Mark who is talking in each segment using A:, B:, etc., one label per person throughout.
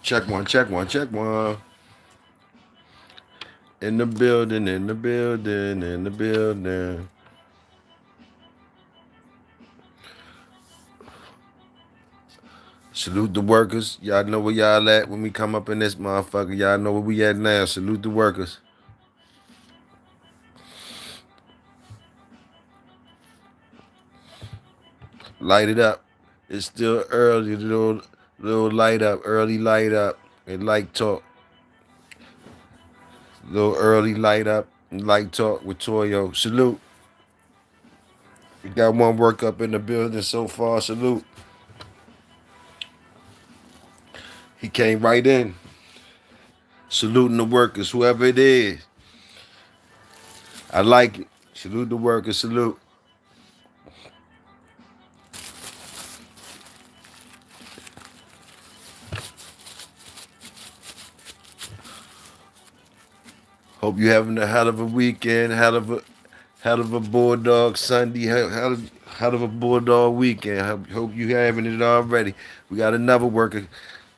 A: Check one, check one, check one. In the building, in the building, in the building. Salute the workers. Y'all know where y'all at when we come up in this motherfucker. Y'all know where we at now. Salute the workers. Light it up. It's still early. Little light up. Early light up. And light talk. Little early light up. And light talk with Toyo. Salute. We got one work up in the building so far. Salute. He came right in. Saluting the workers, whoever it is. I like it. Salute the workers. Salute. Hope you having a hell of a weekend. Hell of a Bulldog Sunday. Hell of a Bulldog weekend. Hope you having it already. We got another worker.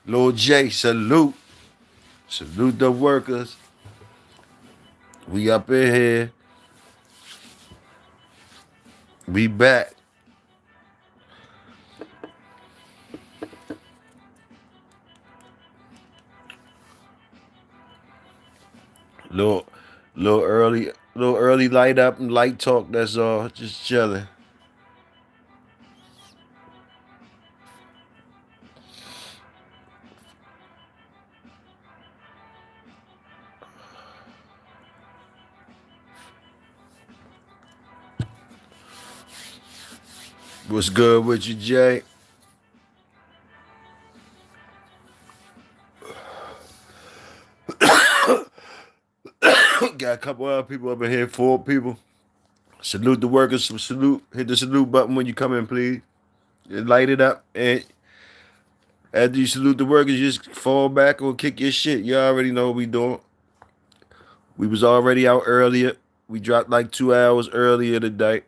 A: Lil J, salute. Salute the workers. We up in here. We back. Little, little early light up and light talk. That's all. Just chilling. What's good with you, Jay? Got a couple other people up in here. 4 people. Salute the workers. Salute. Hit the salute button when you come in, please. And light it up. And after you salute the workers, you just fall back or kick your shit. You already know what we doing. We was already out earlier. We dropped like 2 hours earlier today.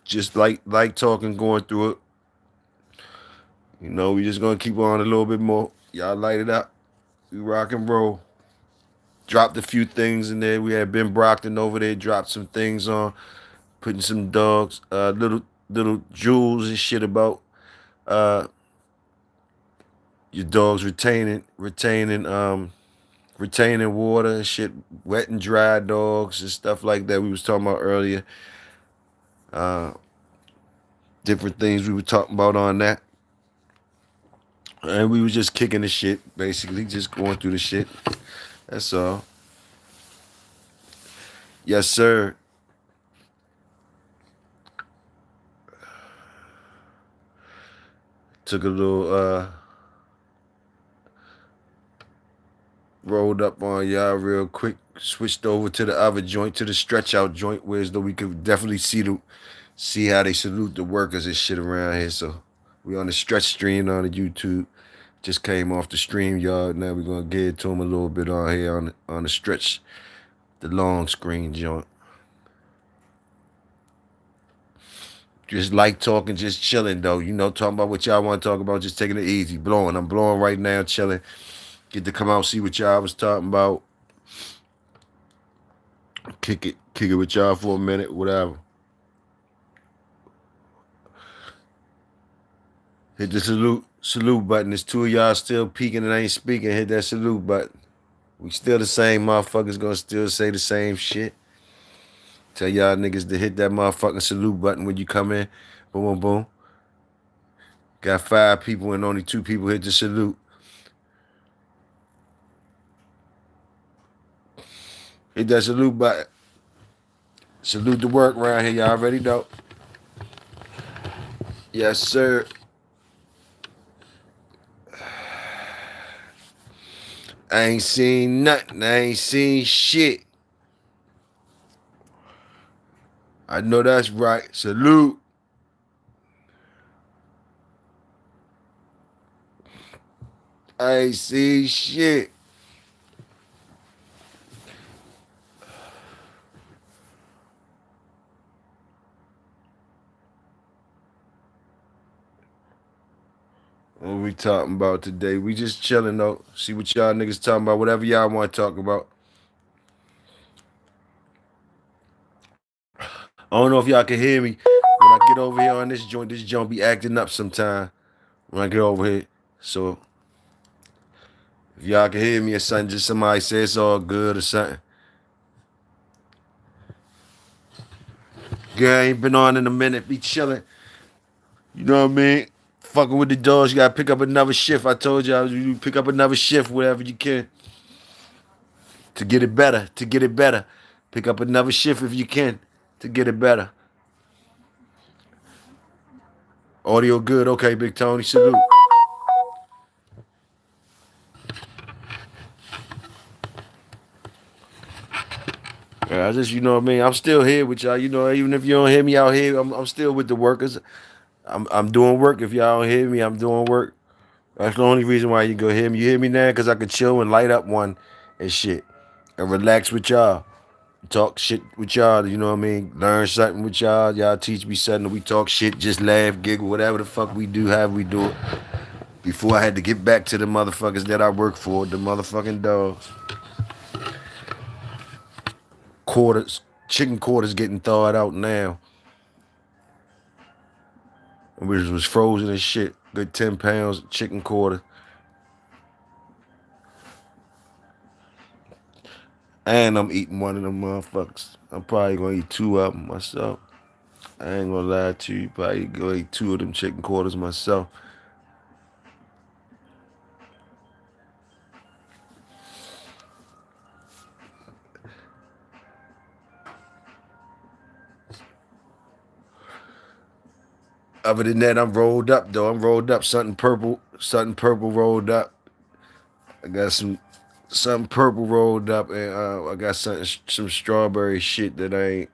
A: Just like talking, going through it. You know, we just gonna keep on a little bit more. Y'all light it up. We rock and roll. Dropped a few things in there. We had Ben Brockton over there. Dropped some things on. Putting some dogs, little jewels and shit about your dogs retaining water and shit, wet and dry dogs and stuff like that. We was talking about earlier. Different things we were talking about on that. And we was just kicking the shit, basically, just going through the shit. That's all. Yes, sir. Took a little rolled up on y'all real quick. Switched over to the other joint, to the stretch out joint, where as though we could definitely see how they salute the workers and shit around here. So we on the stretch stream on the YouTube. Just came off the stream, y'all. Now we're gonna get it to them a little bit on here on the stretch, the long screen joint. Just like talking, just chilling though. You know, talking about what y'all want to talk about, just taking it easy, blowing. I'm blowing right now, chilling. Get to come out, see what y'all was talking about. Kick it with y'all for a minute, whatever. Hit the salute button. There's 2 of y'all still peeking and ain't speaking. Hit that salute button. We still the same motherfuckers, gonna still say the same shit. Tell y'all niggas to hit that motherfucking salute button when you come in. Boom, boom, boom. Got 5 people and only 2 people hit the salute. Hit that salute button. Salute the work around here. Y'all already know. Yes, sir. I ain't seen nothing. I ain't seen shit. I know that's right. Salute. I ain't seen shit. What we talking about today? We just chilling though. See what y'all niggas talking about. Whatever y'all want to talk about. I don't know if y'all can hear me. When I get over here on this joint be acting up sometime. When I get over here. So if y'all can hear me or something, just somebody say it's all good or something. Girl, ain't been on in a minute. Be chilling. You know what I mean? Fucking with the dogs. You gotta pick up another shift. I told y'all you pick up another shift wherever you can. To get it better. To get it better. Pick up another shift if you can. To get it better. Audio good. Okay, Big Tony. Salute. Yeah, I just, you know what I mean? I'm still here with y'all. You know, even if you don't hear me out here, I'm still with the workers. I'm doing work. If y'all don't hear me, I'm doing work. That's the only reason why you go hear me. You hear me now? Because I can chill and light up one and shit. And relax with y'all. Talk shit with y'all, you know what I mean? Learn something with y'all. Y'all teach me something. We talk shit, just laugh, giggle, whatever the fuck we do, have we do it. Before I had to get back to the motherfuckers that I work for, the motherfucking dogs. Quarters, chicken quarters getting thawed out now. Which was frozen and shit. Good 10 pounds, chicken quarter. And I'm eating one of them motherfuckers. I'm probably gonna eat two of them myself. I ain't gonna lie to you. Probably go eat two of them chicken quarters myself. Other than that, I'm rolled up though. I'm rolled up. Something purple rolled up. I got something purple rolled up, and I got some strawberry shit that I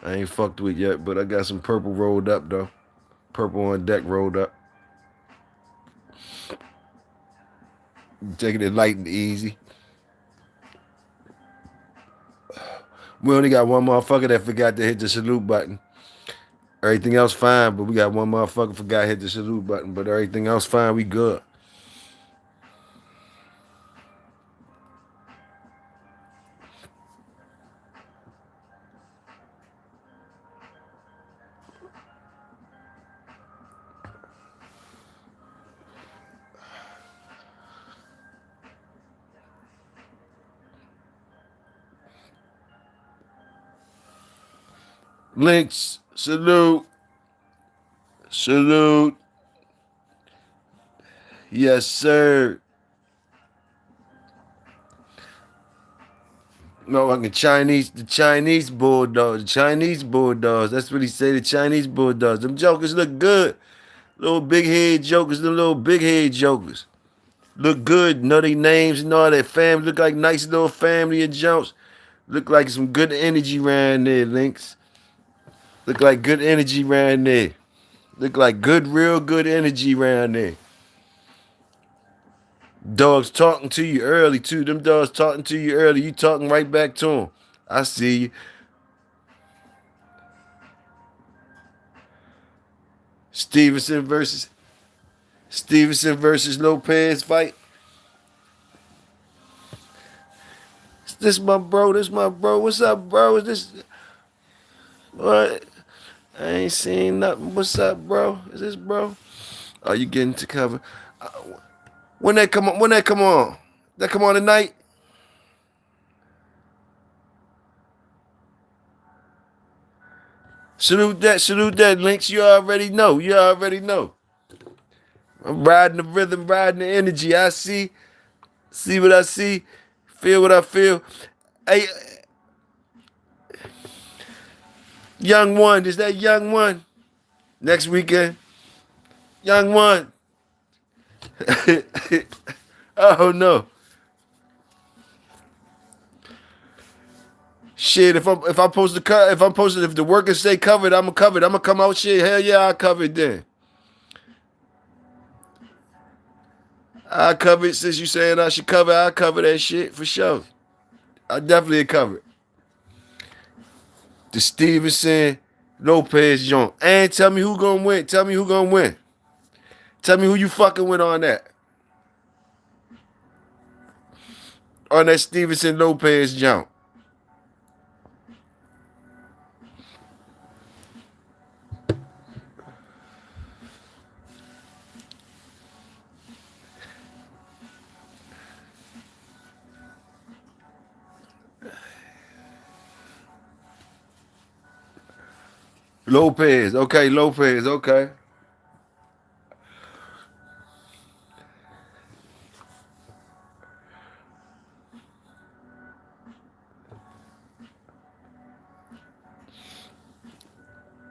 A: ain't fucked with yet. But I got some purple rolled up though. Purple on deck rolled up. Taking it light and easy. We only got one motherfucker that forgot to hit the salute button. Everything else fine, but we got one motherfucker forgot to hit the salute button. But everything else fine, we good. Links, salute, salute. Yes, sir. No, like the Chinese bulldogs, the Chinese bulldogs. That's what he say, the Chinese bulldogs. Them jokers look good. Little big head jokers, them little big head jokers. Look good, know their names and all that family. Look like nice little family of jumps. Look like some good energy around there, Links. Look like good energy around there. Look like good, real good energy around there. Dogs talking to you early, too. Them dogs talking to you early. You talking right back to them. I see you. Stevenson versus Lopez fight. This my bro. This my bro. What's up, bro? Is this what? I ain't seen nothing. What's up, bro? Is this bro? Are you getting to cover? When that come on? When that come on? That come on tonight? Salute that, Links. You already know. You already know. I'm riding the rhythm, riding the energy. I see what I see, feel what I feel. Hey, young one, is that young one? Next weekend, young one. Oh no. Shit, if the workers stay covered, I'm covered. I'm gonna come out. Shit, hell yeah, I covered then. I covered since you saying I should cover. I cover that shit for sure. I definitely covered the Stevenson Lopez joint. And tell me who gonna win. Tell me who gonna win. Tell me who you fucking with on that. On that Stevenson Lopez jump. Lopez. Okay, Lopez. Okay.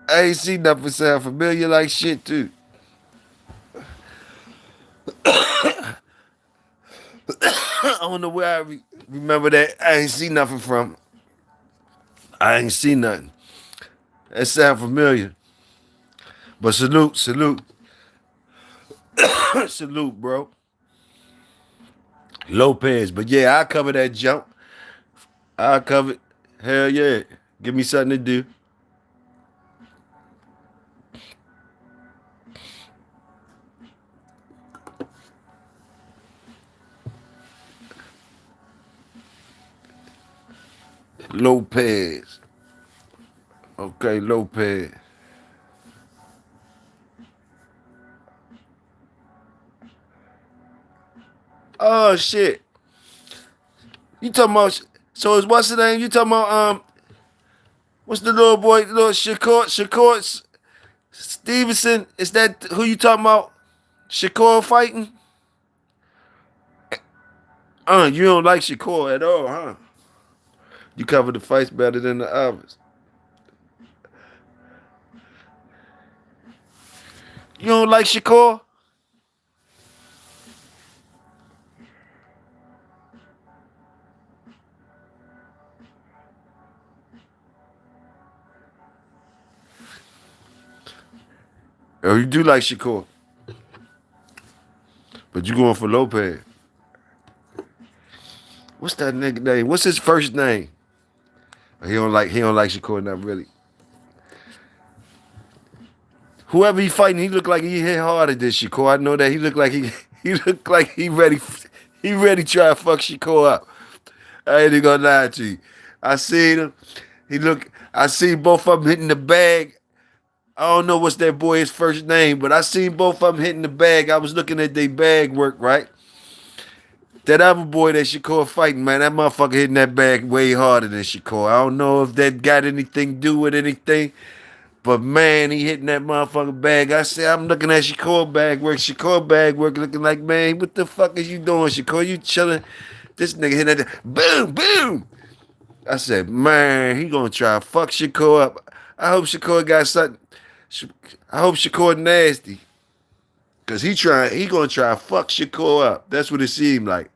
A: I ain't seen nothing sound familiar like shit, too. I don't know where I remember that. I ain't seen nothing from. I ain't seen nothing. That sound familiar. But salute, salute. Salute, bro. Lopez. But yeah, I cover that jump. I cover it. Hell yeah. Give me something to do. Lopez. Okay, Lopez. Oh shit. You talking about so it's what's the name? You talking about what's the little boy, little Shakur Stevenson? Is that who you talking about? Shakur fighting? You don't like Shakur at all, huh? You cover the fights better than the others. You don't like Shakur? Oh, you do like Shakur. But you going for Lopez. What's that nigga name? What's his first name? He don't like Shakur, not really. Whoever he fighting, he look like he hit harder than Shakur. I know that he look like he look like he ready to try to fuck Shakur up. I ain't even gonna lie to you. I seen him. I seen both of them hitting the bag. I don't know what's that boy's first name, but I seen both of them hitting the bag. I was looking at their bag work, right? That other boy that Shakur fighting, man, that motherfucker hitting that bag way harder than Shakur. I don't know if that got anything to do with anything, but man, he hitting that motherfucker bag. I said, I'm looking at Shakur bag work. Shakur bag work looking like, man, what the fuck is you doing, Shakur? You chilling? This nigga hitting that, boom, boom. I said, man, he gonna try to fuck Shakur up. I hope Shakur got something. I hope Shakur nasty. Cause he gonna try to fuck Shakur up. That's what it seemed like.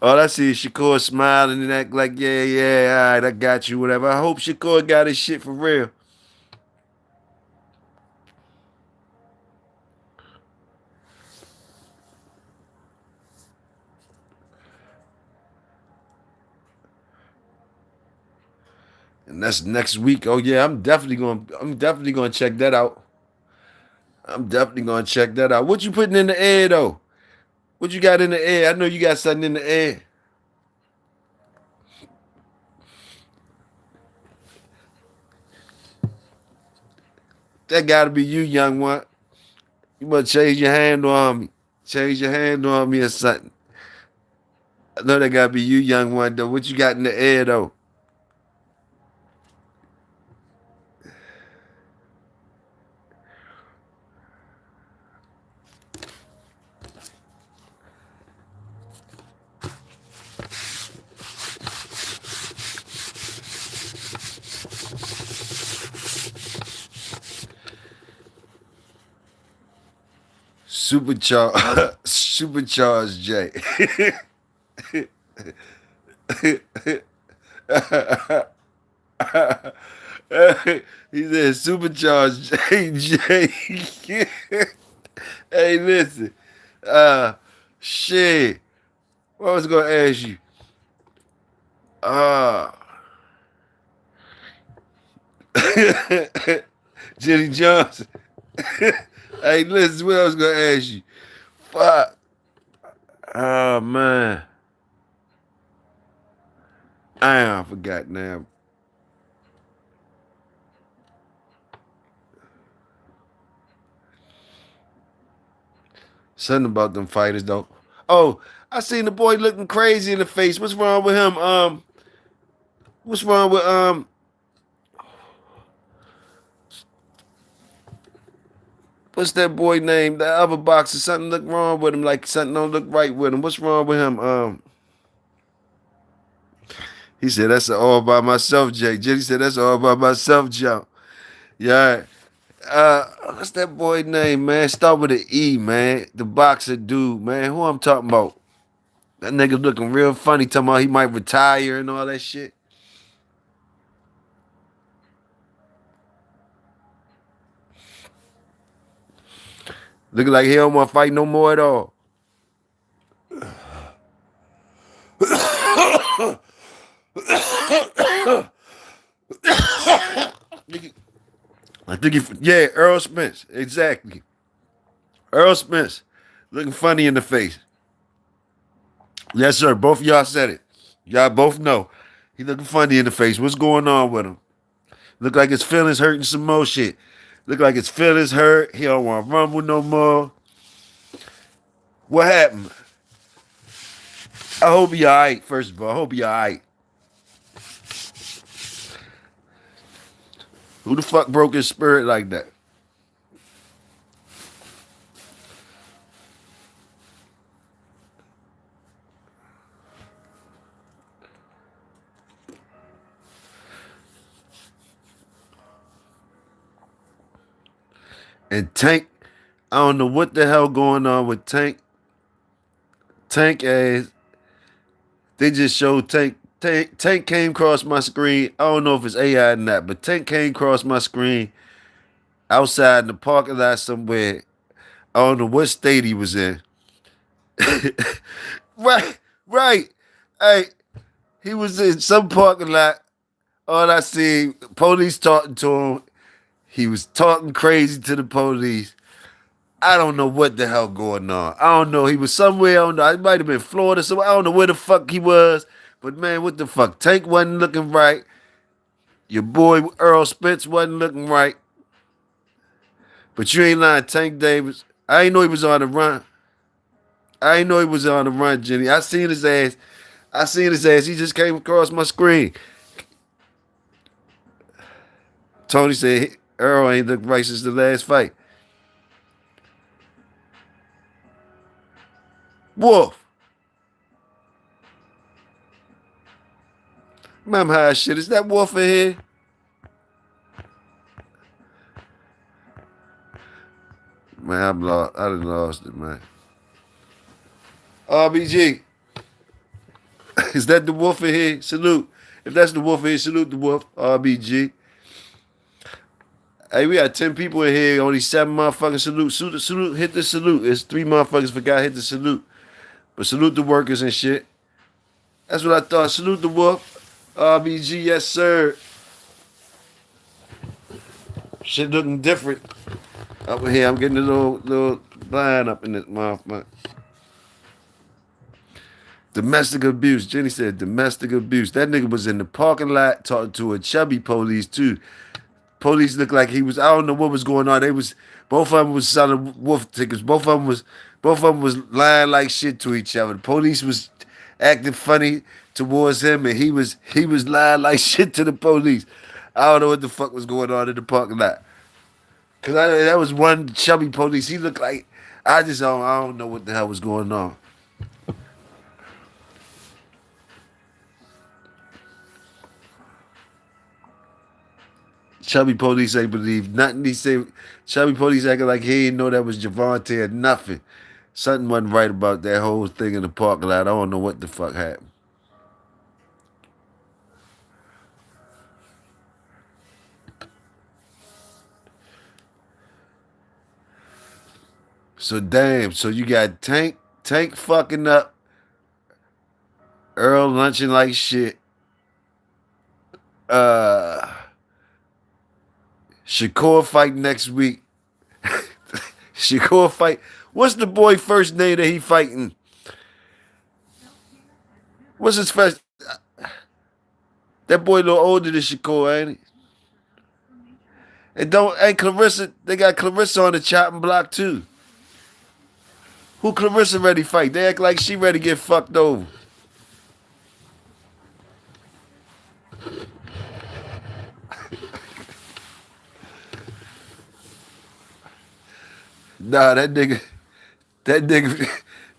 A: All I see is Shakur smiling and act like, yeah, yeah, all right, I got you, whatever. I hope Shakur got his shit for real. And that's next week. Oh yeah, I'm definitely gonna check that out. I'm definitely gonna check that out. What you putting in the air though? What you got in the air? I know you got something in the air. That gotta be you, young one. You must change your handle on me. Change your handle on me or something. I know that gotta be you, young one though. What you got in the air though? Supercharged, supercharged J. He said supercharged J. Hey, listen. Uh, shit. What I was gonna ask you? Uh, Jenny Johnson. Hey, listen, what I was gonna ask you. Fuck. Oh man. I forgot now. Something about them fighters though. Oh, I seen the boy looking crazy in the face. What's wrong with him? What's wrong with what's that boy name? The other boxer. Something look wrong with him. Like something don't look right with him. What's wrong with him? He said that's all by myself, Jake. Jenny said that's all by myself, Joe. Yeah. What's that boy name, man? Start with an E, man. The boxer dude, man. Who I'm talking about? That nigga looking real funny, talking about he might retire and all that shit. Looking like he don't want to fight no more at all. I think yeah, Earl Spence, exactly. Earl Spence, looking funny in the face. Yes, sir. Both of y'all said it. Y'all both know. He looking funny in the face. What's going on with him? Look like his feelings hurting some more shit. Look like his feelings hurt. He don't want to rumble no more. What happened? I hope he alright, first of all. I hope he alright. Who the fuck broke his spirit like that? And Tank, I don't know what the hell going on with Tank. Tank ass. They just showed Tank. Tank came across my screen. I don't know if it's AI or not, but Tank came across my screen outside in the parking lot somewhere. I don't know what state he was in. Right, right. Hey, he was in some parking lot. All I see, police talking to him. He was talking crazy to the police. I don't know what the hell going on. I don't know. He was somewhere. I don't know. It might have been Florida. So I don't know where the fuck he was. But man, what the fuck? Tank wasn't looking right. Your boy Earl Spence wasn't looking right. But you ain't lying, Tank Davis. I ain't know he was on the run. I ain't know he was on the run, Jenny. I seen his ass. I seen his ass. He just came across my screen. Tony said Earl ain't looked right since the last fight. Wolf. Remember how shit is that Wolf in here? Man, I'm lost. I done lost it, man. RBG. Is that the Wolf in here? Salute. If that's the Wolf in here, salute the Wolf. RBG. Hey, we got 10 people in here. Only 7 motherfuckers salute. Salute. Hit the salute. It's 3 motherfuckers forgot hit the salute. But salute the workers and shit. That's what I thought. Salute the Wolf. RBG, yes, sir. Shit looking different. Up in here, I'm getting a little blind up in this motherfucker. Domestic abuse. Jenny said domestic abuse. That nigga was in the parking lot talking to a chubby police too. Police looked like he was. I don't know what was going on. They was both of them was selling wolf tickets. Both of them was lying like shit to each other. The police was acting funny towards him, and he was lying like shit to the police. I don't know what the fuck was going on in the parking lot. Cause that was one chubby police. He looked like I don't know what the hell was going on. Chubby police ain't believe nothing he said. Chubby police acting like he didn't know that was Javante or nothing. Something wasn't right about that whole thing in the parking lot. I don't know what the fuck happened. So damn, so you got Tank fucking up, Earl lunching like shit. Uh Shakur fight next week. Shakur fight. What's the boy first name that he fighting? What's his first? That boy a little older than Shakur, ain't he? And Clarissa, they got Clarissa on the chopping block too. Who Clarissa ready to fight? They act like she ready to get fucked over. Nah, that nigga,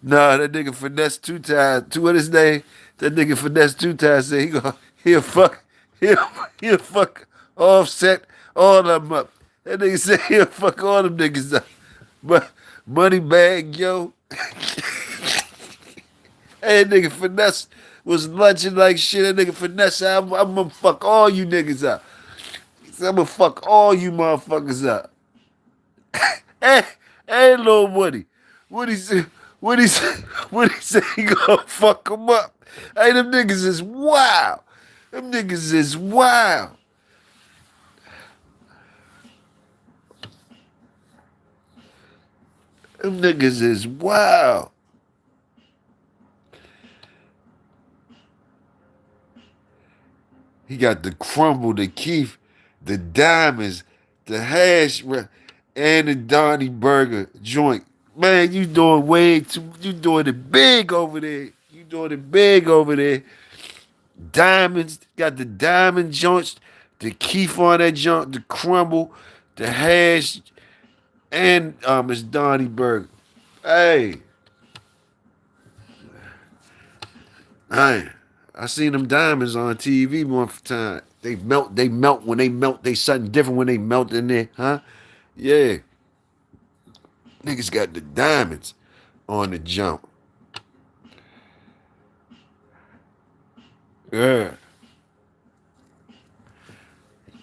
A: nah, that nigga finesse 2 times. What his name? That nigga finesse 2 times. Say he'll fuck, he'll, he'll fuck offset all of them up. That nigga said he'll fuck all them niggas up. But money bag, yo. Hey, that nigga finesse was lunching like shit. That nigga finesse, I'm gonna fuck all you niggas up. He said, I'm gonna fuck all you motherfuckers up. Hey, hey, little Woody. Woody said, Woody said, Woody said he gonna fuck him up. Hey, them niggas is wild. Them niggas is wild. Them niggas is wild. He got the crumble, the Keith, the diamonds, the hash, and the Donnie Burger joint. Man, you doing way too. You doing it big over there. You doing it big over there. Diamonds, got the diamond joints, the Keith on that joint, the crumble, the hash, and it's Donnie Burger. Hey, hey, I seen them diamonds on TV one time. They melt when they melt. They something different when they melt in there, huh? Yeah, niggas got the diamonds on the jump. Yeah,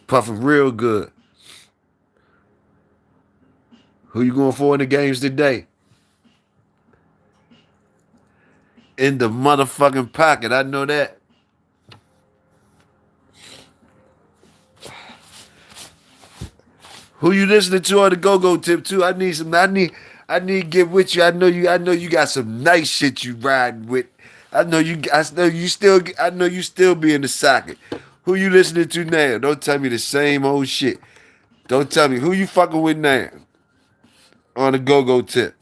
A: puffing real good. Who you going for in the games today? In the motherfucking pocket, I know that. Who you listening to on the go-go tip too? I need to get with you. I know you got some nice shit you riding with. I know you still be in the socket. Who you listening to now? Don't tell me the same old shit. Don't tell me who you fucking with now on the go-go tip.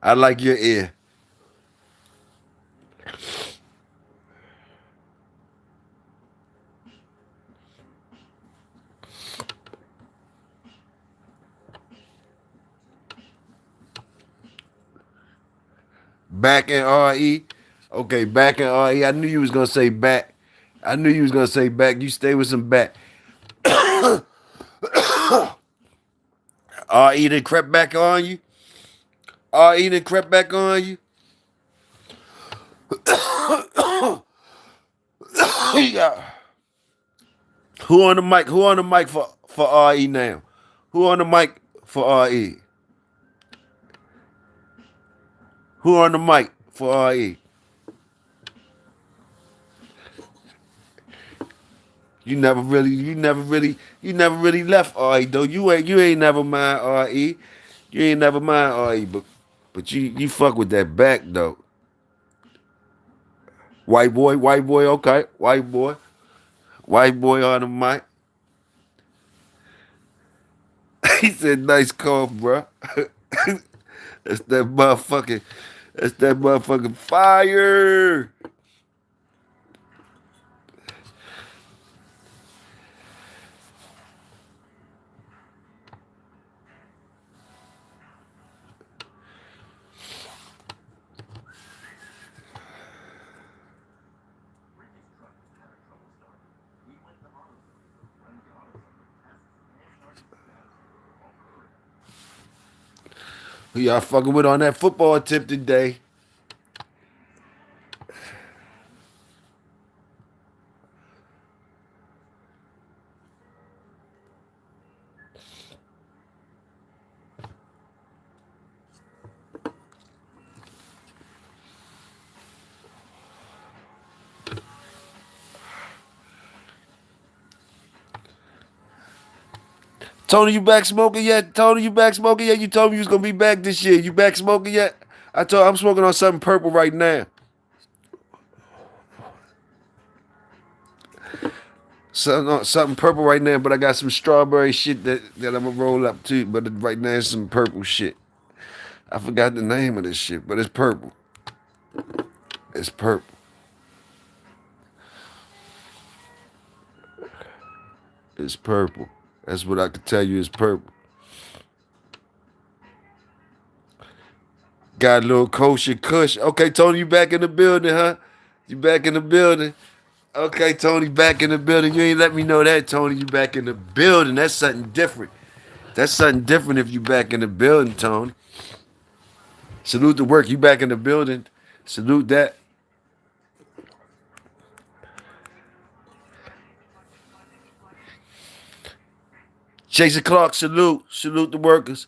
A: I like your ear. Back in RE. Okay, back in RE. I knew you was gonna say back. I knew you was gonna say back. You stay with some back. RE done crept back on you. RE done crept back on you. Yeah. Who on the mic? Who on the mic for RE now? Who on the mic for RE? Who on the mic for RE? You never really left RE though. You ain't never mind RE. You ain't never mind RE, but you fuck with that back though. White boy, okay, white boy on the mic. He said, "Nice cough, bro." That's that motherfucking. That's that motherfucking fire. Who y'all fucking with on that football tip today? Tony, you back smoking yet? Tony, you back smoking yet? You told me you was gonna be back this year. You back smoking yet? I'm smoking on something purple right now. Something purple right now, but I got some strawberry shit that I'm gonna roll up too. But right now it's some purple shit. I forgot the name of this shit, but it's purple. It's purple. It's purple. That's what I can tell you. It's purple. Got a little kosher kush. Okay, Tony, you back in the building, huh? You back in the building. Okay, Tony, back in the building. You ain't let me know that, Tony. You back in the building. That's something different. That's something different if you back in the building, Tony. Salute the work. You back in the building. Salute that. Jason Clark, salute. Salute the workers.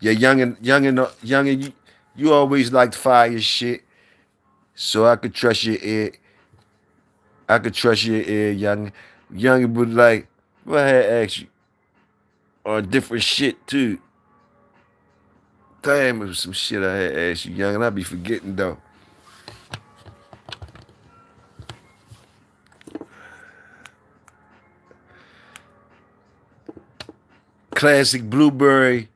A: Yeah, youngin, you always liked fire shit. So I could trust your ear. I could trust your ear, youngin. Youngin would like, well, I had asked you on different shit too. Damn, it was some shit I had asked you, youngin. I be forgetting though. Classic Blueberry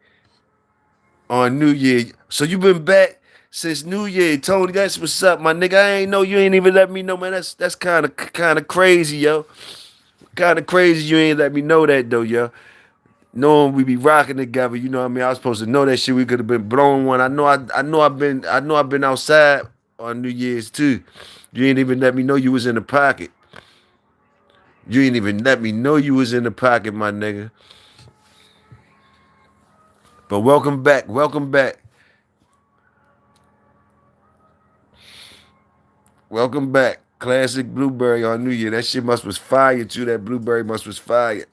A: on New Year. So you been back since New Year, Tony. That's what's up, my nigga. I ain't know you ain't even let me know, man. That's kind of crazy, yo. Kind of crazy you ain't let me know that though, yo. Knowing we be rocking together, you know what I mean. I was supposed to know that shit. We could have been blowing one. I know I've been outside on New Year's too. You ain't even let me know you was in the pocket. You ain't even let me know you was in the pocket, my nigga. But welcome back. Welcome back. Welcome back. Classic Blueberry on New Year. That shit must was fire too. That Blueberry must was fire.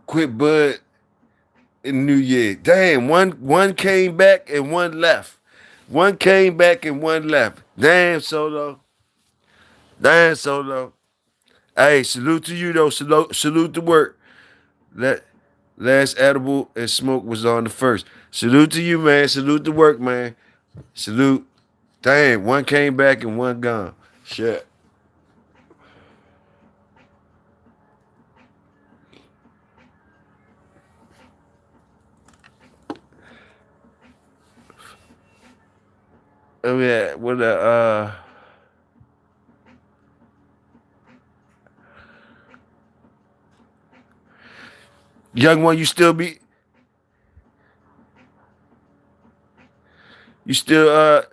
A: Quit Bud in New Year. Damn, one came back and one left. One came back and one left. Damn, Solo. Damn, Solo. Hey, salute to you though. Salute to work. That last edible and smoke was on the first. Salute to you, man. Salute to work, man. Salute. Damn, one came back and one gone. Shit. Oh yeah, what young one, you still you still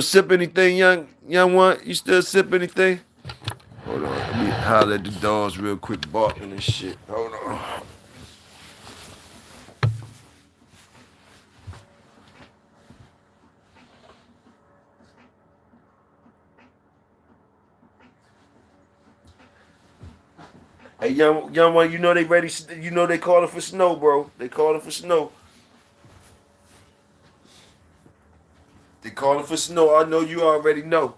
A: sip anything, young one? You still sip anything? Hold on, let me holler at the dogs real quick, barking and shit. Hold on. Hey, young one, you know they ready. You know they calling for snow, bro. They calling for snow. They calling for snow. I know you already know.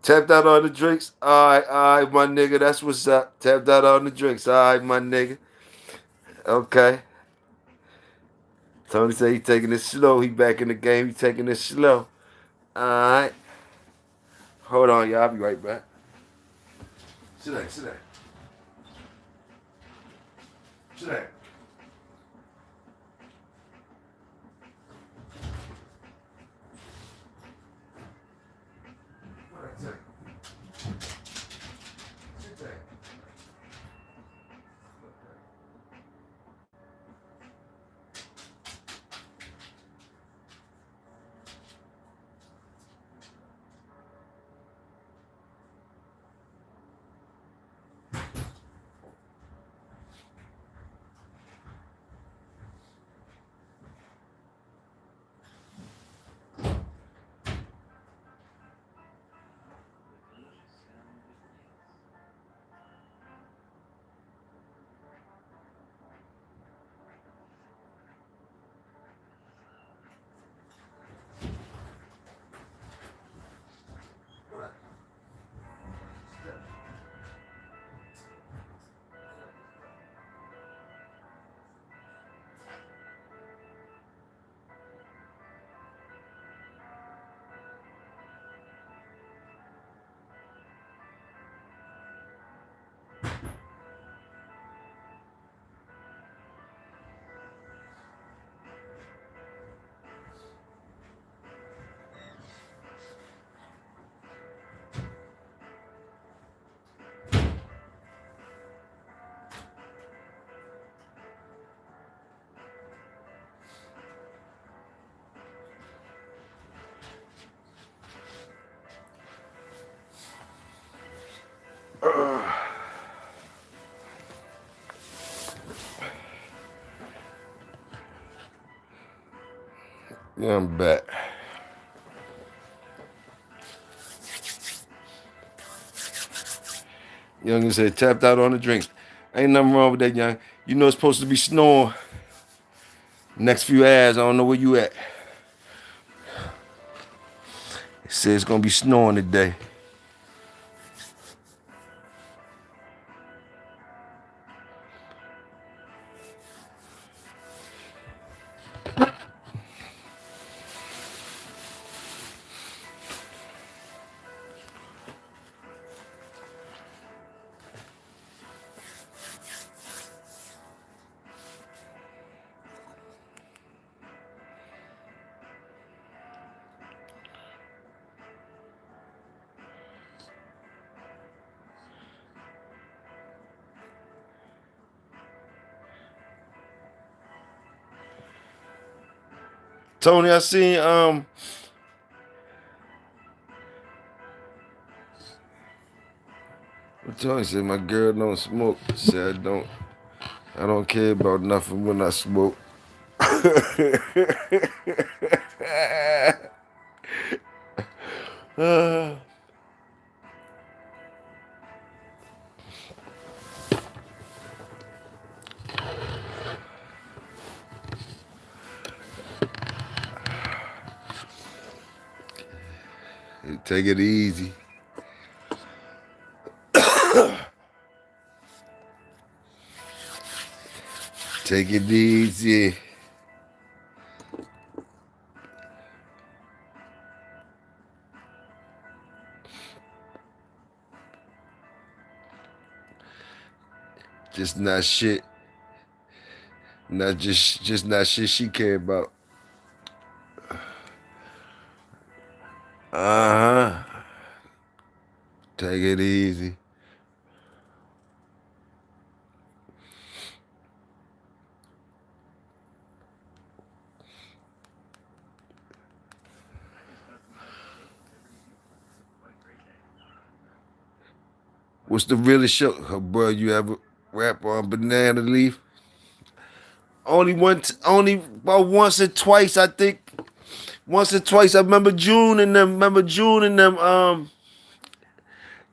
A: Tapped out on the drinks. All right, my nigga. That's what's up. Tapped out on the drinks. All right, my nigga. Okay. Tony said he taking it slow. He back in the game. He taking it slow. All right. Hold on, y'all. I'll be right back. Sit down. Sit down. Sit down. What I tell you? Sit down. Yeah, I'm back. Youngin said, tapped out on the drinks. Ain't nothing wrong with that, young. You know it's supposed to be snowing. Next few hours, I don't know where you at. It says it's gonna be snowing today. Tony, I seen Tony said my girl don't smoke. Said I don't care about nothing when I smoke. Take it easy. Take it easy. Just not shit. Not just not shit she care about. Uh-huh. Take it easy. What's the realest show? Oh, bro, you ever rap on Banana Leaf? Only about once or twice, I think. Once or twice. I remember June and them.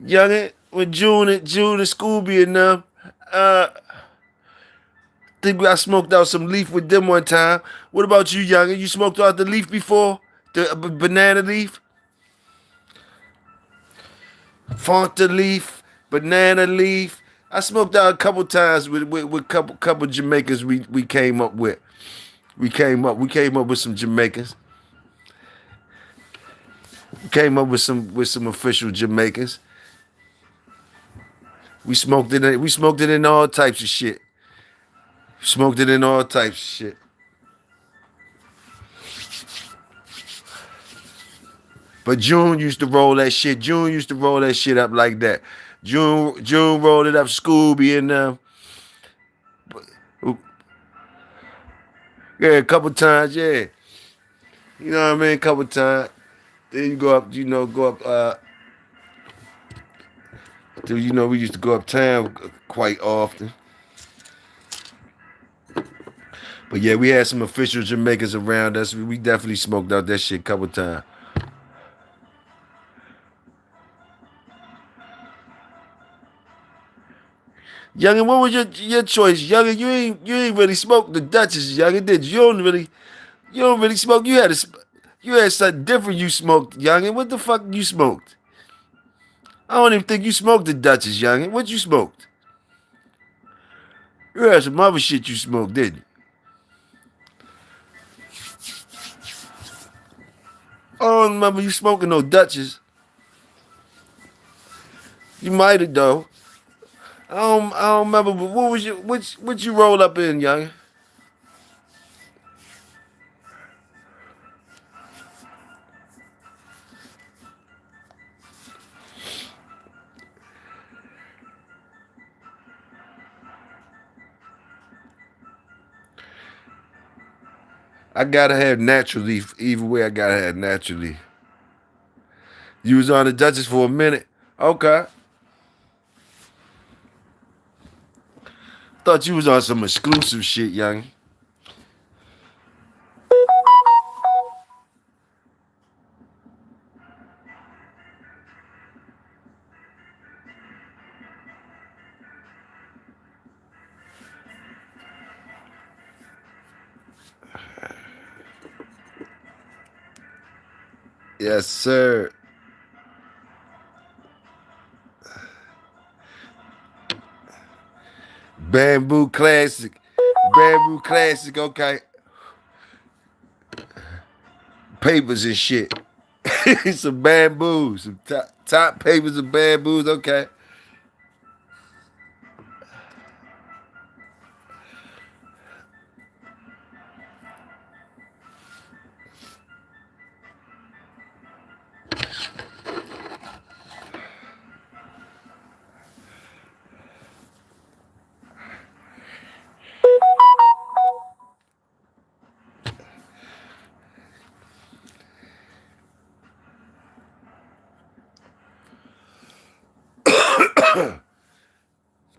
A: Youngin with June and Scooby and them. Think I smoked out some leaf with them one time. What about you, youngin? You smoked out the leaf before? The banana leaf? Fanta leaf, banana leaf. I smoked out a couple times with couple Jamaicans we came up with. We came up with some Jamaicans. We came up with some official Jamaicans. We smoked it in all types of shit. Smoked it in all types of shit. But June used to roll that shit. June used to roll that shit up like that. June rolled it up, Scooby and yeah, a couple times, yeah. You know what I mean? A couple times. Then you go up, we used to go uptown quite often. But yeah, we had some official Jamaicans around us. We definitely smoked out that shit a couple times. Youngin, what was your choice? Youngin, you ain't really smoked the Duchess, youngin, did you? You don't really smoke. You had something different you smoked, youngin. What the fuck you smoked? I don't even think you smoked the Duchess, youngin. What you smoked? You had some other shit you smoked, didn't you? I don't remember you smoking no Dutchess. You might have though. I don't remember. But what was what you rolled up in, young? I gotta have naturally. Either way, I gotta have naturally. You was on the Dutchess for a minute. Okay. thought you was on some exclusive shit, young. Yes, sir. Bamboo classic. Bamboo classic, okay. Papers and shit. Some bamboo. Some top papers and bamboos, okay.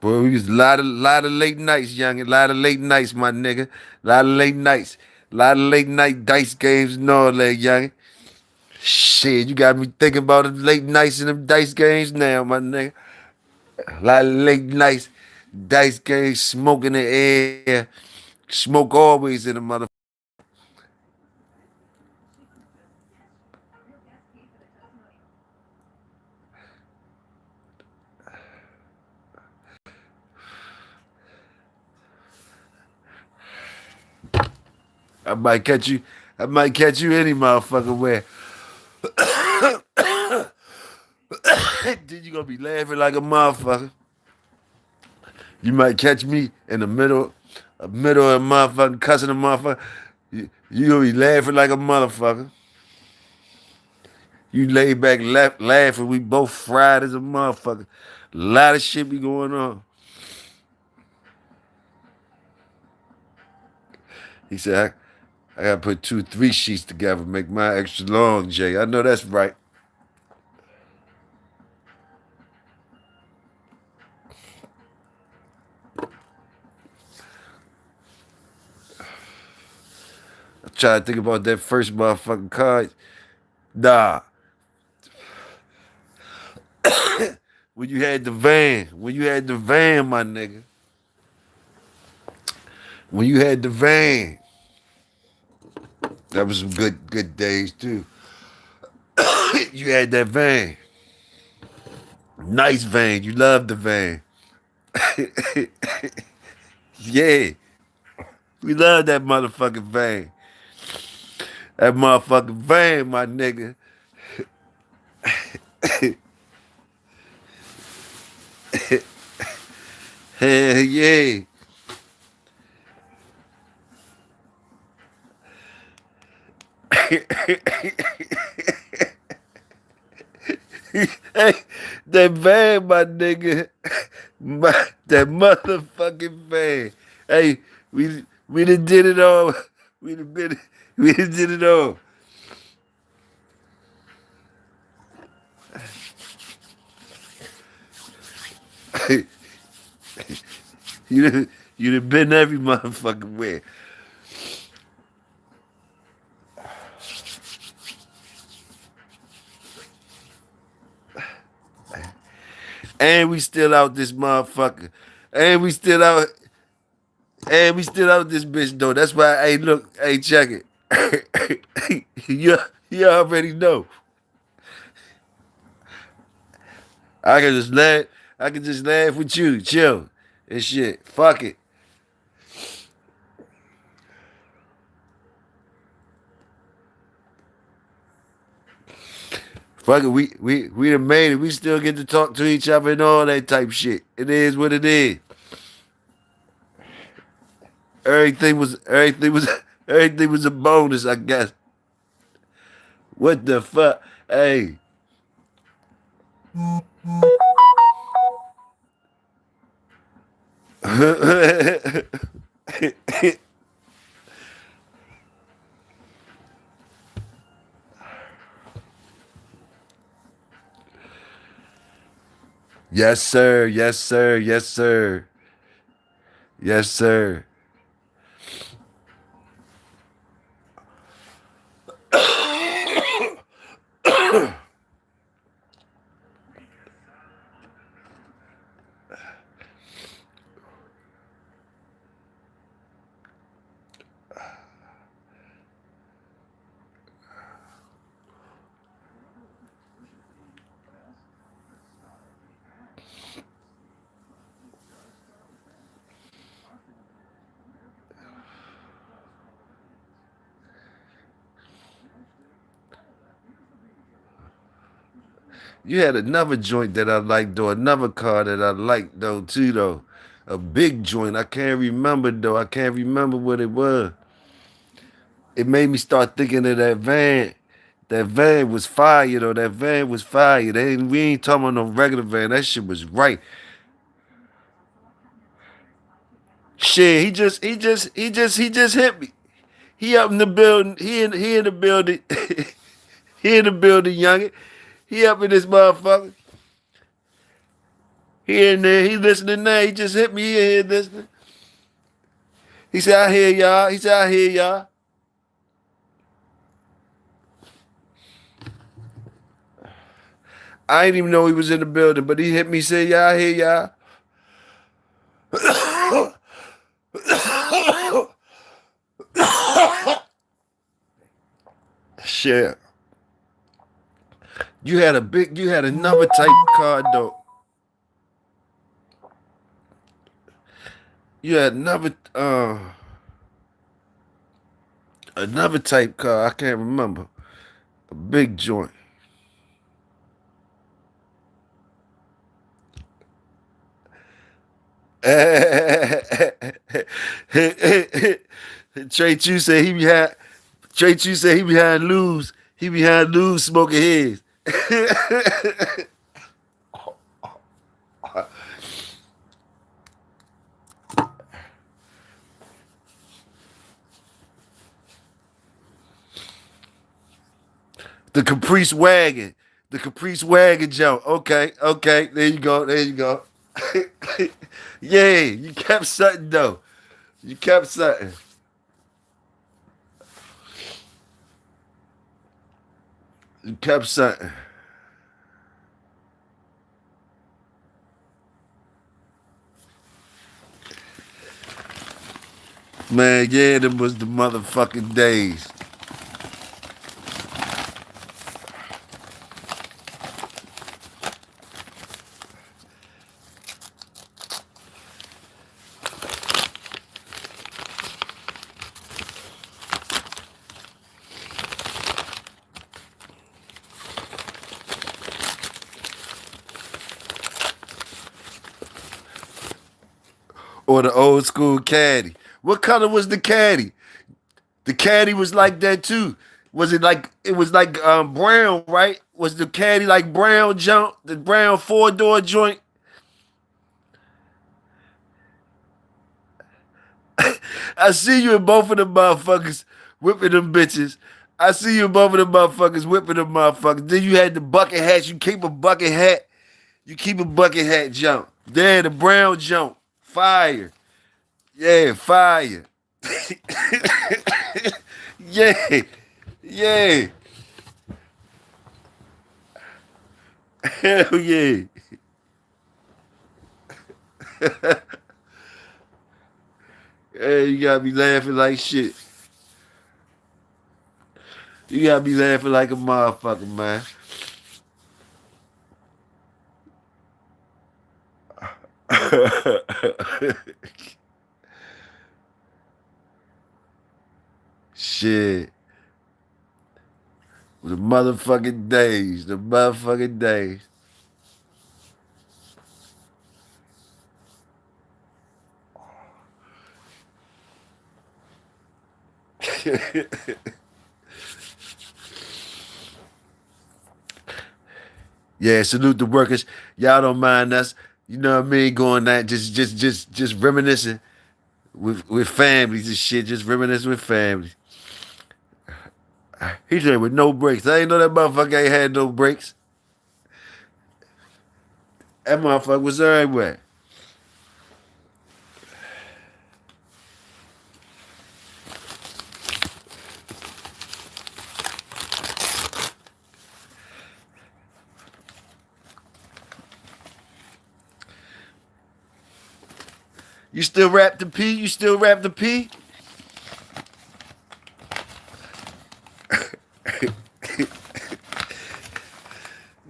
A: Boy, we was a lot of late nights, young. A lot of late nights, my nigga. A lot of late nights. A lot of late night dice games and all that, young. Shit, you got me thinking about the late nights and them dice games now, my nigga. A lot of late nights, dice games, smoke in the air. Smoke always in the mother. I might catch you. I might catch you any motherfucker where. Then you gonna be laughing like a motherfucker. You might catch me in the middle of a motherfucking cussing a motherfucker. You gonna be laughing like a motherfucker. You lay back laughing. We both fried as a motherfucker. A lot of shit be going on. He said, I gotta put 2, 3 sheets together, make mine extra long, Jay. I know that's right. I try to think about that first motherfucking card. Nah. When you had the van, my nigga. When you had the van, that was some good days too. You had that van. Nice van. You loved the van. Yeah. We love that motherfucking van. That motherfucking van, my nigga. Hell yeah. Hey, that van, my nigga. That motherfucking van. Hey, we done did it all. We done been we done did it all. You done been every motherfucking way. And we still out this motherfucker. And we still out and we still out this bitch though. That's why hey look, hey check it. you already know. I can just laugh. I can just laugh with you, chill, and shit. Fuck it, fuck it. We done made it. We still get to talk to each other and all that type shit. It is what it is. Everything was everything was a bonus, I guess. What the fuck? Hey. Yes, sir. Yes, sir. Yes, sir. Yes, sir. You had another joint that I liked, though. Another car that I liked, though, too, though. A big joint. I can't remember, though. I can't remember what it was. It made me start thinking of that van. That van was fire, though. That van was fire. We ain't talking about no regular van. That shit was right. Shit, he just hit me. He up in the building. He in the building. He in the building, youngin. He up in this motherfucker. He in there. He listening now. He just hit me. He in here listening. He said, I hear y'all. He said, I hear y'all. I didn't even know he was in the building, but he hit me, said, yeah, I hear y'all. Shit. You had another type car, though. You had another type car. I can't remember. A big joint. Trey Chu said he behind. Trey Chu said he behind lose. He behind lose smoking his. The Caprice wagon. The Caprice wagon jump. Okay, okay. There you go. There you go. Yeah, you kept something though. You kept something. You kept something. Man, yeah, them was the motherfucking days. Or the old school caddy. What color was the caddy? The caddy was like that too. Was it like it was like brown, right? Was the caddy like brown jump, the brown four-door joint? I see you in both of them motherfuckers whipping them bitches. I see you in both of them motherfuckers whipping them motherfuckers. Then you had the bucket hats. You keep a bucket hat. You keep a bucket hat jump. There, the brown jump. Fire. Yeah, fire. Yeah. Yeah. Hell yeah. Hey, you gotta be laughing like shit. You gotta be laughing like a motherfucker, man. Shit. The motherfucking days. The motherfucking days. Yeah, salute the workers. Y'all don't mind us. You know what I mean? Going that just reminiscing with families and shit. Just reminiscing with families. He said with no breaks. I ain't know that motherfucker ain't had no breaks. That motherfucker was everywhere. You still rap the P? You still rap the P?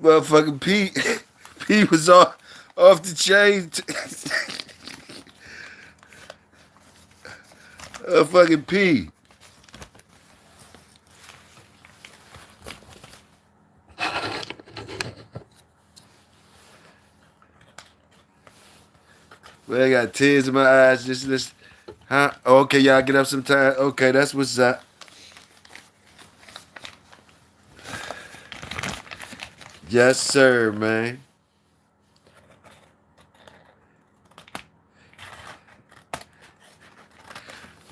A: Motherfucking P. P was off the chain. Fucking P. Well, I got tears in my eyes. Just listen. Huh? Okay, y'all get up sometime. Okay, that's what's up. Yes, sir, man.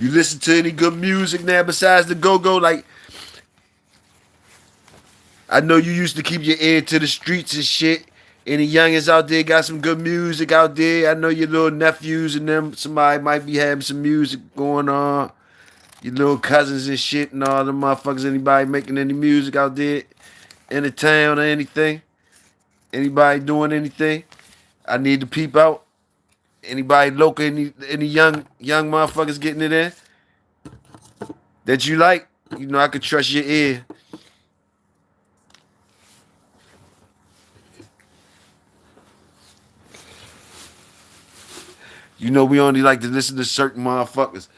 A: You listen to any good music now besides the go-go? Like, I know you used to keep your ear to the streets and shit. Any youngins out there got some good music out there? I know your little nephews and them, somebody might be having some music going on. Your little cousins and shit and all them motherfuckers. Anybody making any music out there in the town or anything? Anybody doing anything? I need to peep out. Anybody local, any young motherfuckers getting it in that you like? You know I could trust your ear. You know we only like to listen to certain motherfuckers.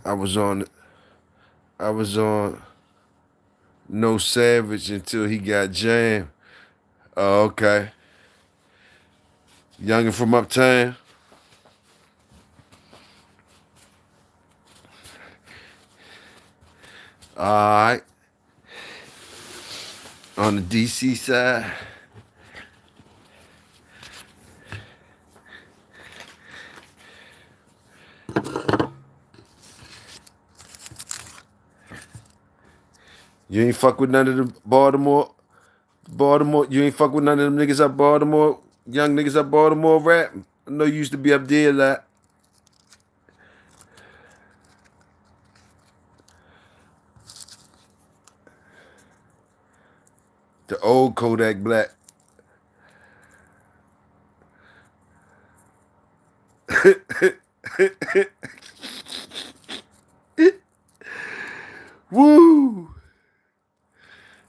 A: I was on I was on No Savage until he got jammed. Oh, okay. Youngin' from uptown. Alright. On the DC side. You ain't fuck with none of the Baltimore. You ain't fuck with none of them niggas up Baltimore. Young niggas up Baltimore rap. I know you used to be up there a lot. The old Kodak Black. Woo!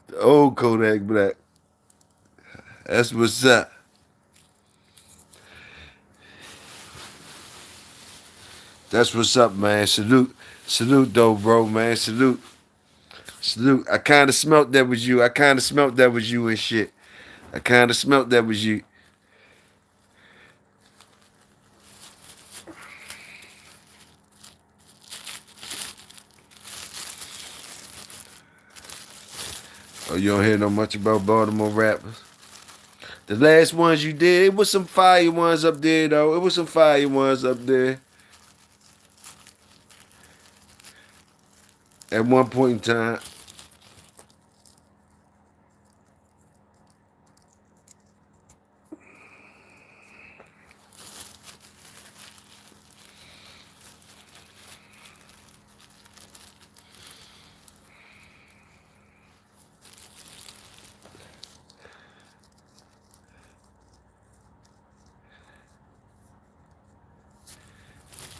A: The old Kodak Black. That's what's up. That's what's up, man. Salute though, bro, man. Salute. I kind of smelt that was you. And shit. I kind of smelt that was you. Oh, you don't hear no much about Baltimore rappers? The last ones you did, it was some fire ones up there, though. It was some fire ones up there at one point in time.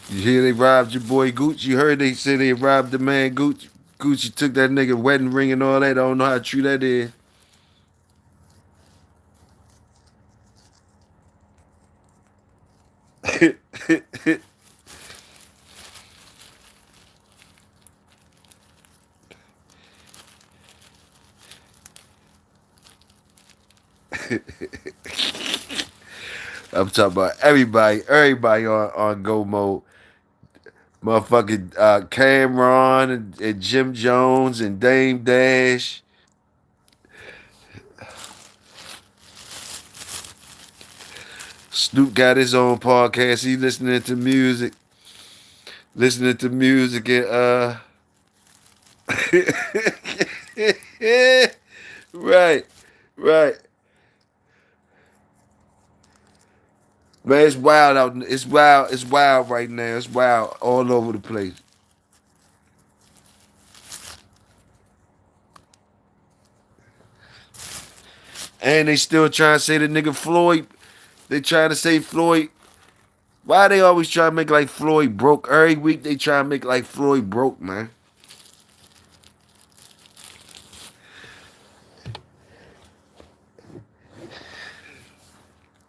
A: You hear they robbed your boy Gucci? You heard they say they robbed the man Gucci. Gucci took that nigga wedding ring and all that. I don't know how true that is. I'm talking about everybody on go mode. Motherfucking Cameron and Jim Jones and Dame Dash. Snoop got his own podcast. He listening to music and right, right. Man, it's wild out. It's wild. It's wild right now. It's wild all over the place. And they still trying to say the nigga Floyd. They trying to say Floyd. Why they always try to make like Floyd broke? Every week they try to make like Floyd broke, man.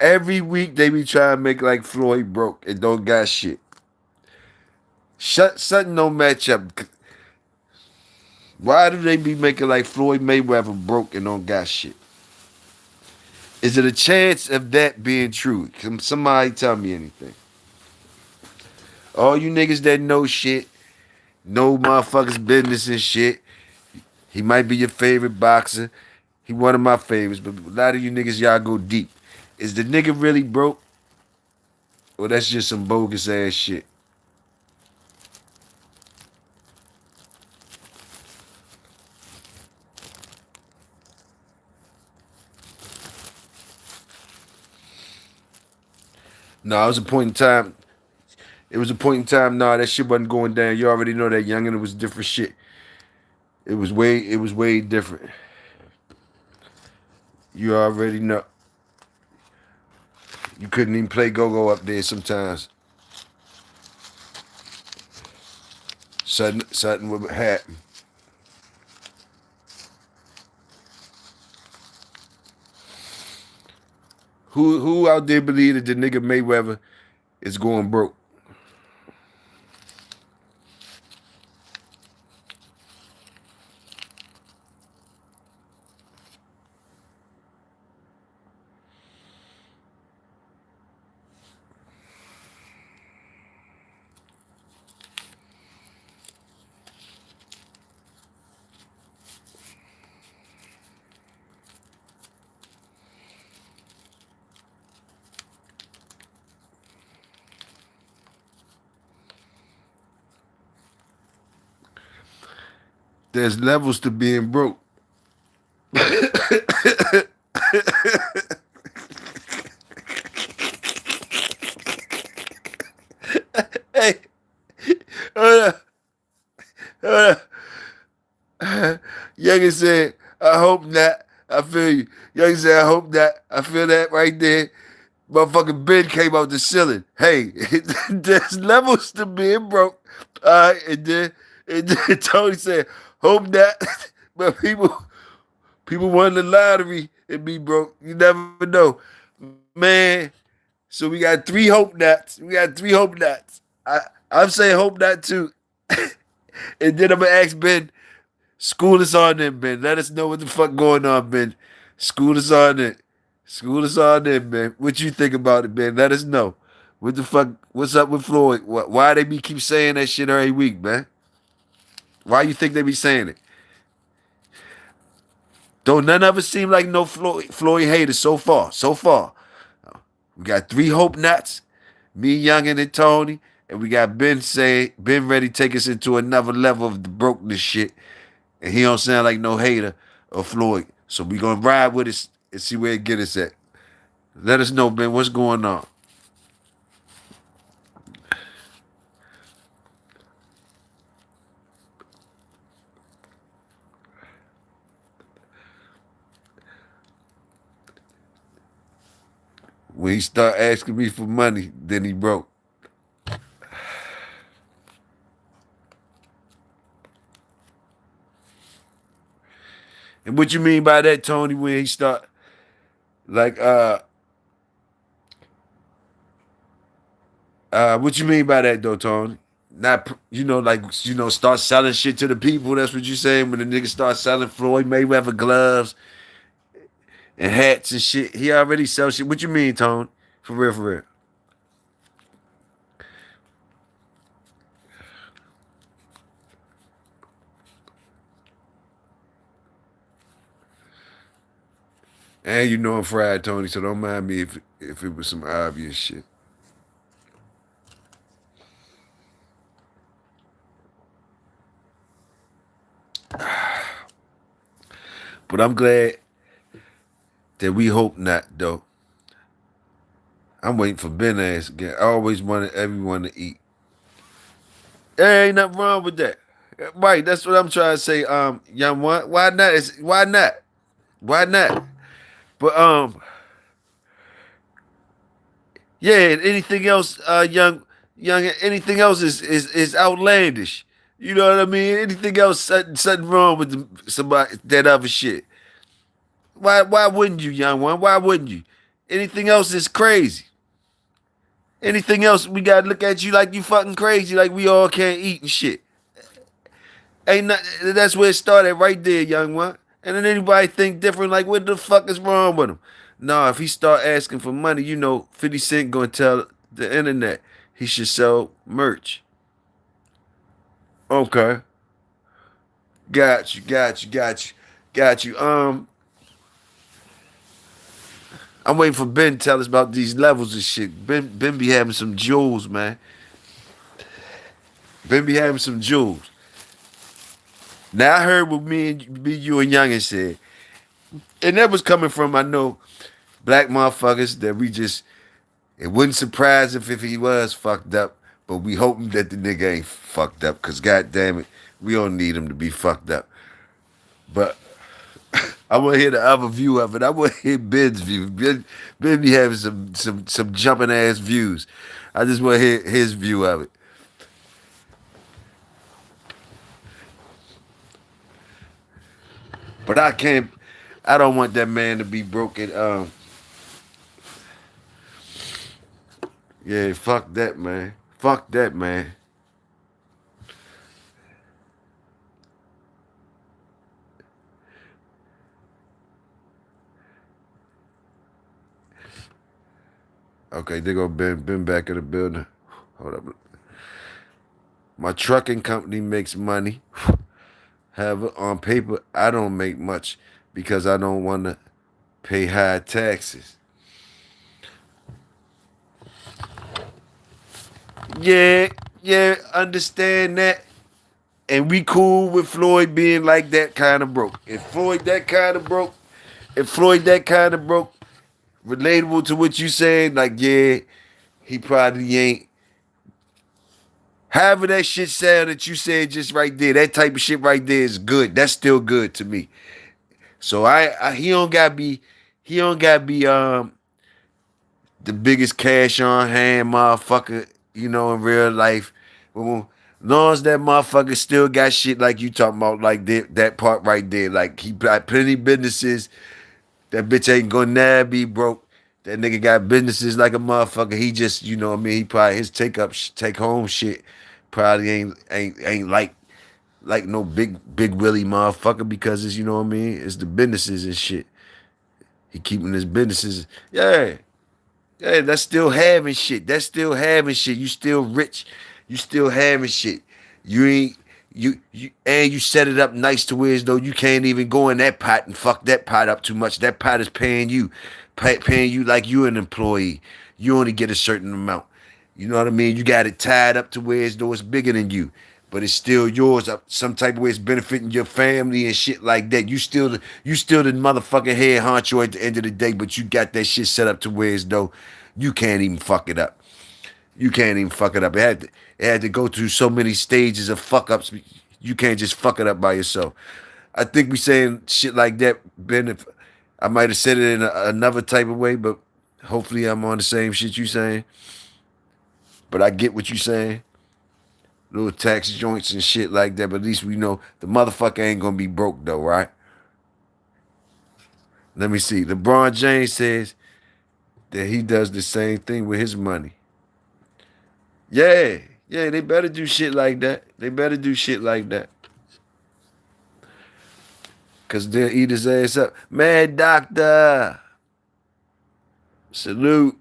A: Every week they be trying to make like Floyd broke and don't got shit. Shut something don't match up. Why do they be making like Floyd Mayweather broke and don't got shit? Is it a chance of that being true? Somebody tell me anything. All you niggas that know shit, know motherfuckers business and shit. He might be your favorite boxer. He one of my favorites, but a lot of you niggas, y'all go deep. Is the nigga really broke? Or that's just some bogus ass shit? No, it was a point in time. It was a point in time. Nah, that shit wasn't going down. You already know that young and it was different shit. It was way different. You already know. You couldn't even play go-go up there sometimes. Something would happen. Who out there believe that the nigga Mayweather is going broke? There's levels to being broke. Hey, hold up, hold up. Youngin said, I hope not. I feel you. Youngin said, I hope not. I feel that right there. Motherfucking Ben came out the ceiling. Hey, there's levels to being broke. All right, and then Tony said, hope not. But people won the lottery and be broke. You never know. Man, so we got three hope nots. We got three hope nots. I'm saying hope not too. And then I'm gonna ask Ben, school is on then, Ben. Let us know what the fuck going on, Ben. School is on then. School is on then, Ben. What you think about it, Ben? Let us know. What the fuck? What's up with Floyd? Why they be keep saying that shit every week, man? Why you think they be saying it? Don't none of us seem like no Floyd haters so far. So far, we got three hope nuts. Me, Youngin, and Tony, and we got Ben ready to take us into another level of the brokenness shit. And he don't sound like no hater of Floyd. So we gonna ride with us and see where it get us at. Let us know, Ben, what's going on. When he start asking me for money, then he broke. And what you mean by that, Tony? When he start like what you mean by that though, Tony? Not like start selling shit to the people. That's what you saying when the nigga start selling Floyd Mayweather gloves and hats and shit. He already sell shit. What you mean, Tony? For real, for real. And you know I'm fried, Tony, so don't mind me if it was some obvious shit. But I'm glad that we hope not, though. I'm waiting for Ben ass again. I always wanted everyone to eat. There ain't nothing wrong with that. Right, that's what I'm trying to say. Young one, why not? Why not? Why not? But yeah. Anything else, young, anything else is outlandish. You know what I mean? Anything else, something wrong with somebody that other shit. Why wouldn't you, young one? Why wouldn't you? Anything else is crazy. Anything else, we gotta look at you like you fucking crazy, like we all can't eat and shit. Ain't not, that's where it started right there, young one. And then anybody think different, like what the fuck is wrong with him? Nah, if he start asking for money, 50 Cent gonna tell the internet he should sell merch. Okay. Got you. I'm waiting for Ben to tell us about these levels and shit. Ben be having some jewels, man. Ben be having some jewels. Now I heard what you and Youngin said. And that was coming from, I know, black motherfuckers that we just, it wouldn't surprise if he was fucked up, but we hoping that the nigga ain't fucked up, because goddamn it, we don't need him to be fucked up. But I want to hear the other view of it. I want to hear Ben's view. Ben be having some jumping ass views. I just want to hear his view of it. But I can't. I don't want that man to be broken. Yeah, fuck that, man. Fuck that, man. Okay, they go Ben back in the building. Hold up. My trucking company makes money. However, on paper, I don't make much because I don't want to pay high taxes. Yeah, yeah, understand that. And we cool with Floyd being like that kind of broke. If Floyd that kind of broke, relatable to what you saying, like, yeah, he probably ain't. However that shit sound that you said just right there, that type of shit right there is good. That's still good to me. So he don't gotta be the biggest cash on hand motherfucker, in real life. Well, long as that motherfucker still got shit like you talking about, like that part right there. Like he got plenty businesses. That bitch ain't gonna never be broke. That nigga got businesses like a motherfucker. He just, what I mean, he probably his take home shit probably ain't like no big Willie motherfucker because it's, what I mean, it's the businesses and shit. He keeping his businesses. Yeah. Yeah, that's still having shit. That's still having shit. You still rich. You still having shit. You ain't you and you set it up nice to where as though you can't even go in that pot and fuck that pot up too much. That pot is paying you like you an employee. You only get a certain amount. You know what I mean? You got it tied up to where as though it's bigger than you, but it's still yours. Some type of way it's benefiting your family and shit like that. You still the motherfucking head honcho at the end of the day, but you got that shit set up to where as though you can't even fuck it up. You can't even fuck it up. It had to go through so many stages of fuck ups. You can't just fuck it up by yourself. I think we saying shit like that, Ben. If I might have said it in another type of way, but hopefully I'm on the same shit you saying. But I get what you saying. Little tax joints and shit like that. But at least we know the motherfucker ain't gonna be broke though, right? Let me see. LeBron James says that he does the same thing with his money. Yeah, yeah, they better do shit like that. They better do shit like that. Cause they'll eat his ass up. Mad Doctor. Salute.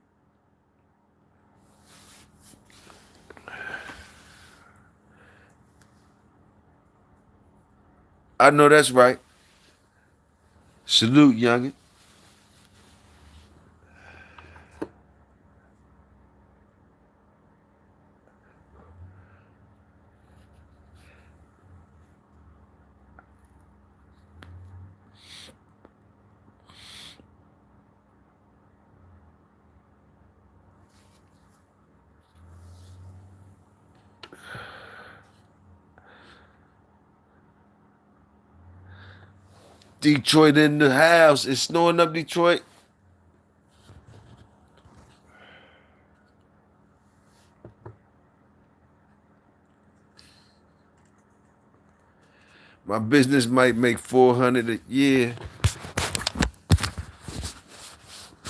A: I know that's right. Salute, youngin. Detroit in the house. It's snowing up Detroit. My business might make 400 a year.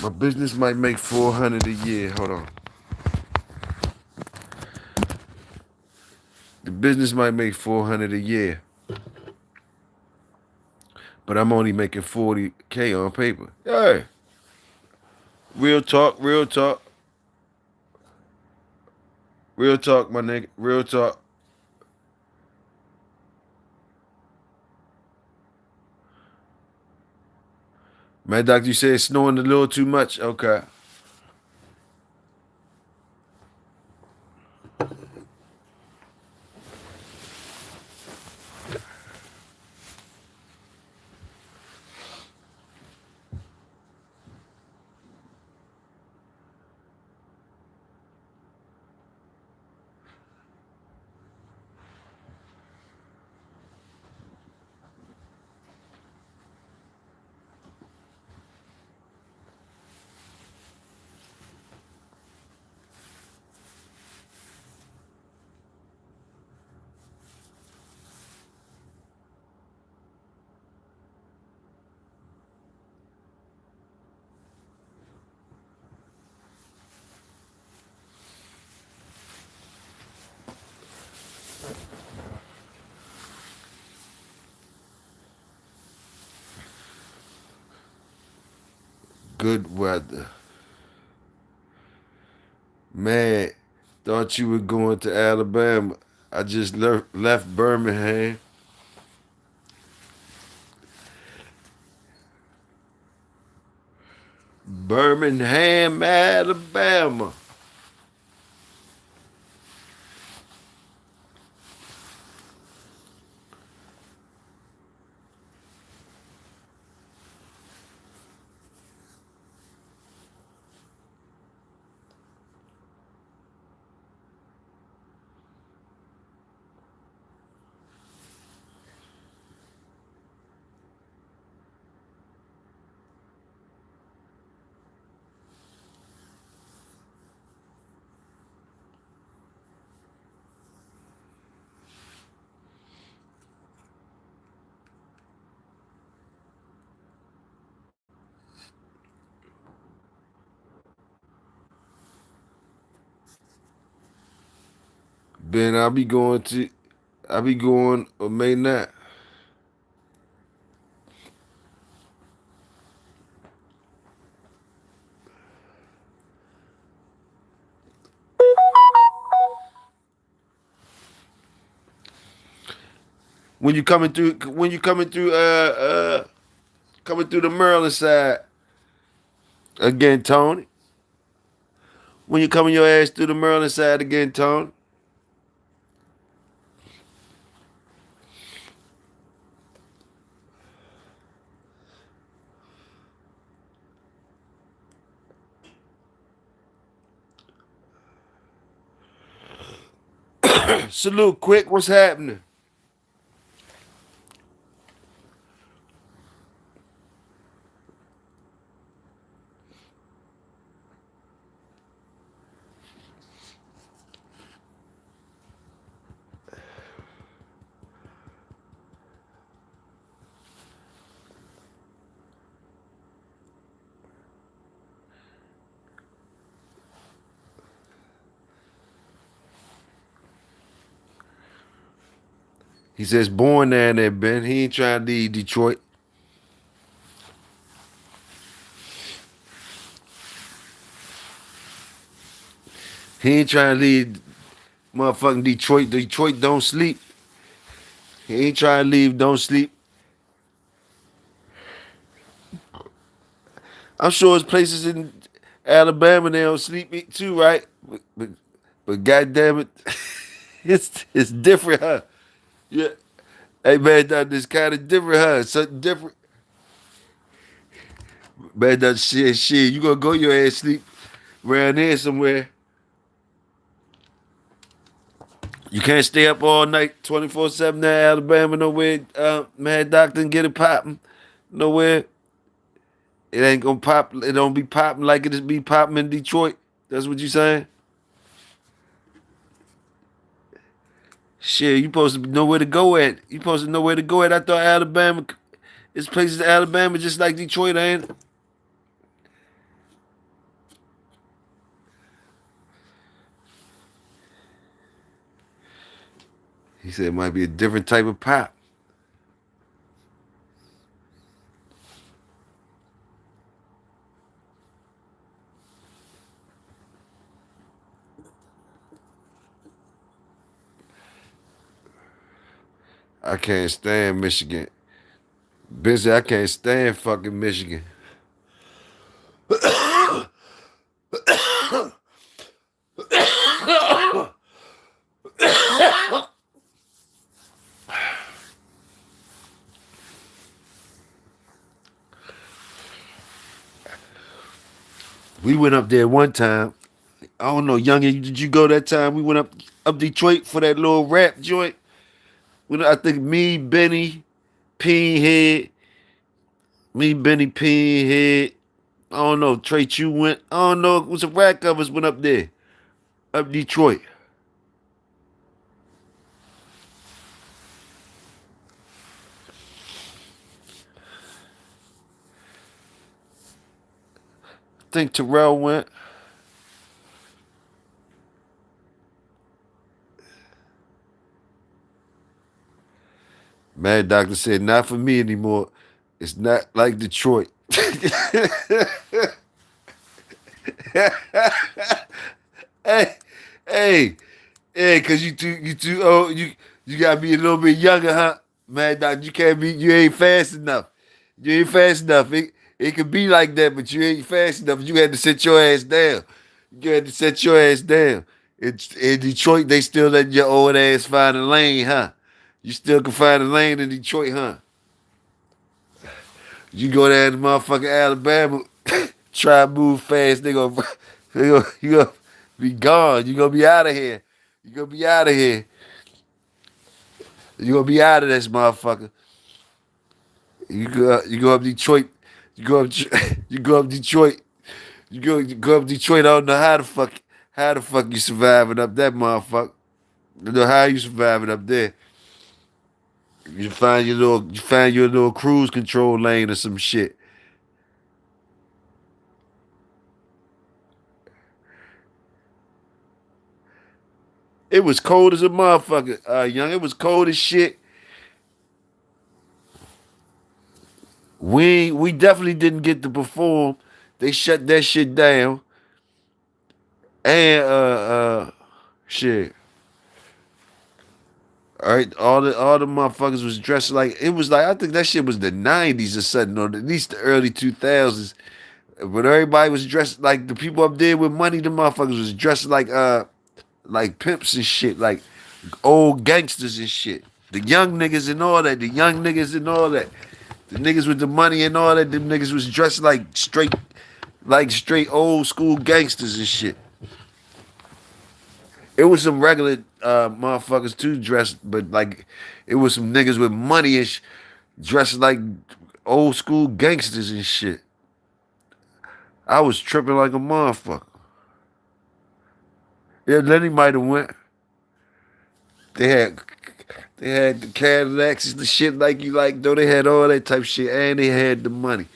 A: My business might make 400 a year. Hold on. The business might make 400 a year, but I'm only making 40K on paper. Hey, real talk, real talk, real talk, my nigga, real talk. Man, doctor, you said it's snowing a little too much. Okay. Good weather. Man, thought you were going to Alabama. I just left Birmingham. Birmingham, Alabama. Ben, I'll be going or may not. When you coming through the Maryland side again, Tony. When you coming your ass through the Maryland side again, Tony. Salute, quick. What's happening? He says born down there, Ben. He ain't trying to leave Detroit. He ain't trying to leave motherfucking Detroit. Detroit don't sleep. He ain't trying to leave, don't sleep. I'm sure there's places in Alabama they don't sleep too, right? But goddamn it, it's different, huh? Yeah. Hey man, that this kind of different, huh? Something different. Man, that shit. You gonna go your ass sleep around here somewhere. You can't stay up all night 24/7 in Alabama nowhere, man doctor and get it popping. Nowhere. It ain't gonna pop. It don't be popping like it is be popping in Detroit. That's what you saying? Shit, you supposed to know where to go at. You supposed to know where to go at. I thought Alabama, it's places in Alabama just like Detroit, ain't it? He said it might be a different type of pop. I can't stand Michigan. Busy, I can't stand fucking Michigan. We went up there one time. I don't know, youngin, did you go that time? We went up Detroit for that little rap joint. I think Benny, Pinhead, Benny, Pinhead. I don't know, Trey Chu went. I don't know, it was a rack of us went up there, up Detroit. I think Terrell went. Mad Doctor said, not for me anymore. It's not like Detroit. hey, hey, hey, cause you too old. You gotta be a little bit younger, huh? Mad Doctor, you ain't fast enough. You ain't fast enough. It could be like that, but you ain't fast enough. You had to sit your ass down. You had to sit your ass down. In Detroit, they still letting your old ass find a lane, huh? You still can find a lane in Detroit, huh? You go down to motherfucking Alabama, try to move fast, you gonna be gone. You gonna be out of here. You gonna be out of here. You gonna be out of this motherfucker. You go up Detroit. You go up you go up Detroit. You go up Detroit. I don't know how the fuck you surviving up that motherfucker. I don't know how you surviving up there. You find your little cruise control lane or some shit. It was cold as a motherfucker, young. It was cold as shit. We definitely didn't get to perform. They shut that shit down. And shit. All right, all the motherfuckers was dressed like it was like I think that shit was the '90s or something, or at least the early 2000s. But everybody was dressed like the people up there with money. The motherfuckers was dressed like pimps and shit, like old gangsters and shit. The young niggas and all that. The young niggas and all that. The niggas with the money and all that. Them niggas was dressed like straight old school gangsters and shit. It was some regular motherfuckers too dressed, but like it was some niggas with money and dressed like old school gangsters and shit. I was tripping like a motherfucker. Yeah, Lenny might have went. They had they had the Cadillacs and the shit like you like though. They had all that type of shit and they had the money.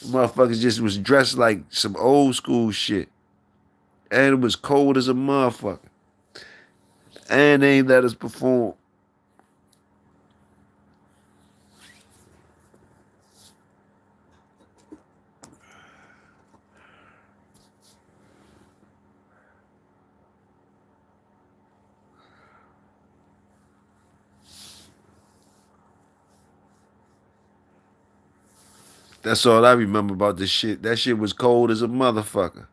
A: The motherfuckers just was dressed like some old school shit. And it was cold as a motherfucker. And they ain't let us perform. That's all I remember about this shit. That shit was cold as a motherfucker.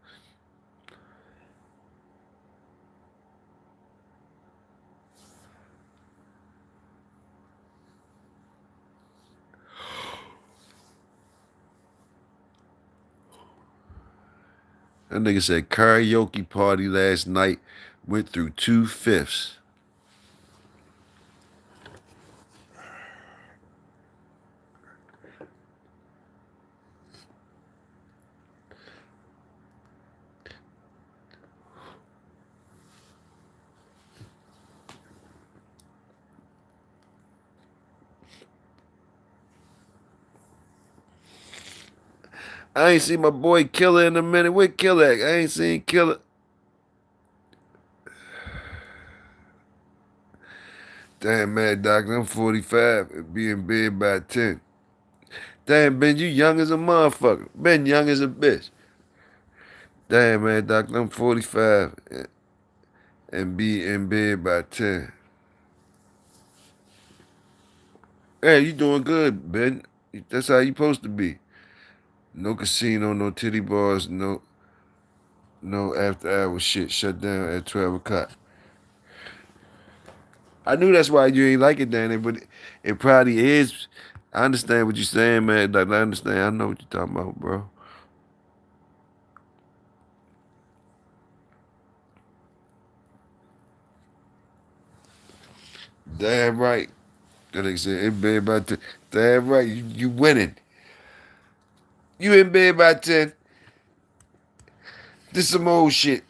A: That nigga said karaoke party last night went through 2/5. I ain't seen my boy Killer in a minute. Where Killer at? I ain't seen Killer. Damn, Mad Doctor, I'm 45 and be in bed by 10. Damn, Ben, you young as a motherfucker. Ben young as a bitch. Damn, man, Doctor, I'm 45 and be in bed by 10. Hey, you doing good, Ben. That's how you supposed to be. No casino, no titty bars, no after hours shit. Shut down at 12 o'clock. I knew that's why you ain't like it, Danny, but it probably is. I understand what you're saying, man. Doctor, I understand. I know what you're talking about, bro. Damn right. That nigga said in bed by 10. Damn right. You winning. You in bed by 10. This some old shit.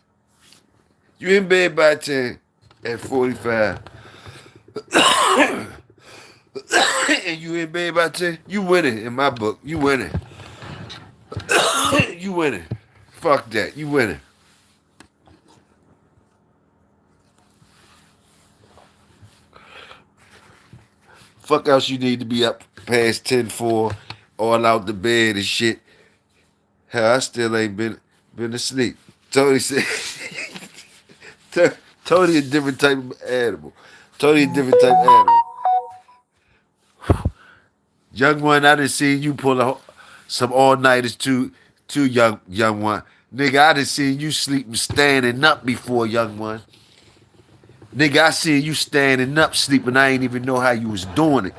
A: You in bed by 10 at 45. And you in bed by 10. You winning in my book. You winning. You winning. Fuck that. You winning. Fuck else you need to be up past 10-4, all out the bed and shit. Hell, I still ain't been asleep. Tony said Tony a different type of animal. Tony a different type of animal. Young one, I done seen you pull some all nighters too young one. Nigga, I done seen you sleeping standing up before, young one. Nigga, I seen you standing up sleeping. I ain't even know how you was doing it.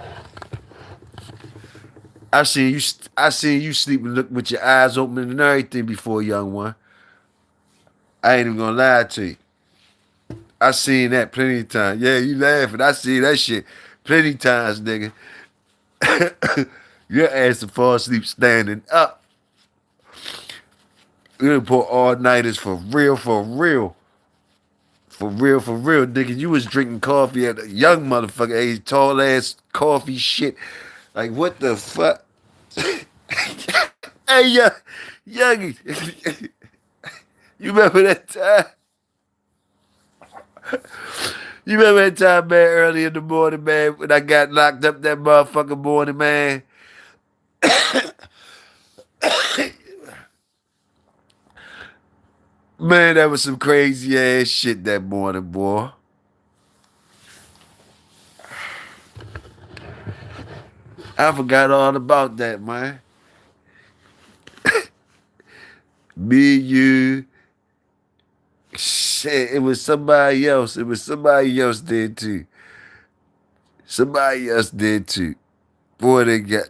A: I seen you sleeping, look with your eyes open and everything before, young one. I ain't even gonna lie to you. I seen that plenty of times. Yeah, you laughing. I seen that shit plenty of times, nigga. Your ass to fall asleep standing up. You done pull all nighters for real, for real. For real, for real, nigga. You was drinking coffee at a young motherfucker age, tall ass coffee shit. Like, what the fuck? Hey, youngie. You remember that time? You remember that time, man, early in the morning, man, when I got locked up that motherfucking morning, man? Man, that was some crazy ass shit that morning, boy. I forgot all about that, man. Me, you, shit, it was somebody else. It was somebody else did too. Somebody else did too. Boy, they got.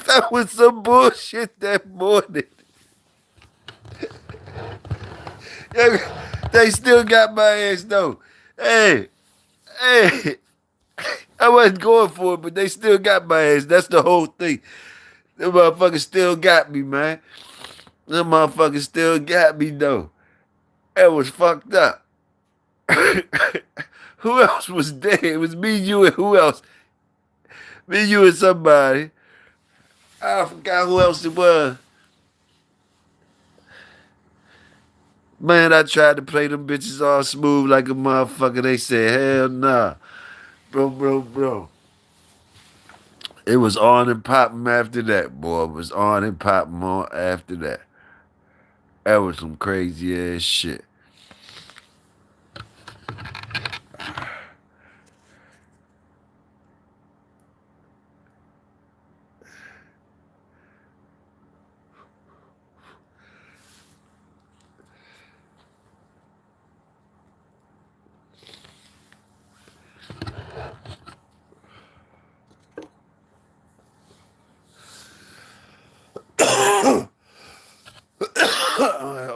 A: That was some bullshit that morning. They still got my ass though. Hey, hey, I wasn't going for it, but they still got my ass. That's the whole thing. Them motherfuckers still got me, man. Them motherfuckers still got me though. That was fucked up. Who else was there? It was me, you, and who else? Me, you, and somebody. I forgot who else it was. Man, I tried to play them bitches all smooth like a motherfucker. They said, hell nah. Bro. It was on and popping after that, boy. It was on and popping on after that. That was some crazy ass shit.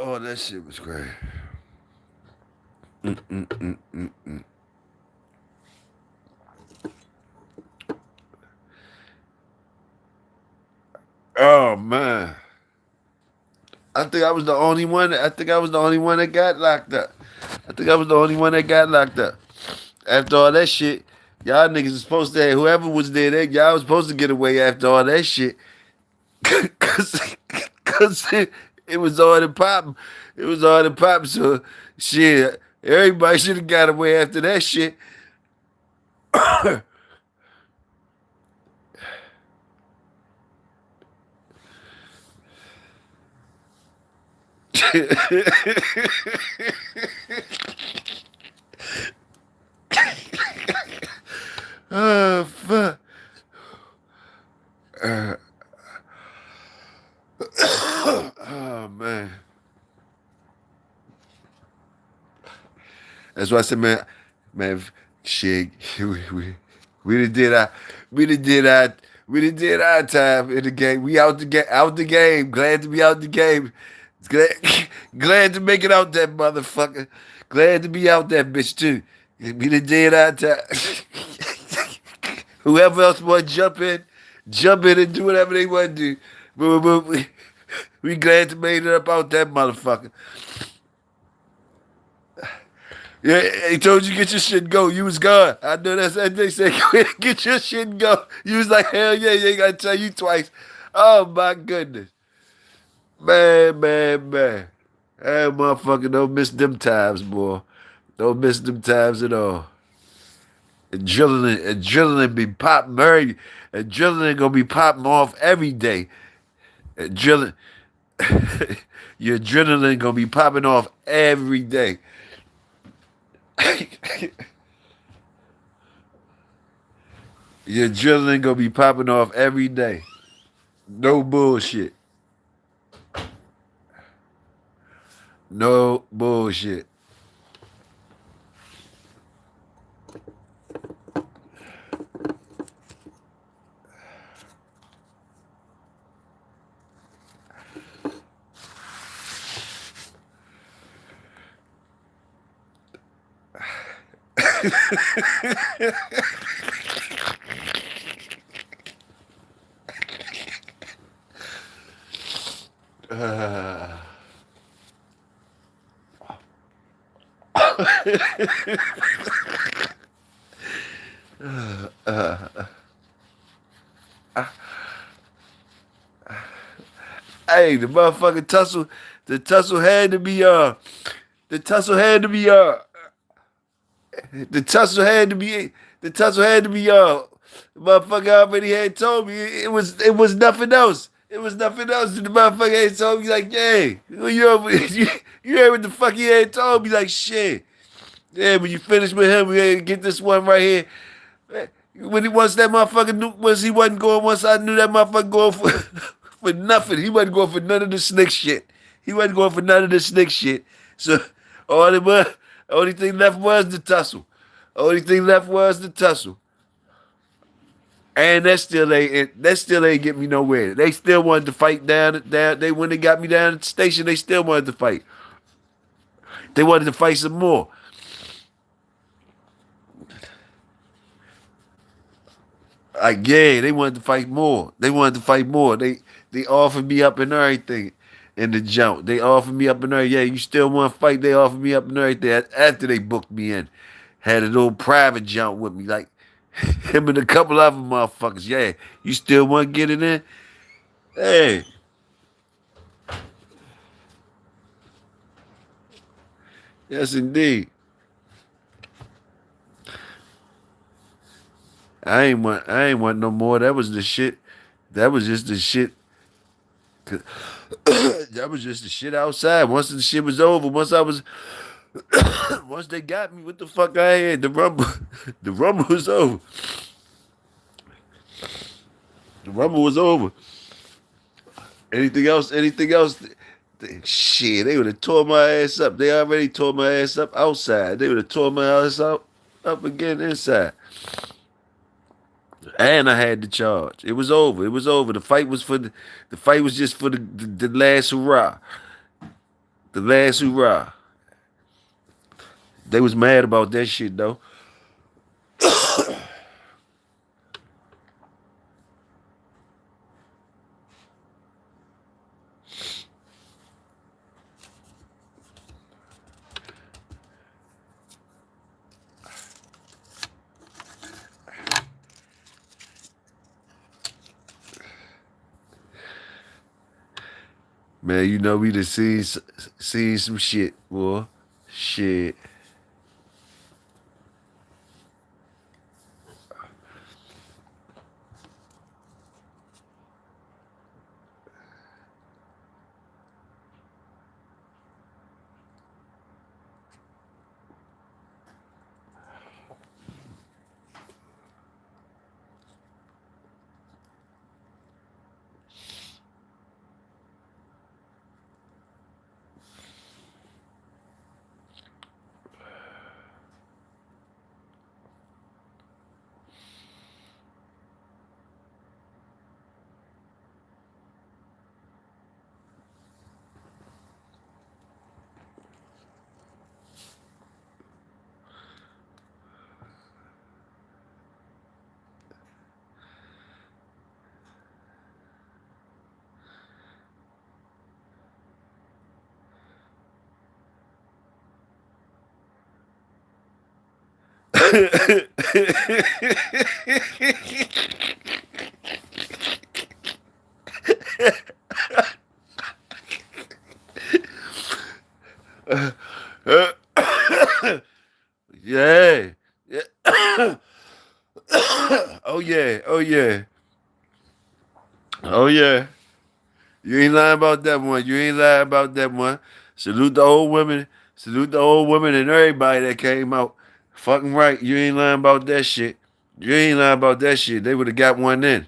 A: Oh, that shit was crazy. Mm. Oh man. I think I was the only one. I think I was the only one that got locked up. I think I was the only one that got locked up. After all that shit, y'all niggas was supposed to, whoever was there, y'all was supposed to get away after all that shit. cause it was on and popping. It was on and popping. So shit, everybody should have got away after that shit. Oh fuck. Oh man. That's why I said, man, shit, we done did our, we done did our, we done did our time in the game. We out the game. Glad to be out the game. Glad, glad to make it out that motherfucker. Glad to be out that bitch too. We done did our time. Whoever else want to jump in and do whatever they want to do. We glad to made it up out that motherfucker. Yeah, he told you get your shit and go. You was gone. I know that's what they said. Go ahead and get your shit and go. You was like, hell yeah, you ain't gotta tell you twice. Oh my goodness. Man. Hey motherfucker, don't miss them times, boy. Don't miss them times at all. Adrenaline be popping very adrenaline gonna be popping off every day. Adrenaline your adrenaline gonna be popping off every day. Your adrenaline gonna be popping off every day. No bullshit. No bullshit. Hey, the motherfucking tussle, the tussle had to be the tussle had to be the tussle had to be the tussle had to be the motherfucker already had told me it was nothing else. It was nothing else. And the motherfucker had told me like, yeah, you heard what the fuck he had told me like shit. Yeah, when you finish with him, we had to get this one right here. When he once that motherfucker knew once he wasn't going, once I knew that motherfucker going for for nothing. He wasn't going for none of the slick shit. He wasn't going for none of the slick shit. So all it was, only thing left was the tussle. Only thing left was the tussle. And that still ain't get me nowhere. They still wanted to fight down. They when they got me down at the station, they still wanted to fight. They wanted to fight some more. Like yeah, they wanted to fight more. They wanted to fight more. They offered me up and everything in the jump. They offered me up and everything. Yeah, you still want to fight? They offered me up and everything after they booked me in. Had a little private jump with me, like him and a couple other motherfuckers. Yeah, you still want to get it in? Hey, yes indeed. I ain't want no more. That was the shit. That was just the shit. That was just the shit outside. Once the shit was over, once they got me, what the fuck I had? The rumble, the rumble was over. The rumble was over. Anything else? Anything else? Shit, they would have tore my ass up. They already tore my ass up outside. They would have tore my ass up again inside. And I had the charge. It was over. It was over. The fight was just for the last hurrah. The last hurrah. They was mad about that shit though. Man, you know we just seen some shit, boy. Shit. Yeah. Yeah. Oh yeah. Oh yeah. Oh yeah. You ain't lying about that one. You ain't lying about that one. Salute the old women. Salute the old women and everybody that came out. Fucking right. You ain't lying about that shit. You ain't lying about that shit. They would have got one in.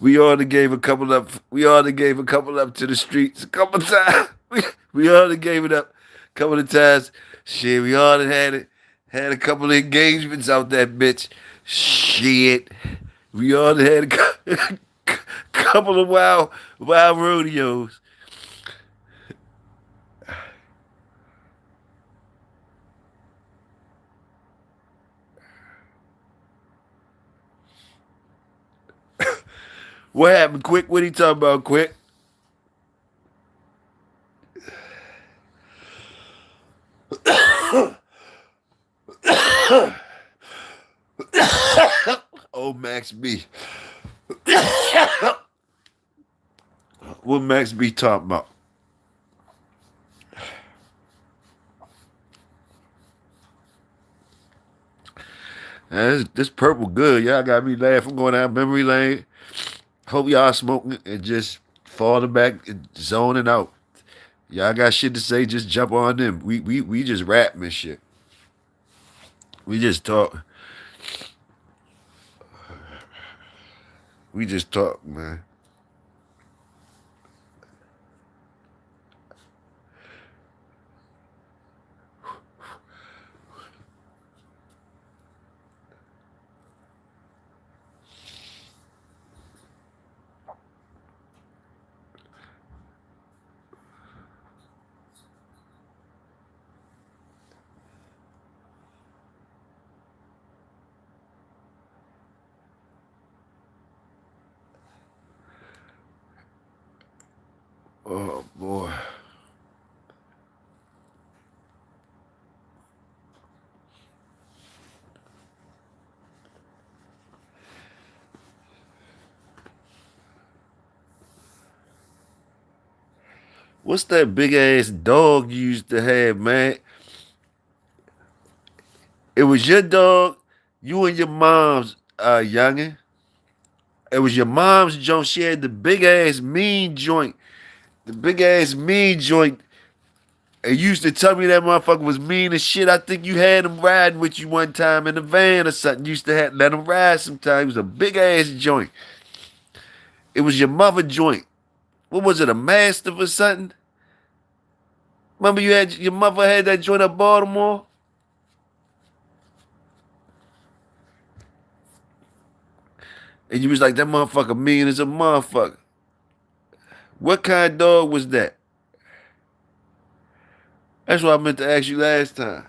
A: We already gave a couple up. We already gave a couple up to the streets a couple times. We already gave it up a couple of times. Shit, we already had it. Had a couple of engagements out that bitch. Shit. We already had a couple of wild rodeos. What happened, Quick? What are you talking about, Quick? Oh, Max B. What Max B talking about? Man, this purple good. Y'all got me laughing. I'm going down memory lane. Hope y'all smoking and just falling back and zoning out. Y'all got shit to say, just jump on them. We just rap and shit. We just talk. We just talk, man. Oh boy. What's that big ass dog you used to have, man? It was your dog, you and your mom's youngin'. It was your mom's joint. She had the big ass mean joint. The big ass mean joint. And you used to tell me that motherfucker was mean as shit. I think you had him riding with you one time in the van or something. You used to let him ride sometimes. It was a big ass joint. It was your mother joint. What was it, a Mastiff or something? Remember you had your mother had that joint up Baltimore? And you was like, that motherfucker mean as a motherfucker. What kind of dog was that? That's what I meant to ask you last time.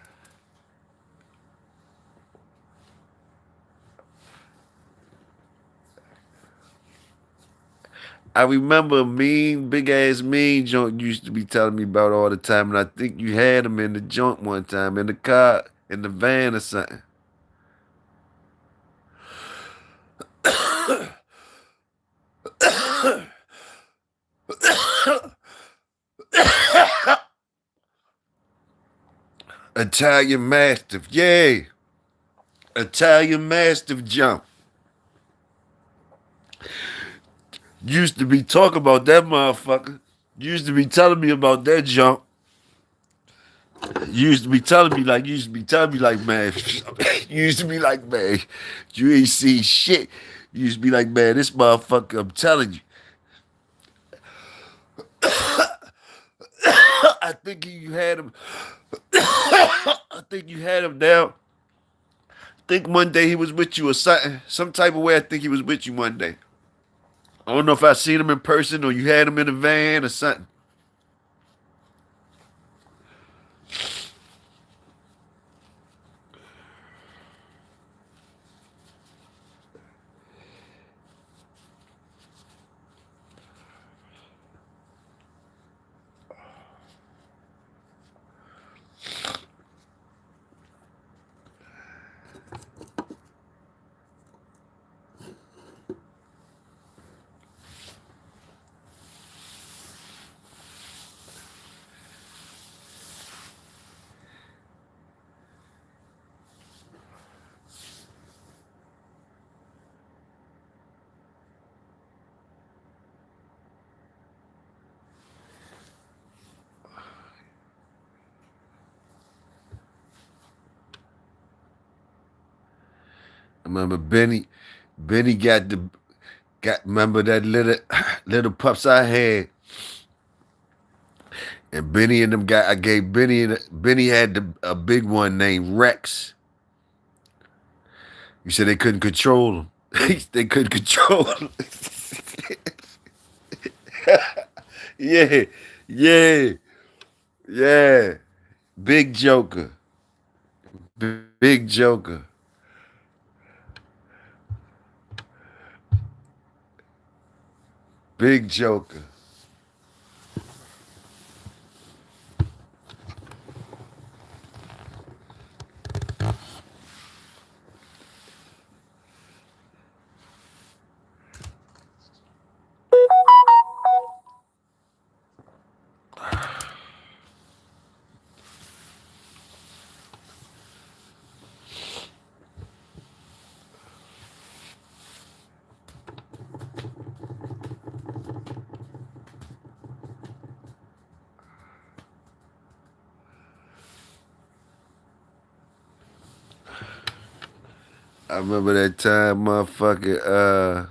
A: I remember a mean, big ass mean joint you used to be telling me about all the time, and I think you had him in the joint one time, in the car, in the van or something. Italian Mastiff, yay! Italian Mastiff jump. Used to be talking about that motherfucker. Used to be telling me about that jump. Used to be telling me like, man, you used to be like, man, you ain't see shit. You used to be like, man, this motherfucker, I'm telling you. I think you had him. I think you had him down. I think one day he was with you or something. Some type of way I think he was with you one day. I don't know if I seen him in person or you had him in a van or something. I remember Benny got remember that little little pups I had. And Benny and them I gave Benny had a big one named Rex. You said they couldn't control him. They couldn't control him. Yeah, yeah, yeah. Big Joker. Big Joker. Big Joker. I remember that time, motherfucker.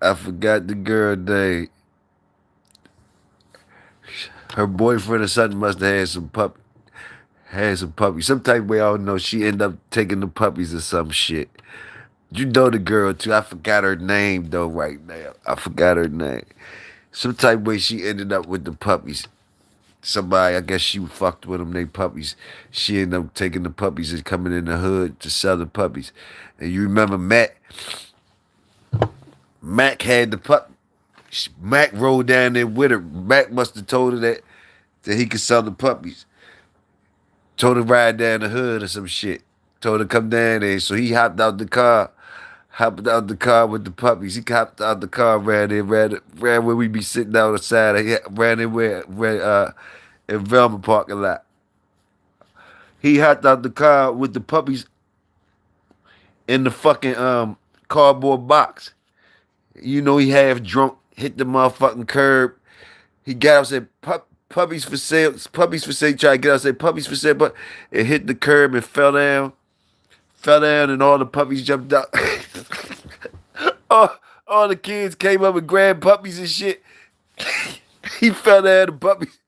A: I forgot the girl name. Her boyfriend or something must have had some puppies. Some type of way I don't know. She ended up taking the puppies or some shit. You know the girl too. I forgot her name though right now. I forgot her name. Some type of way she ended up with the puppies. Somebody, I guess she fucked with them, they puppies. She ended up taking the puppies and coming in the hood to sell the puppies. And you remember Mac had the pup. Mac rode down there with her. Mac must have told her that he could sell the puppies. Told her ride down the hood or some shit. Told her come down there. So he hopped out the car with the puppies. He hopped out the car, ran where we be sitting down the side. He ran in in Velma parking lot. He hopped out the car with the puppies in the fucking cardboard box. You know he half drunk, hit the motherfucking curb. He got out and said, puppies for sale, puppies for sale. Tried to get out and say, puppies for sale, but it hit the curb and fell down, and all the puppies jumped out. all the kids came up and grabbed puppies and shit. He fell down, the puppies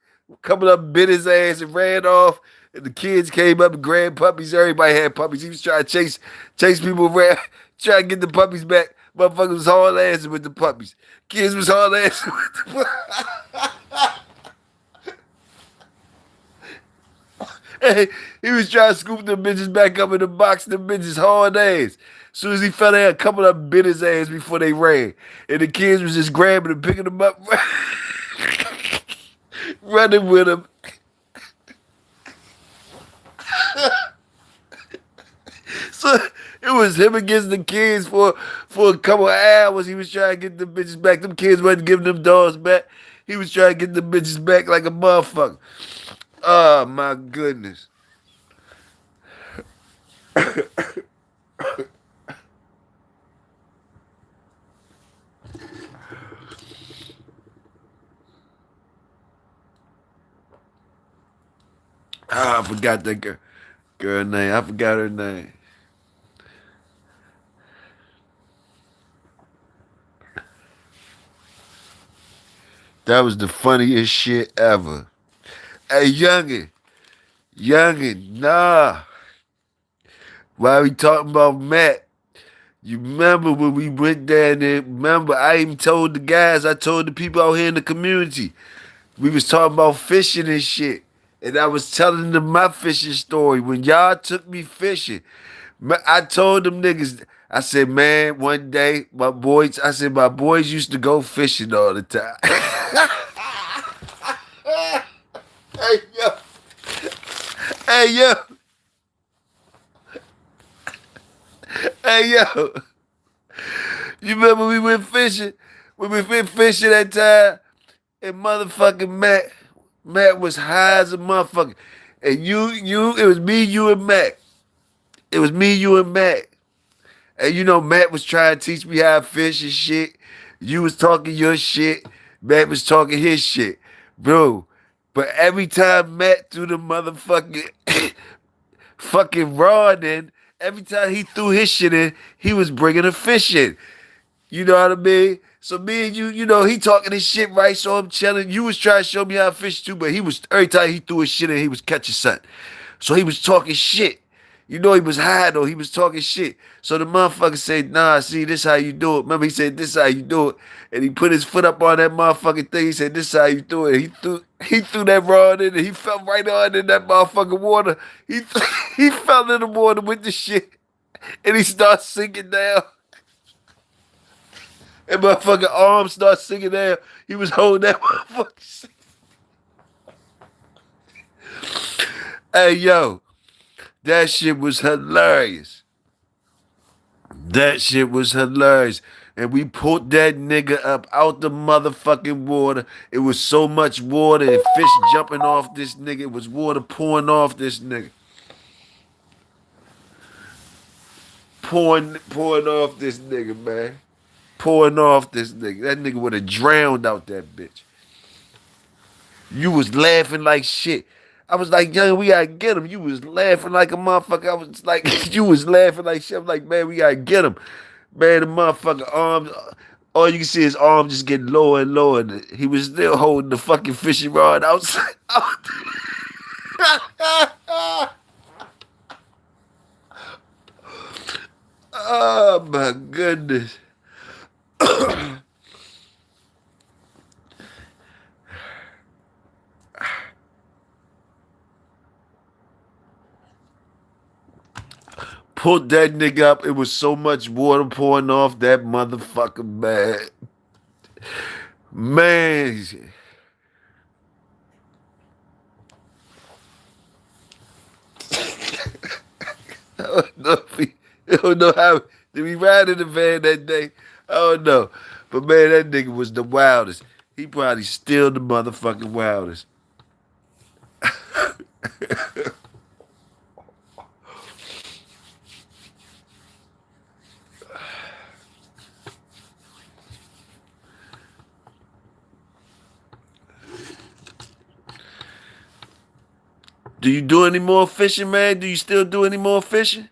A: coming up, bit his ass and ran off. And the kids came up and grabbed puppies. Everybody had puppies. He was trying to chase people around, trying to get the puppies back. Motherfuckers was hard assing with the puppies. Kids was hard assing with the puppies. Hey, he was trying to scoop them bitches back up in the box. Them bitches hard ass. Soon as he fell there, a couple of them bit his ass before they ran. And the kids was just grabbing him, picking him up, running with him. So it was him against the kids for a couple of hours. He was trying to get the bitches back. Them kids wasn't giving them dogs back. He was trying to get the bitches back like a motherfucker. Oh my goodness. Ah, I forgot that girl name. I forgot her name. That was the funniest shit ever. Hey, youngin, nah. Why we talking about Matt? You remember when we went down there? Remember, I even told the guys, I told the people out here in the community. We was talking about fishing and shit. And I was telling them my fishing story. When y'all took me fishing, I told them niggas, I said, man, one day, my boys used to go fishing all the time. Hey, yo. Hey, yo. Hey, yo. You remember we went fishing? When we went fishing that time, and motherfucking Matt was high as a motherfucker. And it was me, you, and Matt. It was me, you, and Matt. And you know, Matt was trying to teach me how to fish and shit. You was talking your shit. Matt was talking his shit. Bro, but every time Matt threw the motherfucking fucking rod in, every time he threw his shit in, he was bringing a fish in. You know what I mean? So me and you know, he talking his shit, right? So I'm chilling. You was trying to show me how to fish too, but he was, every time he threw his shit in, he was catching something. So he was talking shit. You know he was high though. He was talking shit. So the motherfucker said, nah, see, this how you do it. Remember, he said, this how you do it. And he put his foot up on that motherfucking thing. He said, this how you do it. He threw that rod in and he fell right on in that motherfucking water. He fell in the water with the shit. And he started sinking down. And motherfucking arms started sinking down. He was holding that motherfucker. Hey, yo. That shit was hilarious. That shit was hilarious. And we pulled that nigga up out the motherfucking water. It was so much water and fish jumping off this nigga. It was water pouring off this nigga. Pouring off this nigga, man. Pouring off this nigga. That nigga would have drowned out that bitch. You was laughing like shit. I was like, young, we gotta get him. You was laughing like a motherfucker. I was like, you was laughing like shit. I'm like, man, we gotta get him. Man, the motherfucker arms, all you can see is arm just getting lower and lower. And he was still holding the fucking fishing rod outside. Oh my goodness. Pulled that nigga up. It was so much water pouring off that motherfucker, man. Man. I don't know how. Did we ride in the van that day? I don't know. But man, that nigga was the wildest. He probably still the motherfucking wildest. Do you do any more fishing, man? Do you still do any more fishing?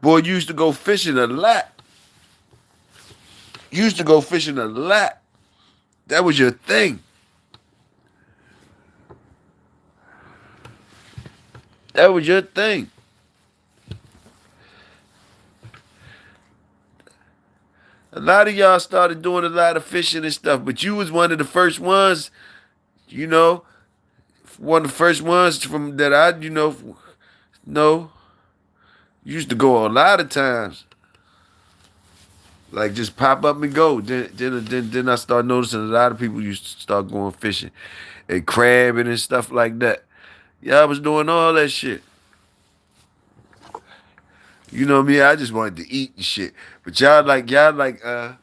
A: Boy, you used to go fishing a lot. You used to go fishing a lot. That was your thing. That was your thing. A lot of y'all started doing a lot of fishing and stuff, but you was one of the first ones, you know, one of the first ones from that I, know, You used to go a lot of times. Like just pop up and go. Then I start noticing a lot of people used to start going fishing and crabbing and stuff like that. Yeah, I was doing all that shit. You know me, I just wanted to eat and shit. But y'all like that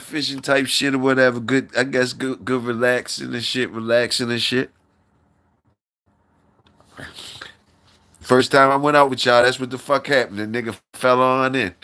A: fishing type shit or whatever. Good, I guess good relaxing and shit. First time I went out with y'all, that's what the fuck happened. The nigga fell on in.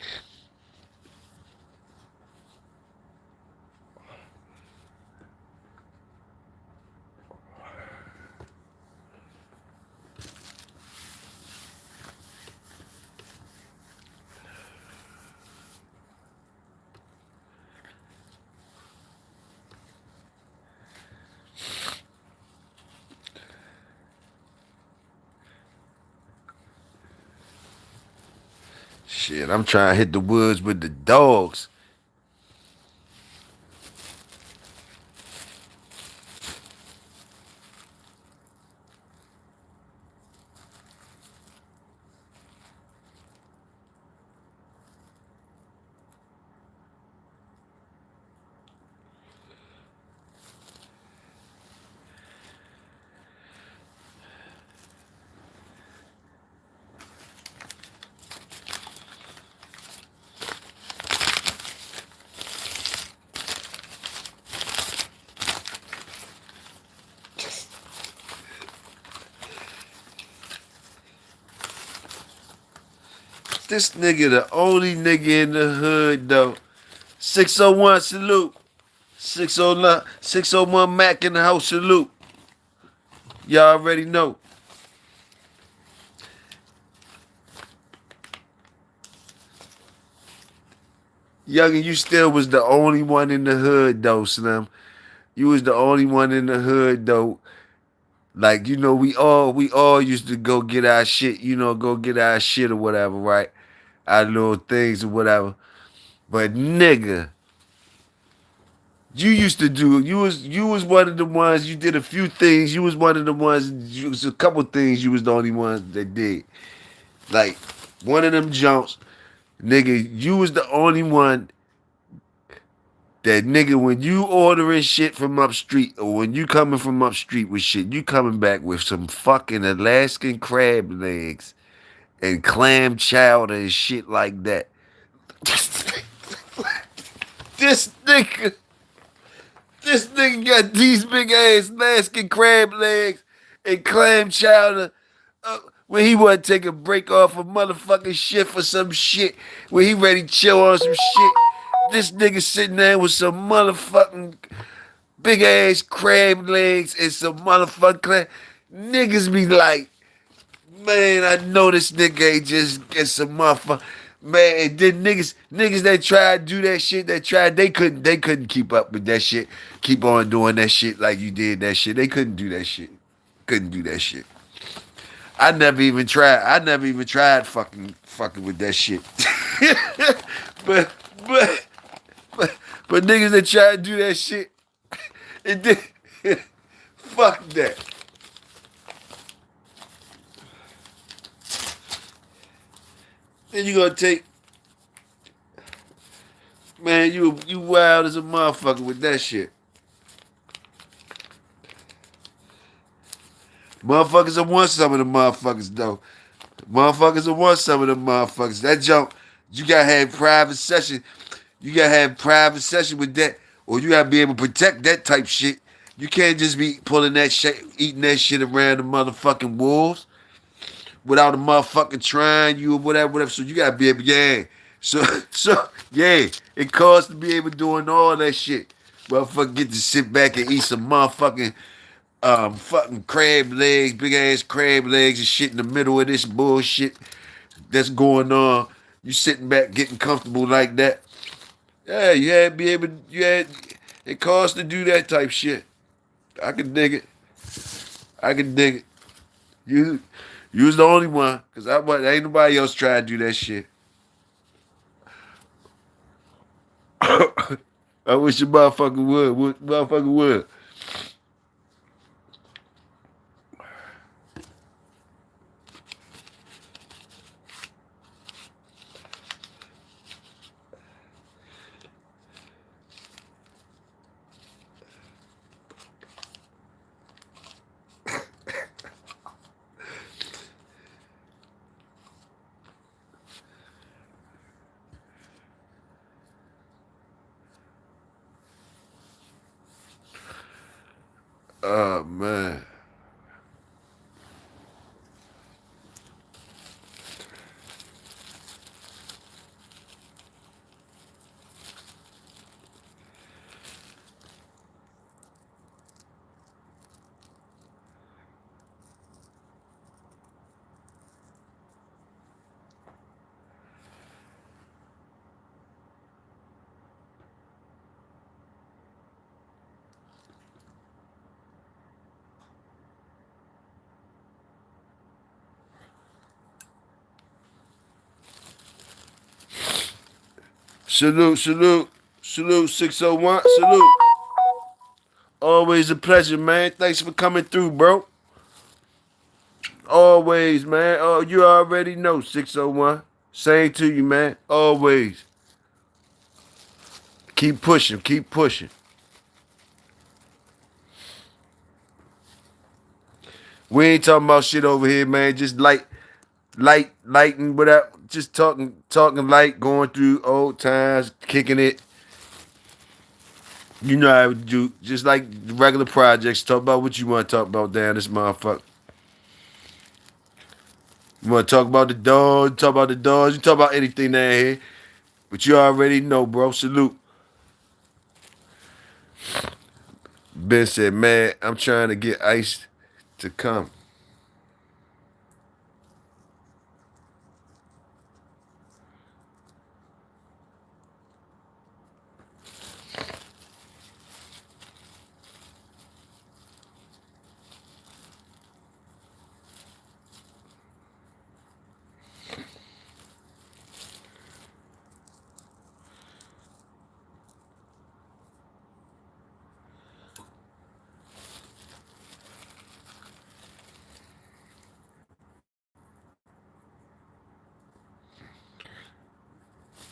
A: Shit, I'm trying to hit the woods with the dogs. This nigga the only nigga in the hood though. 601 salute. 609 601 Mac in the house salute. Y'all already know. Youngin, you still was the only one in the hood though, Slim. You was the only one in the hood though. Like, you know, we all used to go get our shit, go get our shit or whatever, right? Our little things or whatever. But nigga, you was one of the ones, you did a few things, you was one of the ones, you was a couple things you was the only ones that did. Like, one of them jumps, nigga, you was the only one that nigga, when you ordering shit from up street or when you coming from up street with shit, you coming back with some fucking Alaskan crab legs and clam chowder and shit like that. this nigga, this nigga got these big ass Alaskan crab legs and clam chowder. When he want to take a break off a motherfucking shift or some shit, when he ready to chill on some shit, this nigga sitting there with some motherfucking big ass crab legs and some motherfucking clam. Niggas be like, man, I know this nigga ain't just get some motherfucker. Man, and then niggas that tried to do that shit, they couldn't keep up with that shit. Keep on doing that shit like you did that shit. They couldn't do that shit. Couldn't do that shit. I never even tried. I never even tried fucking with that shit. but but but niggas that try to do that shit, it did. Fuck that. Then you gonna take, man, you wild as a motherfucker with that shit. Motherfuckers will want some of the motherfuckers though. Motherfuckers will want some of the motherfuckers. That jump, you gotta have private session. You gotta have private session with that, or you gotta be able to protect that type shit. You can't just be pulling that shit, eating that shit around the motherfucking wolves without a motherfucker trying you or whatever. So you gotta be able, yeah. Yeah, it costs to be able doing all that shit. Motherfucker get to sit back and eat some motherfucking fucking crab legs, big ass crab legs and shit in the middle of this bullshit that's going on. You sitting back getting comfortable like that. Yeah, you had to be able, it costs to do that type shit. I can dig it. I can dig it. You was the only one, cause ain't nobody else trying to do that shit. I wish your motherfucker would. Motherfucker would. man. Salute, salute, salute, 601, salute. Always a pleasure, man. Thanks for coming through, bro. Always, man. Oh, you already know, 601. Same to you, man. Always. Keep pushing, keep pushing. We ain't talking about shit over here, man. Just lighting, whatever. Just talking light, going through old times, kicking it. You know how we do. Just like regular projects. Talk about what you want to talk about down this motherfucker. You want to talk about the dogs, talk about the dogs, you talk about anything down here. But you already know, bro. Salute. Ben said, man, I'm trying to get Ice to come.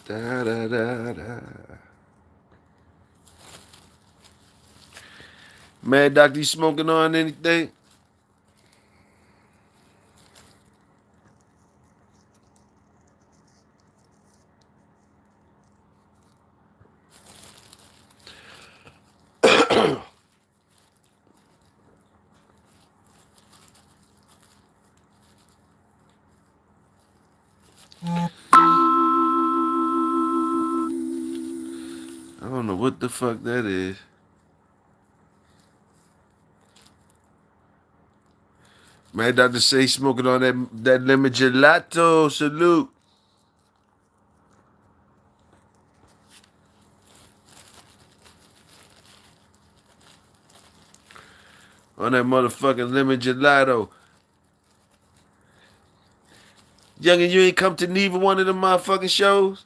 A: Da, da, da, da. Man, Doctor, you smoking on anything? I don't know what the fuck that is. Man, Dr. Say smoking on that lemon gelato. Salute. On that motherfucking lemon gelato. Youngin', you ain't come to neither one of them motherfucking shows?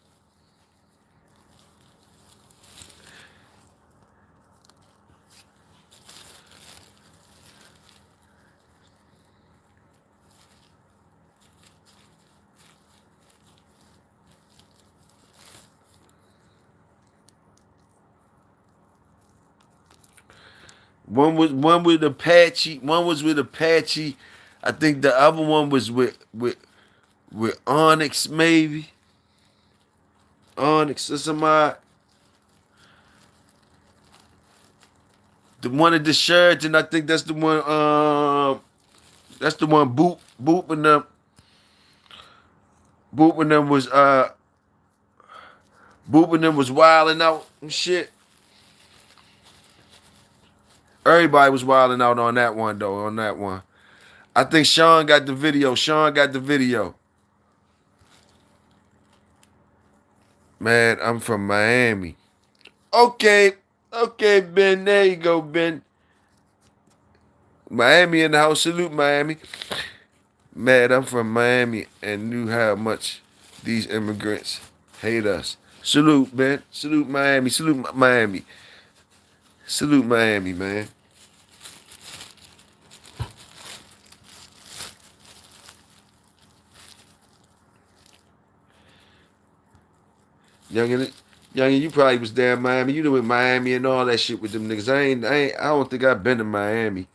A: One with Apache. One was with Apache. I think the other one was with Onyx, maybe. Onyx or somebody. The one at the Sheraton, I think that's the one. That's the one. Boop and them was Boop and them was wilding out and shit. Everybody was wilding out on that one though. On that one, I think Sean got the video. Sean got the video. Man, I'm from Miami. Okay, okay, Ben. There you go, Ben. Miami in the house. Salute, Miami. Man, I'm from Miami and knew how much these immigrants hate us. Salute, Ben. Salute, Miami. Salute, Miami. Salute, Miami, man. Youngin, youngin, you probably was down Miami. You know in Miami and all that shit with them niggas. I don't think I've been to Miami.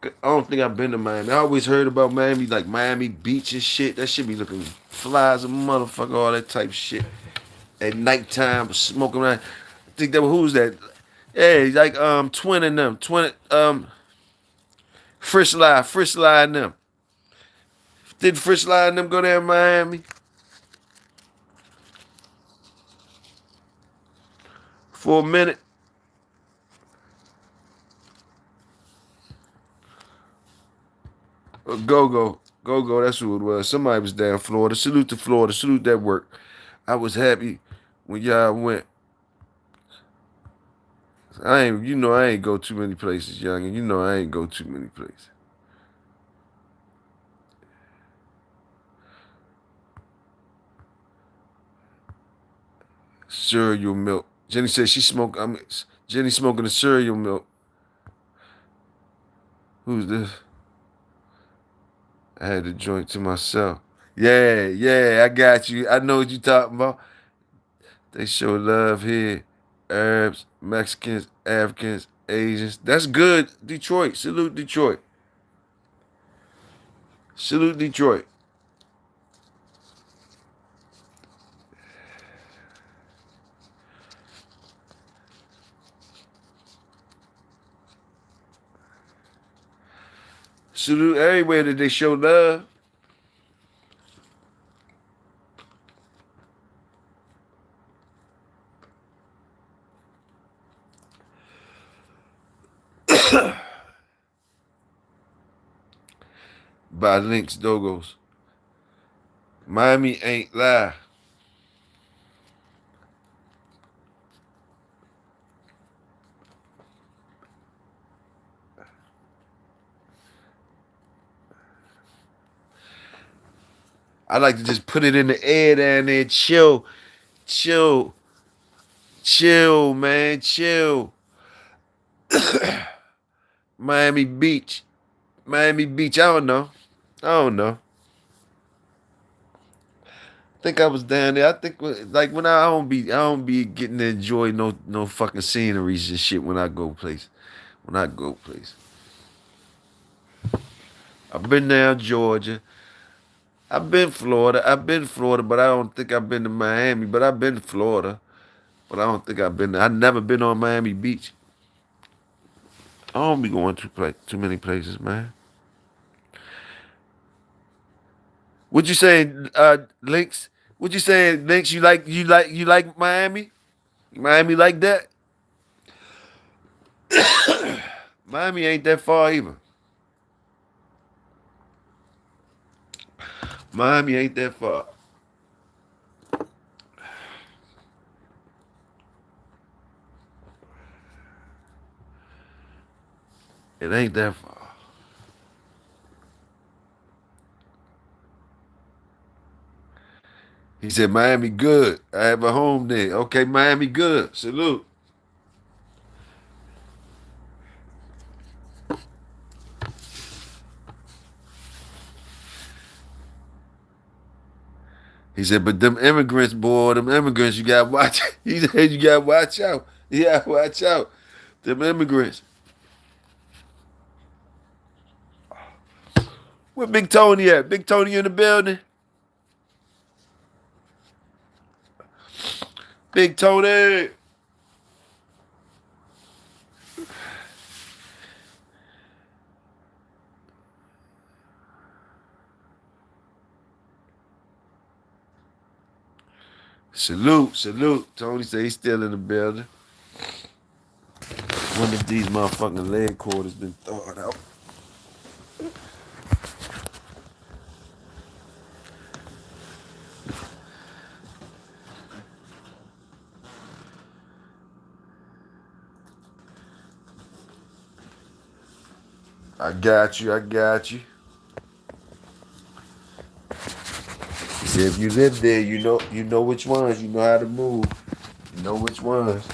A: I don't think I've been to Miami. I always heard about Miami, like Miami Beach and shit. That shit be looking fly as a motherfucker, all that type of shit. At nighttime, smoking around. I think that who's that? Yeah, like 20 and them. 20 Frisch Lie and them. Did Frisch Lie and them go there in Miami? For a minute. Go go. Go go, that's who it was. Somebody was down in Florida. Salute to Florida. Salute that work. I was happy when y'all went. I ain't go too many places, young, and I ain't go too many places. Cereal milk. Jenny said she smoked. Jenny smoking the cereal milk. Who's this? I had the joint to myself. Yeah, yeah, I got you. I know what you talking about. They show love here. Arabs, Mexicans, Africans, Asians. That's good. Detroit. Salute Detroit. Salute Detroit. Salute everywhere that they show love. By Lynx Dogos. Miami ain't lie. I like to just put it in the air down there, chill, chill, chill, man, chill. Miami Beach. Miami Beach, I don't know. I don't know. I think I was down there. I think like when I don't be getting to enjoy no fucking sceneries and shit when I go place. When I go place. I've been down Georgia. I've been Florida, but I don't think I've been to Miami. But I've been to Florida. But I don't think I've been there. I've never been on Miami Beach. I don't be going too many places, man. What you saying, Links? What you saying, Links? You like Miami? Miami like that? Miami ain't that far either. Miami ain't that far. It ain't that far. He said Miami good. I have a home there. Okay, Miami good. Salute. He said, but them immigrants, boy, them immigrants, you gotta watch. He said you gotta watch out. Yeah, watch out. Them immigrants. Where Big Tony at? Big Tony in the building? Big Tony. Salute, salute. Tony said he's still in the building. One of these motherfucking leg quarters been thawed out. I got you, I got you. He said if you live there, you know which ones, you know how to move. You know which ones.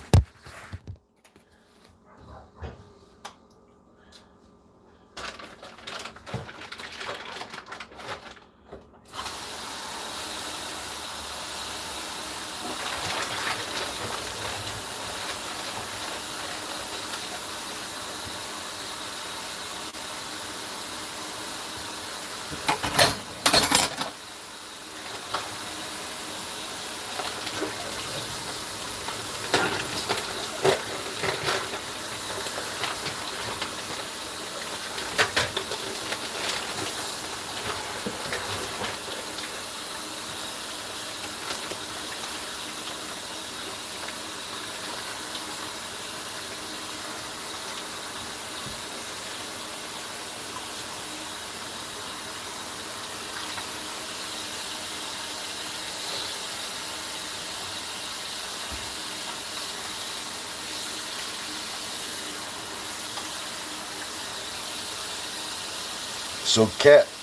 A: So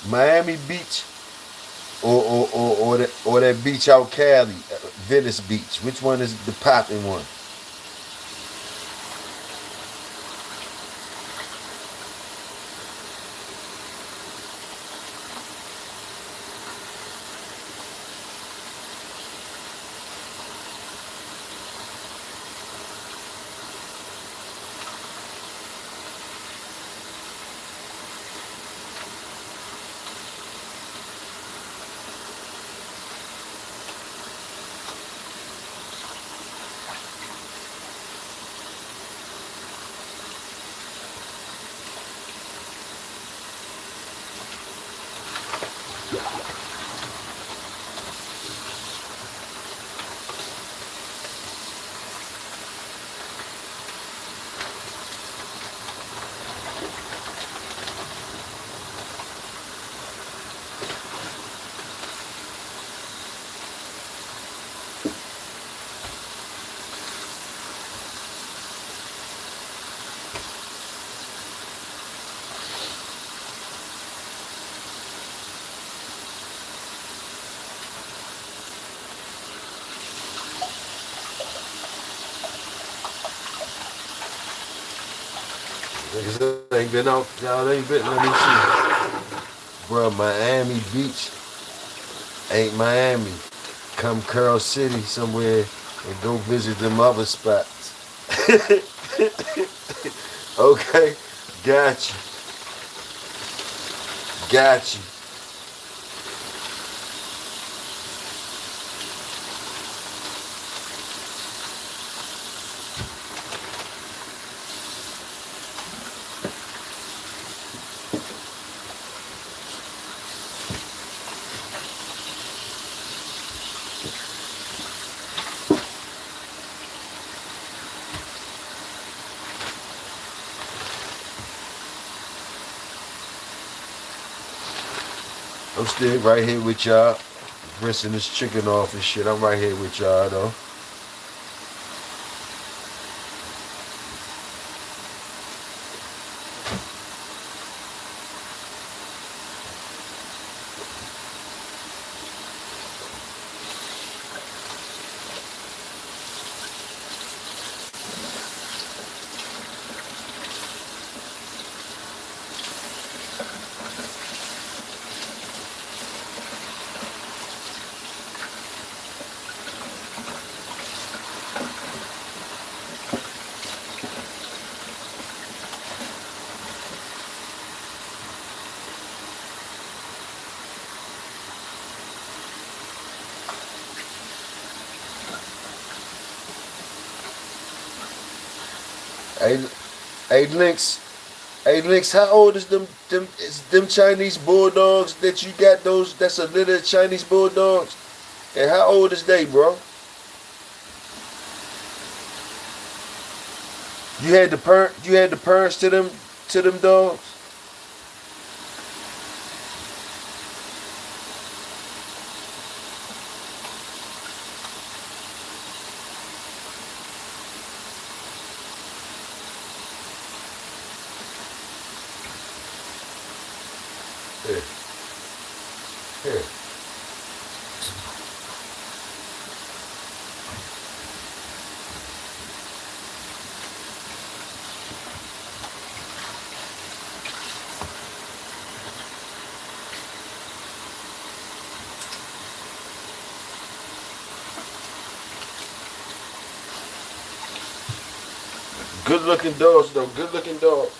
A: Miami Beach or that beach out Cali, Venice Beach. Which one is the popping one? Niggas ain't been out. Y'all ain't been. Let me see. Bro, Miami Beach ain't Miami. Come Curl City somewhere and go visit them other spots. Okay, got you. Got you. I'm still right here with y'all, rinsing this chicken off and shit. I'm right here with y'all though. Hey, hey, Lynx. Hey, Lynx. How old is them Chinese bulldogs that you got? Those that's a litter of Chinese bulldogs. And how old is they, bro? You had the parents to them dogs. Here, here. Good looking dogs though. Good looking dogs.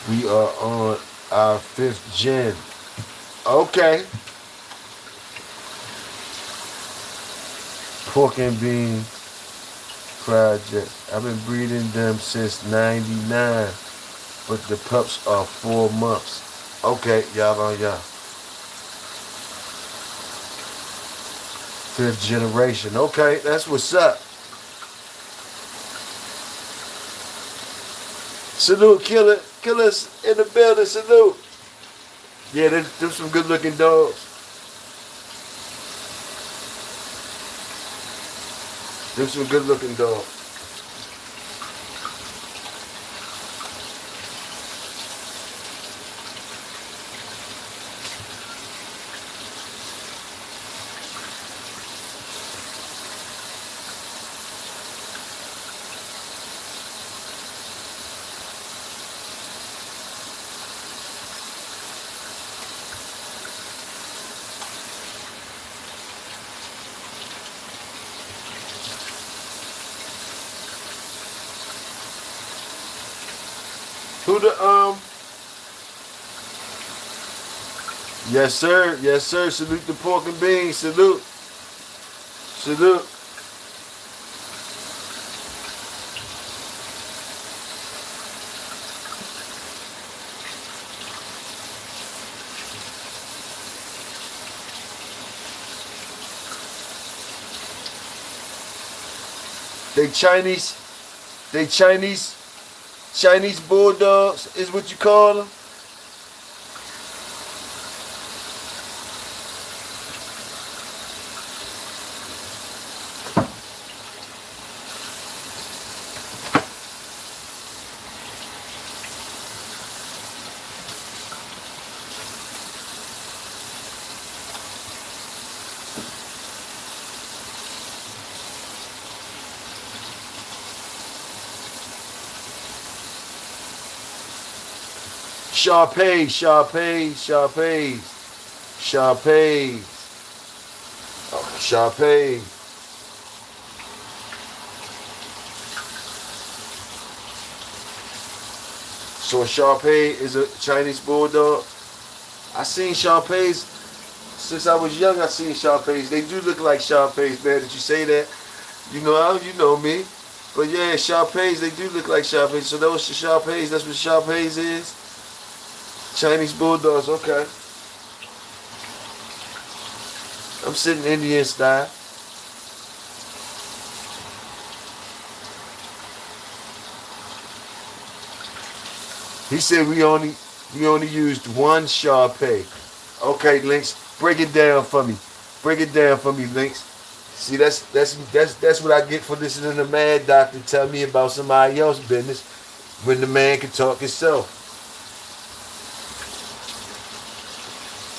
A: We are on our 5th gen. Okay. Pork and Bean Project. I've been breeding them since '99, but the pups are 4 months. Okay, y'all on y'all. Fifth generation. Okay, that's what's up. Salute, killer, killers in the building. Salute. Yeah, there's some good looking dogs. There's some good looking dogs. Who the Yes sir, yes sir. Salute the pork and beans. Salute, salute. They Chinese, they Chinese bulldogs is what you call them. Sharpei, Sharpei, Sharpei, Sharpei, Sharpei. So a Sharpei is a Chinese bulldog. I seen Sharpeis since I was young. I seen Sharpeis. They do look like Sharpeis, man. Did you say that? You know me. But yeah, Sharpeis, they do look like Sharpeis. So those Sharpeis, that's what Sharpeis is. Chinese bulldogs, okay. I'm sitting Indian style. He said we only used one Sharpei. Okay, Lynx, break it down for me. Break it down for me, Lynx. See, that's what I get for listening to Mad Doctor tell me about somebody else's business when the man can talk himself.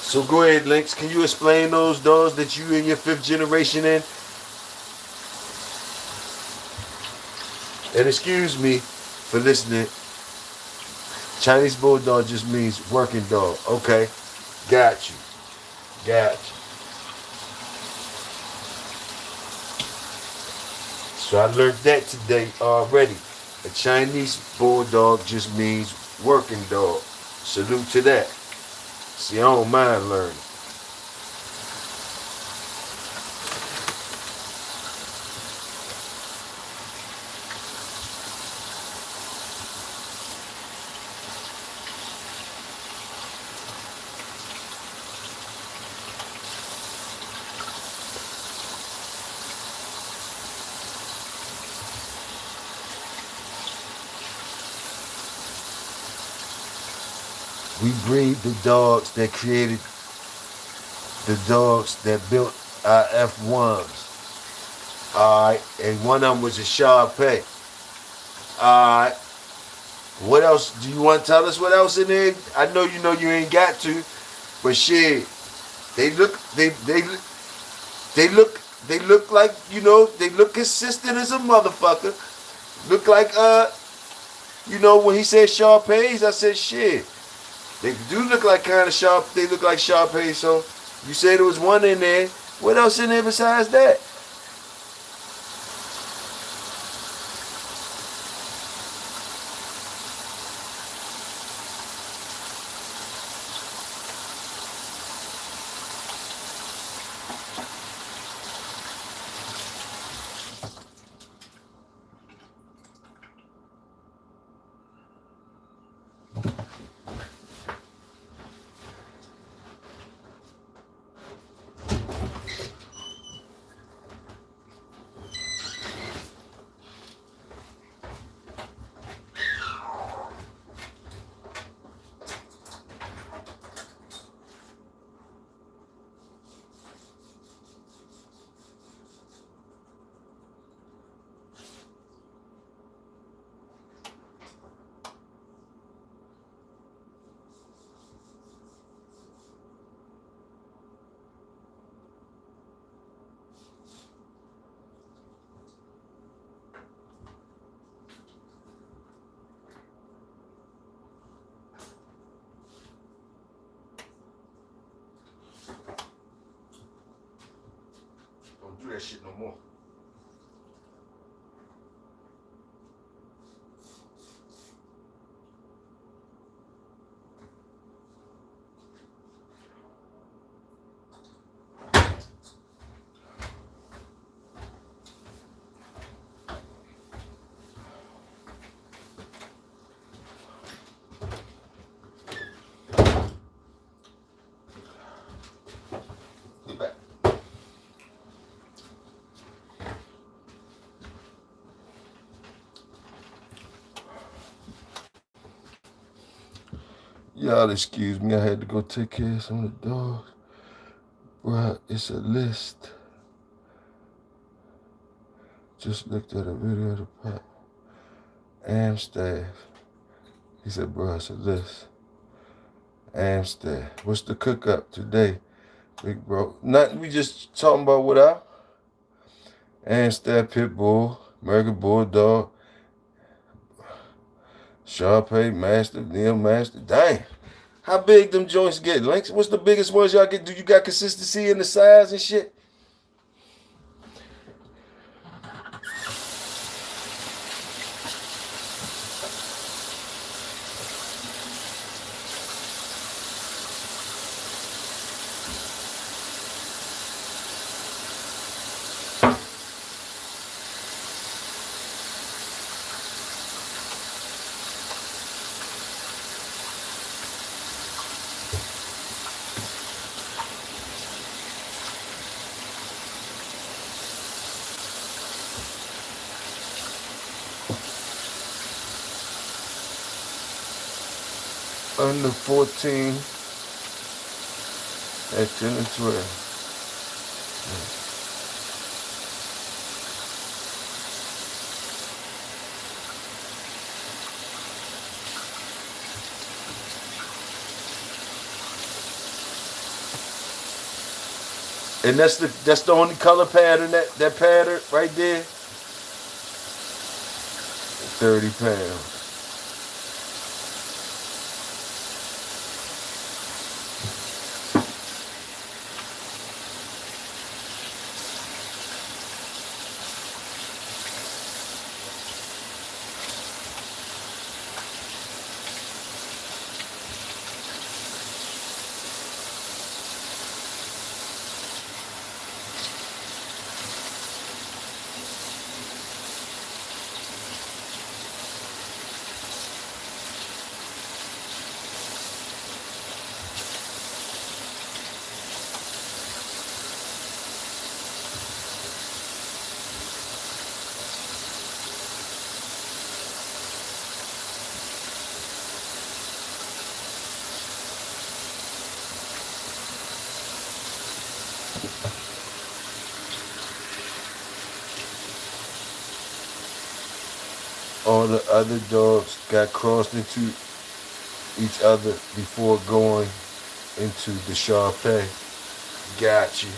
A: So go ahead, Lynx. Can you explain those dogs that you in your fifth generation in? And excuse me for listening. Chinese bulldog just means working dog. Okay, got you. Got you. So I learned that today already. A Chinese bulldog just means working dog. Salute to that. See, I don't mind learning. We breed the dogs that created the dogs that built our F1s. Alright, and one of them was a Sharpei. Alright, what else? Do you want to tell us what else in there? I know you ain't got to, but shit, they look they look like, they look consistent as a motherfucker. Look like when he said Sharpeis, I said shit. They do look like kind of sharp. They look like Sharpei. So you said there was one in there. What else in there besides that? that shit no more. Y'all excuse me, I had to go take care of some of the dogs. Bruh, it's a list. Just looked at a video of the pot. Am staff. He said, bruh, it's a list. Am staff. What's the cook up today, big bro? Nothing, we just talking about what I. Am staff, pit bull, American bulldog, Sharpei, master, Neil master. Dang. How big them joints get, Links? What's the biggest ones y'all get? Do you got consistency in the size and shit? Under 14 at 10 and 12. And that's the only color pattern that pattern right there. 30 pounds. All the other dogs got crossed into each other before going into the Sharpei. Got you.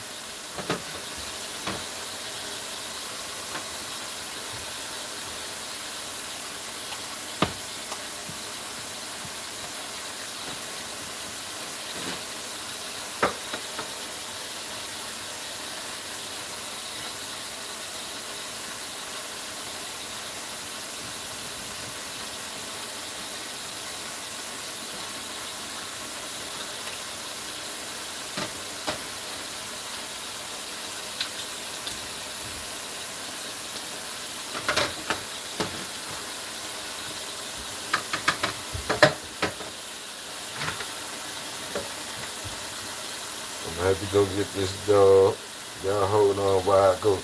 A: I have to go get this dog. Y'all hold on while I go.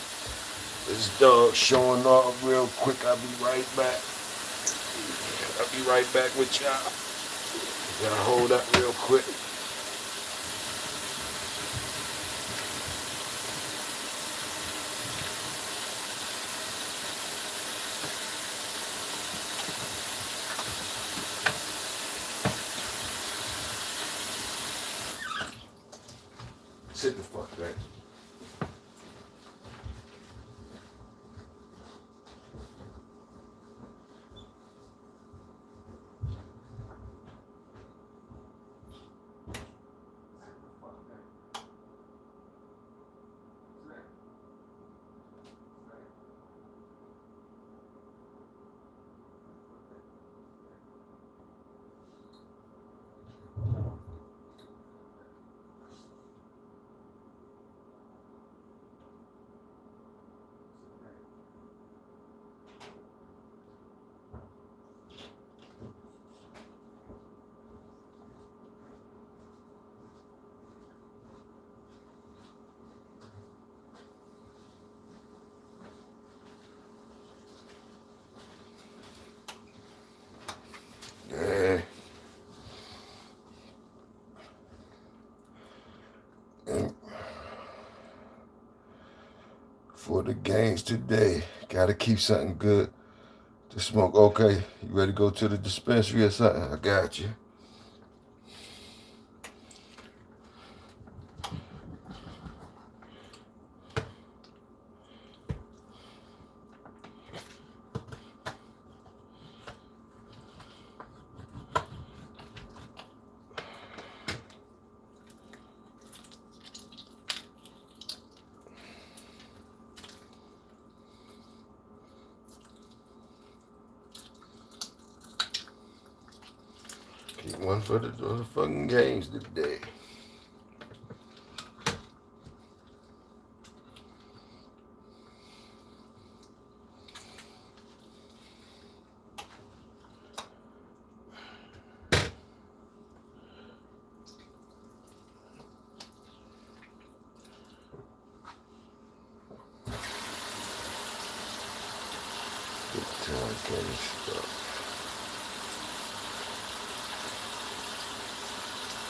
A: This dog showing off real quick. I'll be right back. I'll be right back with y'all. Y'all hold up real quick. Sit the fuck back. for the games today. Gotta keep something good to smoke. Okay, you ready to go to the dispensary or something? I got you. Keep one for the fucking games today.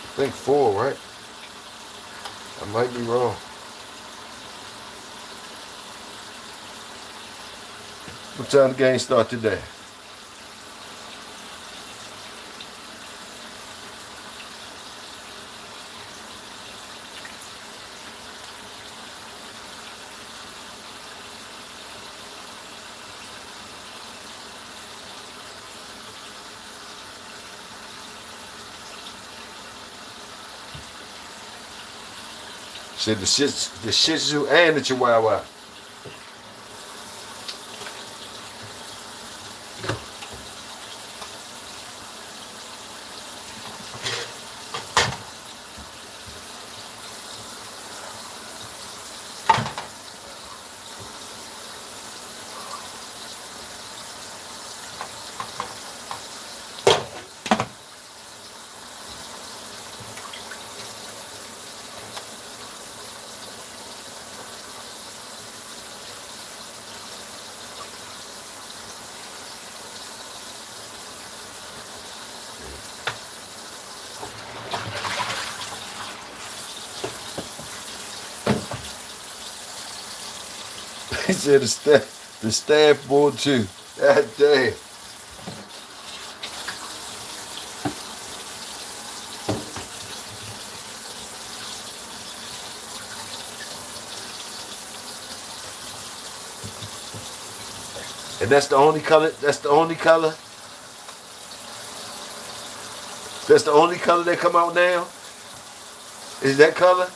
A: I think 4, right? I might be wrong. What time the game start today? Said the Shih Tzu and the Chihuahua. He said the staff board too. God damn. And that's the only color. That's the only color. That's the only color that come out now. Is that color?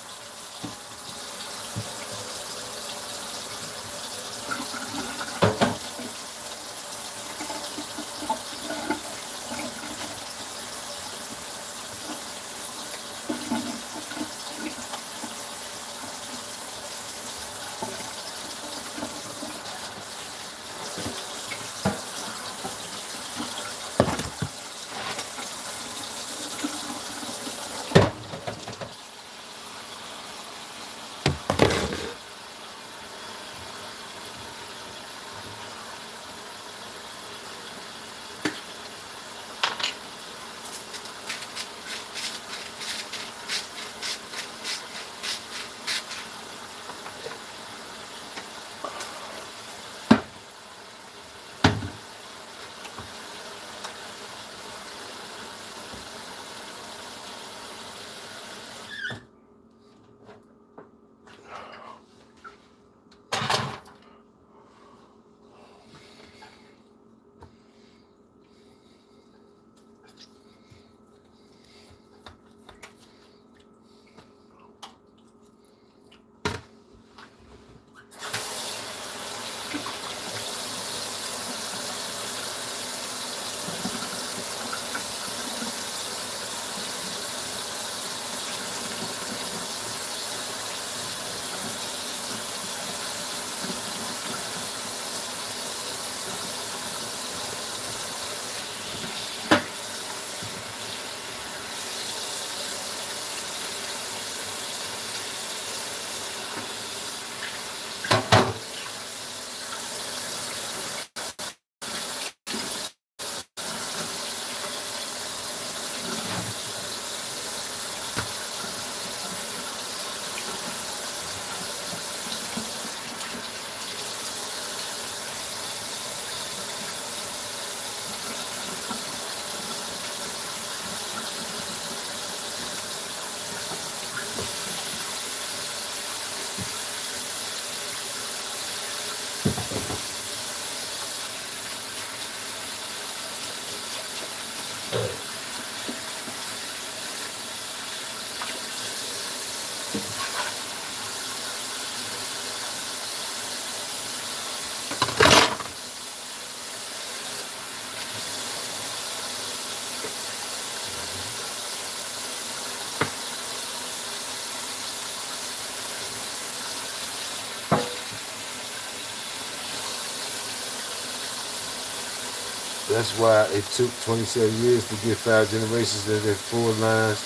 A: That's why it took 27 years to get 5 generations of their 4 lines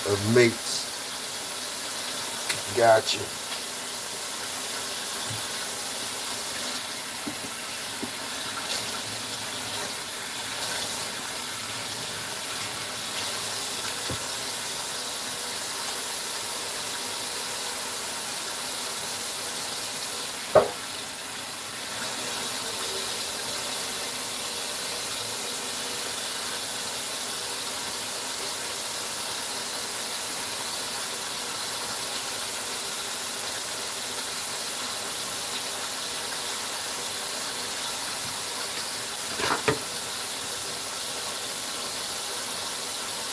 A: of mates. Gotcha.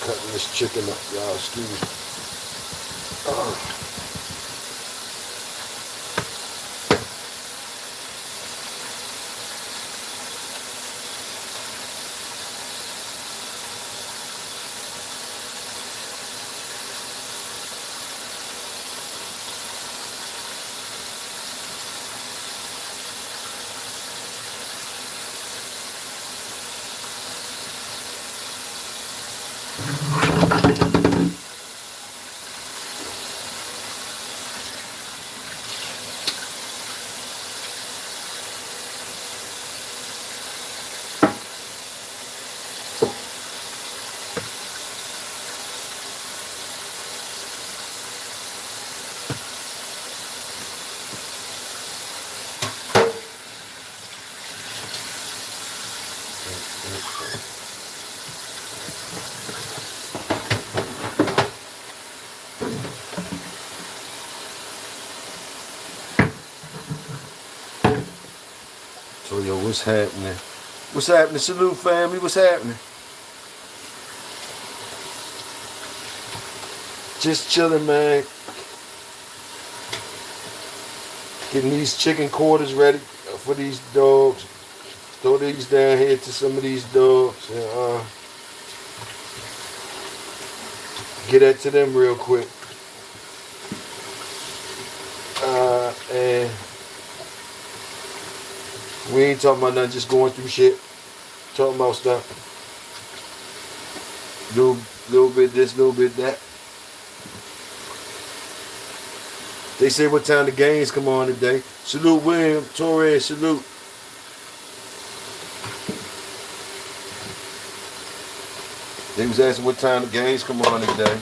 A: Cutting this chicken up, y'all. Excuse me. Toyo, what's happening? What's happening? Salute, family. What's happening? Just chilling, man. Getting these chicken quarters ready for these dogs. Throw these down here to some of these dogs and get that to them real quick. And we ain't talking about nothing, just going through shit. Talking about stuff. Little bit this, little bit that. They say what time the games come on today. Salute William, Torres, salute. They was asking what time the games come on today.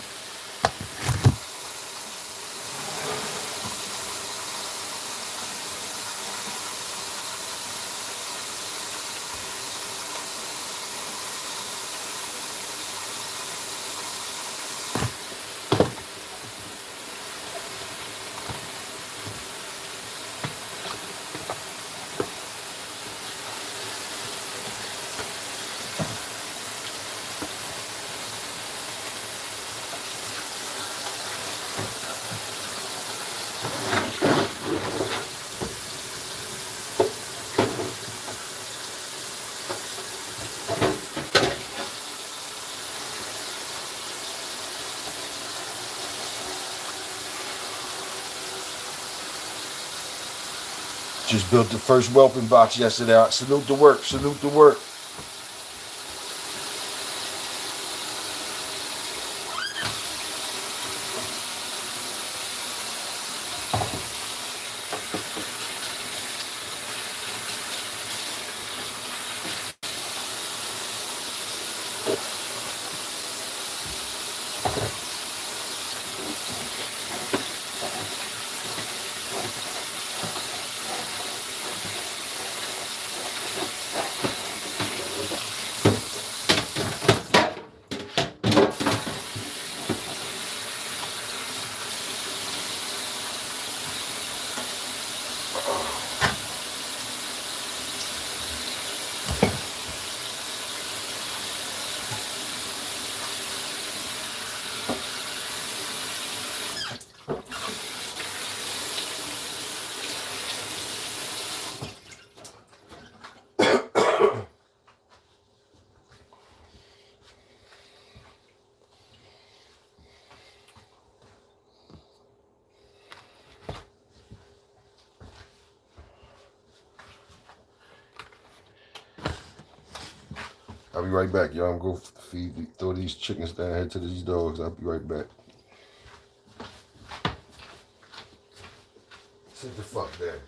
A: Just built the first whelping box yesterday. Salute the work, salute the work. I'll be right back, y'all. I'm gonna go throw these chickens down here to these dogs. I'll be right back. Sit the fuck down.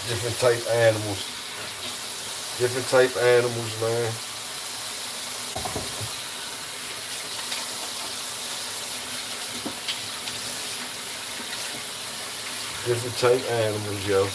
A: Different type animals. Different type animals, man. Different type animals, yo.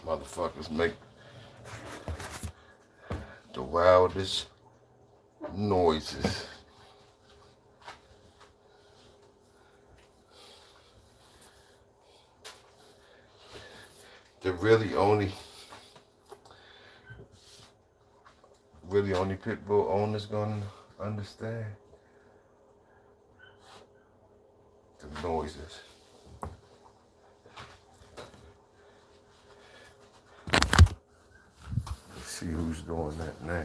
A: Motherfuckers make the wildest noises. The really only pit bull owners gonna understand the noises. see who's doing that now.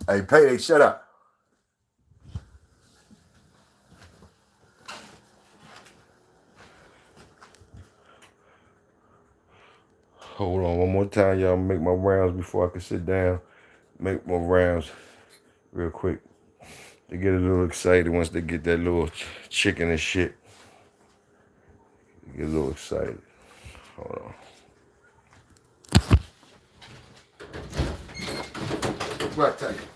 A: Hey, Payday, shut up. Hold on one more time, y'all. Make my rounds before I can sit down. Make my rounds real quick. They get a little excited once they get that little chicken and shit. They get a little excited. Hold on. What, take it?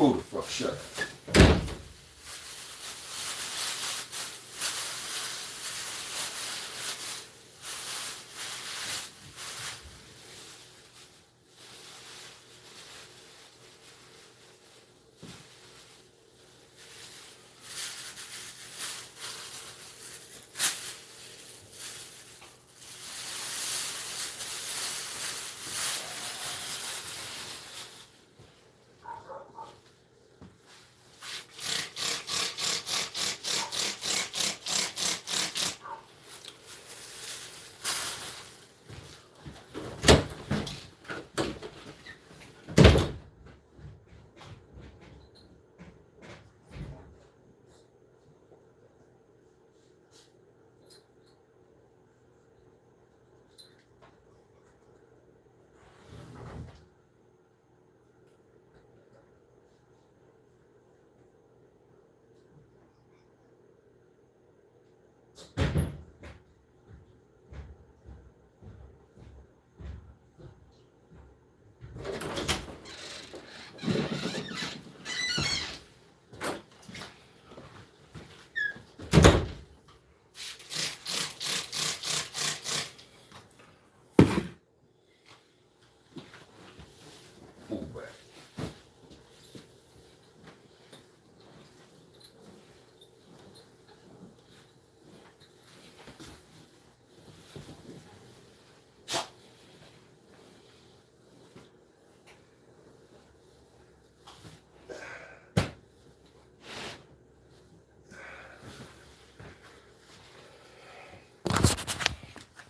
A: Who the fuck? Shut up.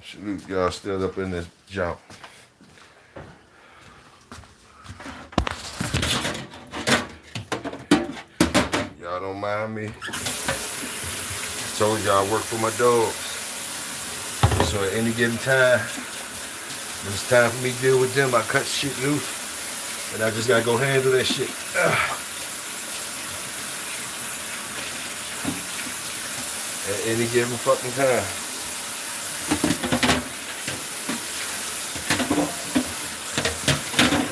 A: Salute y'all still up in this jump. Y'all don't mind me. I told y'all I work for my dogs. So at any given time, when it's time for me to deal with them, I cut shit loose. And I just gotta go handle that shit. At any given fucking time.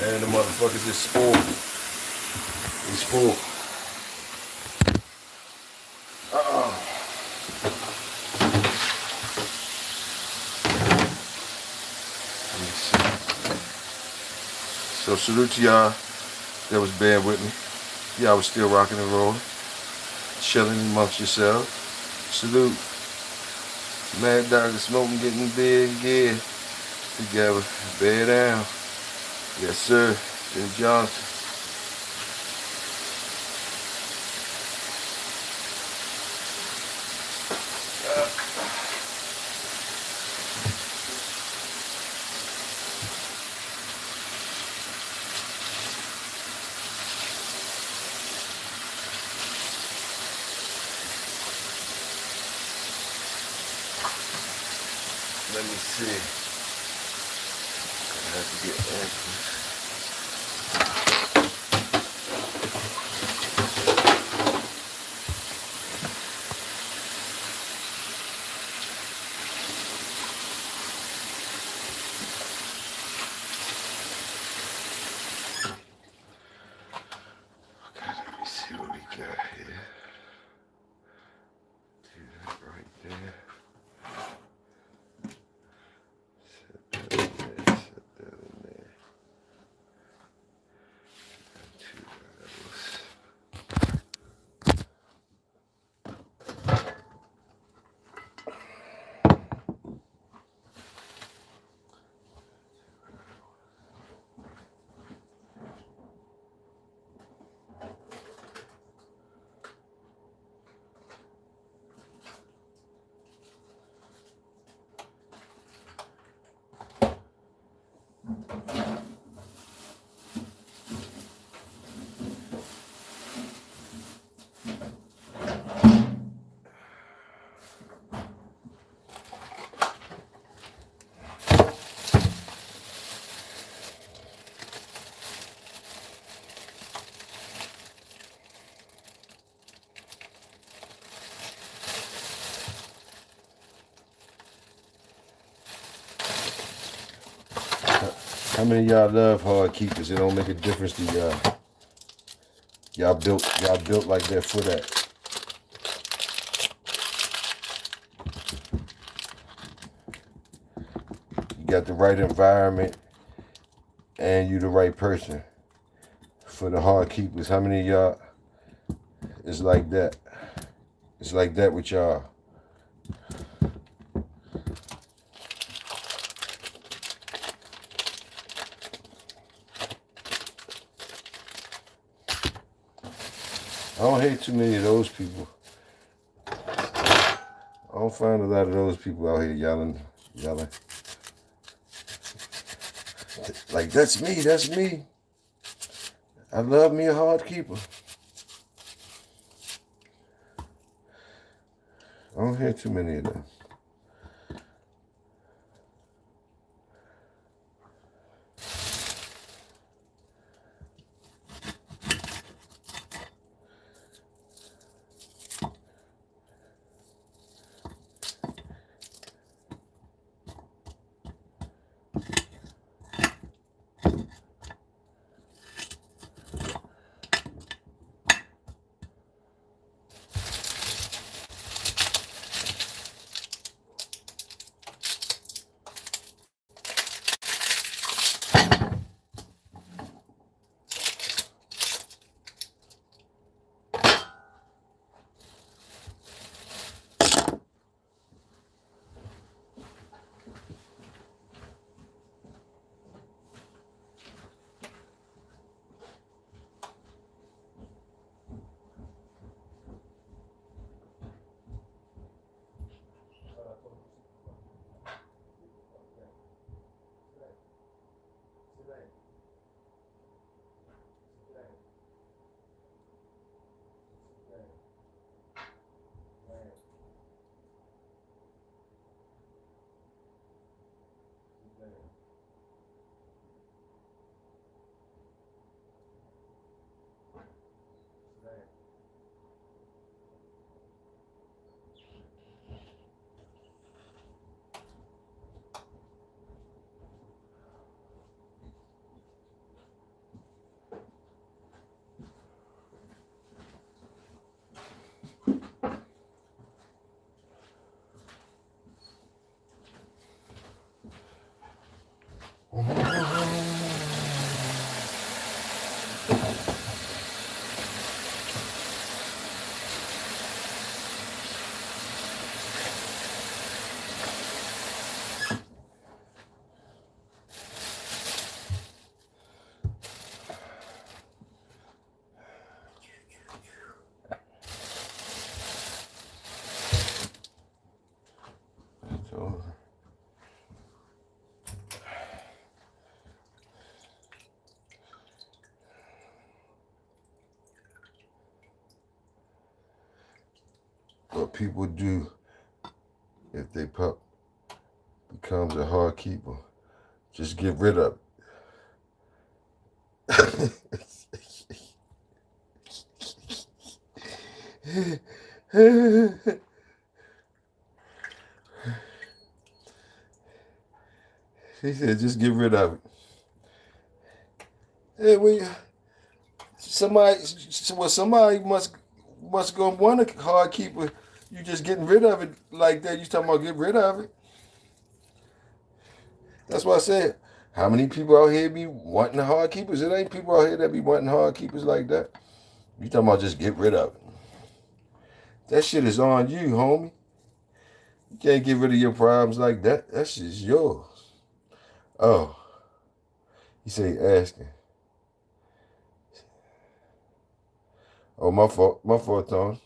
A: And the motherfuckers is spoiled. They spoiled. So salute to y'all that was bad with me. Y'all was still rocking and rolling. Chilling amongst yourselves. Salute. Mad Dog smoking, getting big, yeah. Together. Bear down. Yes, sir. Jim Johnson. Let me see. I have to get that. How many of y'all love hard keepers? It don't make a difference to y'all. Y'all built like that for that. You got the right environment and you the right person for the hard keepers. How many of y'all is like that? It's like that with y'all. I don't hate too many of those people. I don't find a lot of those people out here yelling. Like, that's me. I love me a hard keeper. I don't hear too many of them. So, what people do if they pup becomes a hard keeper, just get rid of it. He said, just get rid of it. Hey, somebody must go want a hard keeper. You just getting rid of it like that. You talking about get rid of it? That's why I said, how many people out here be wanting hard keepers? It ain't people out here that be wanting hard keepers like that. You talking about just get rid of it? That shit is on you, homie. You can't get rid of your problems like that. That shit's yours. Oh, he say asking. Oh, my fault. My fault, Tony.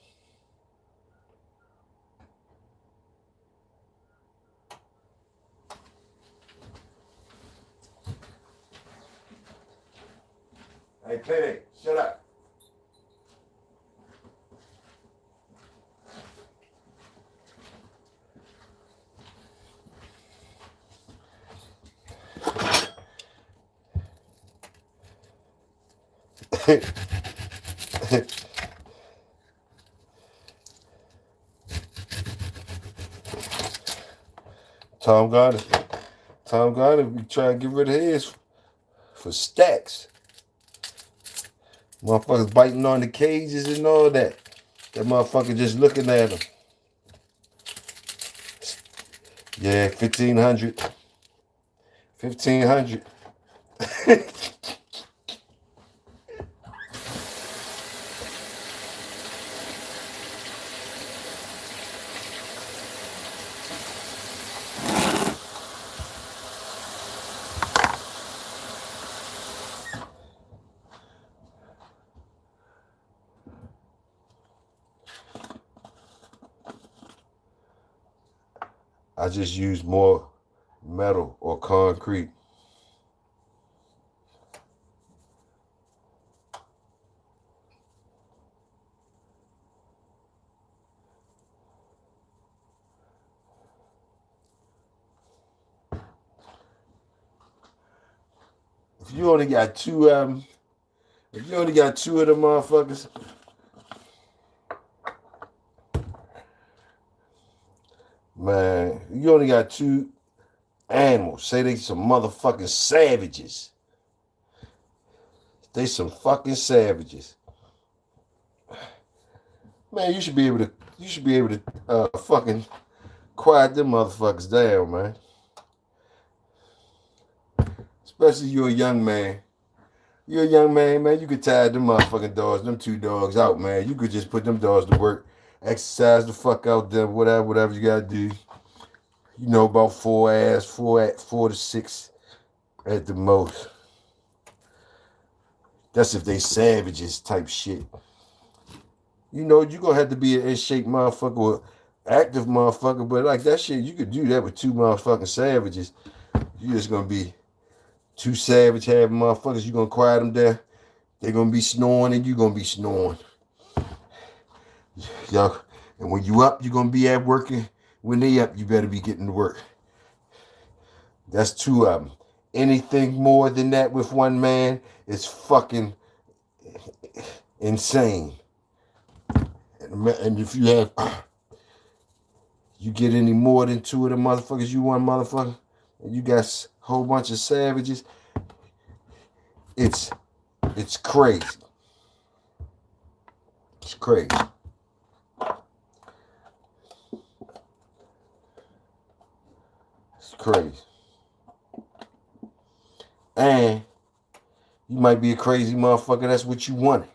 A: Hey, Payday, shut up. Tom Garner be trying to get rid of his for stacks. Motherfuckers biting on the cages and all that. That motherfucker just looking at them. Yeah, 1,500. 1,500. I just use more metal or concrete. If you only got two of them motherfuckers, man, you only got two animals. Say they some motherfucking savages. They some fucking savages. Man, you should be able to fucking quiet them motherfuckers down, man. Especially you're a young man. You're a young man, man. You could tie them motherfucking dogs, them two dogs out, man. You could just put them dogs to work, exercise the fuck out them, whatever you gotta do. You know, about four to six at the most. That's if they savages type shit. You know, you gonna have to be an in-shape motherfucker or active motherfucker, but like that shit, you could do that with two motherfucking savages. You just gonna be two savage having motherfuckers. You gonna quiet them down. They gonna be snoring and you gonna be snoring. Yo, and when you up, you gonna be at work. When they up, you better be getting to work. That's two of them. Anything more than that with one man is fucking insane. And if you have, you get any more than two of the motherfuckers, you one motherfucker, and you got a whole bunch of savages, it's crazy. It's crazy. It's crazy. And you might be a crazy motherfucker. That's what you wanted.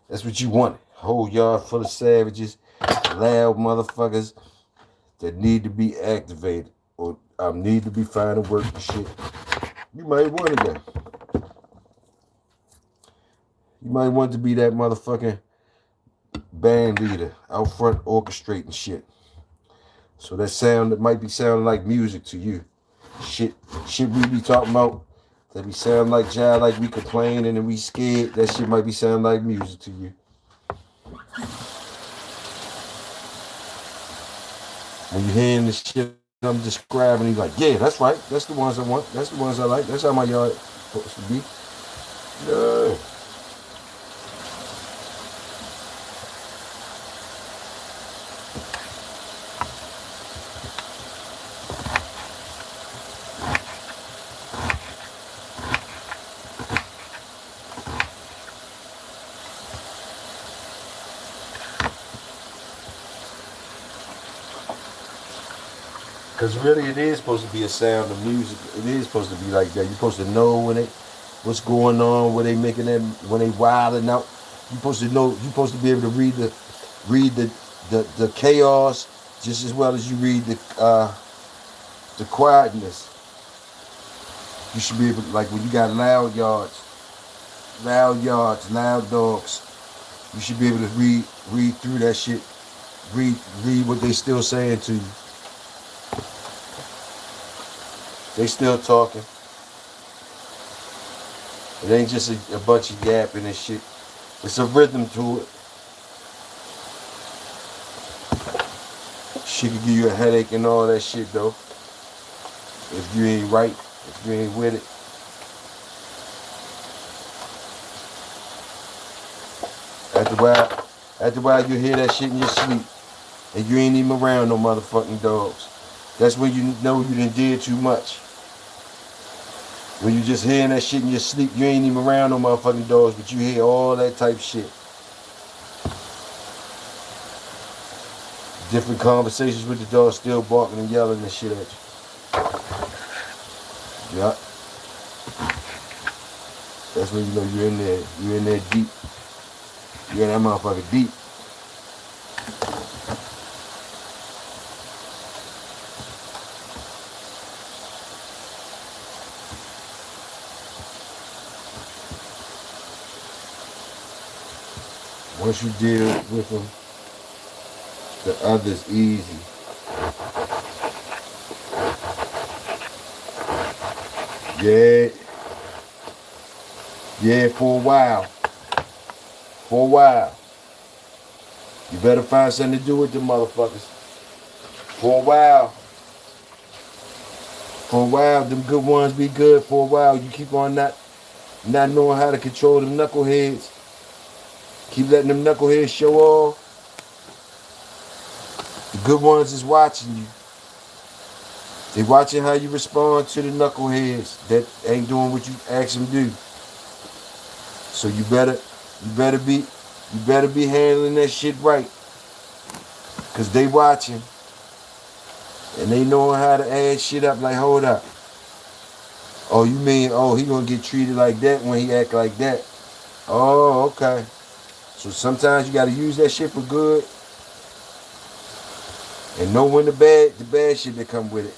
A: That's what you wanted. Whole yard full of savages, loud motherfuckers that need to be activated or need to be finding work and shit. You might want that. You might want to be that motherfucking band leader out front orchestrating shit. So that might be sounding like music to you. Shit we be talking about that be sound like jive, like we complaining and we scared. That shit might be sounding like music to you. When you hearing this shit I'm describing, you're like, yeah, that's right. That's the ones I want. That's the ones I like. That's how my yard supposed to be. Yeah. Because really it is supposed to be a sound of music. It is supposed to be like that. You're supposed to know what's going on, when they making that, when they wilding out. You're supposed to know, you're supposed to be able to read the chaos just as well as you read the quietness. You should be able to, like when you got loud dogs, you should be able to read through that shit. Read what they still saying to you. They still talking. It ain't just a bunch of yapping and shit. It's a rhythm to it. Shit can give you a headache and all that shit though. If you ain't right, if you ain't with it. After a while you hear that shit in your sleep. And you ain't even around no motherfucking dogs. That's when you know you done did too much. When you just hearing that shit in your sleep, you ain't even around no motherfucking dogs, but you hear all that type shit. Different conversations with the dog still barking and yelling and shit at you. Yeah. That's when you know you're in there. You're in there deep. You're in that motherfucker deep. Once you deal with them, the other's easy. Yeah. Yeah, for a while. For a while. You better find something to do with them motherfuckers. For a while. For a while, them good ones be good for a while. You keep on not knowing how to control them knuckleheads. Keep letting them knuckleheads show off. The good ones is watching you. They watching how you respond to the knuckleheads that ain't doing what you ask them to do. So you better be handling that shit right. Cause they watching. And they knowing how to add shit up like, hold up. Oh, you mean, he gonna get treated like that when he act like that. Oh, okay. So sometimes you gotta use that shit for good. And know when the bad shit that come with it.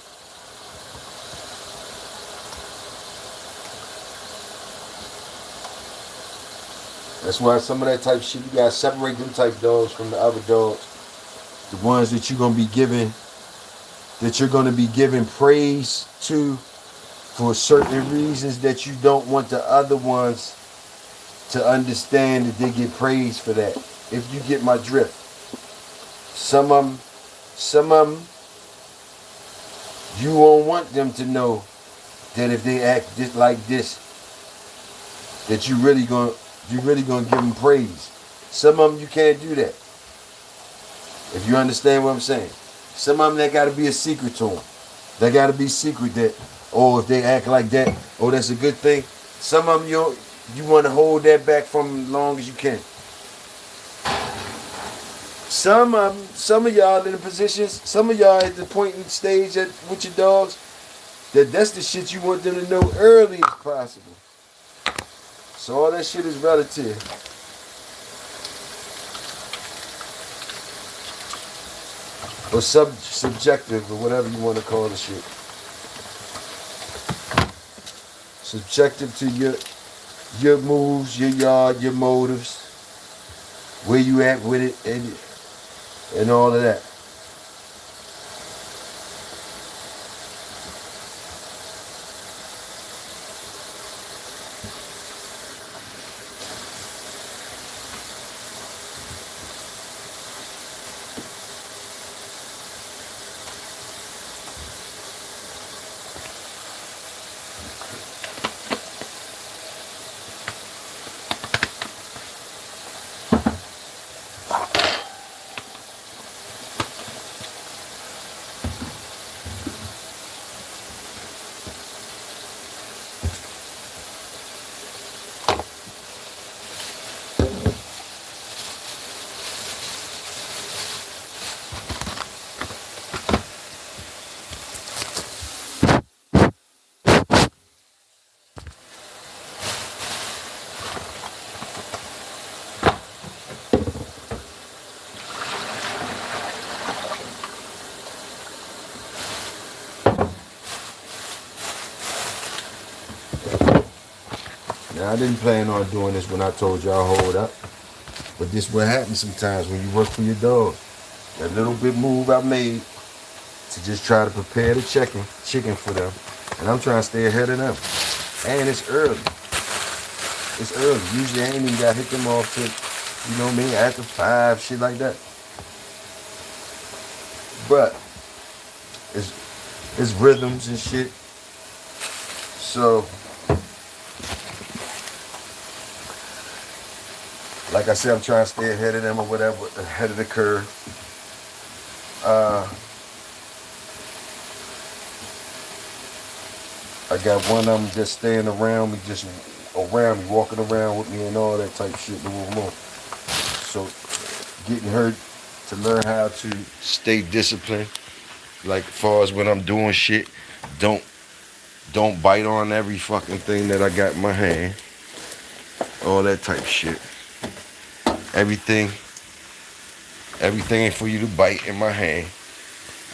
A: That's why some of that type of shit, you gotta separate them type dogs from the other dogs. The ones that you're gonna be giving praise to for certain reasons that you don't want the other ones to understand that they get praised for that. If you get my drift. Some of them, you won't want them to know that if they act just like this, that you really gonna give them praise. Some of them you can't do that. If you understand what I'm saying. Some of them that gotta be a secret to them. That gotta be secret that, if they act like that, that's a good thing. Some of them you want to hold that back from them as long as you can. Some of y'all in the positions, some of y'all at the point in stage with your dogs, that's the shit you want them to know early as possible. So all that shit is relative. Or subjective, or whatever you want to call the shit. Subjective to your moves, your yard, your motives, where you at with it, and all of that. Now, I didn't plan on doing this when I told y'all hold up. But this what happens sometimes when you work for your dog. That little bit move I made to just try to prepare the chicken for them. And I'm trying to stay ahead of them. And it's early. It's early. Usually I ain't even got to hit them off till, you know what I mean, after 5, shit like that. But it's rhythms and shit. So, like I said, I'm trying to stay ahead of them or whatever, ahead of the curve. I got one of them just staying around me, just around me, walking around with me and all that type shit. A little more. So getting her to learn how to stay disciplined, like as far as when I'm doing shit, don't don't bite on every fucking thing that I got in my hand, all that type shit. Everything, everything ain't for you to bite in my hand.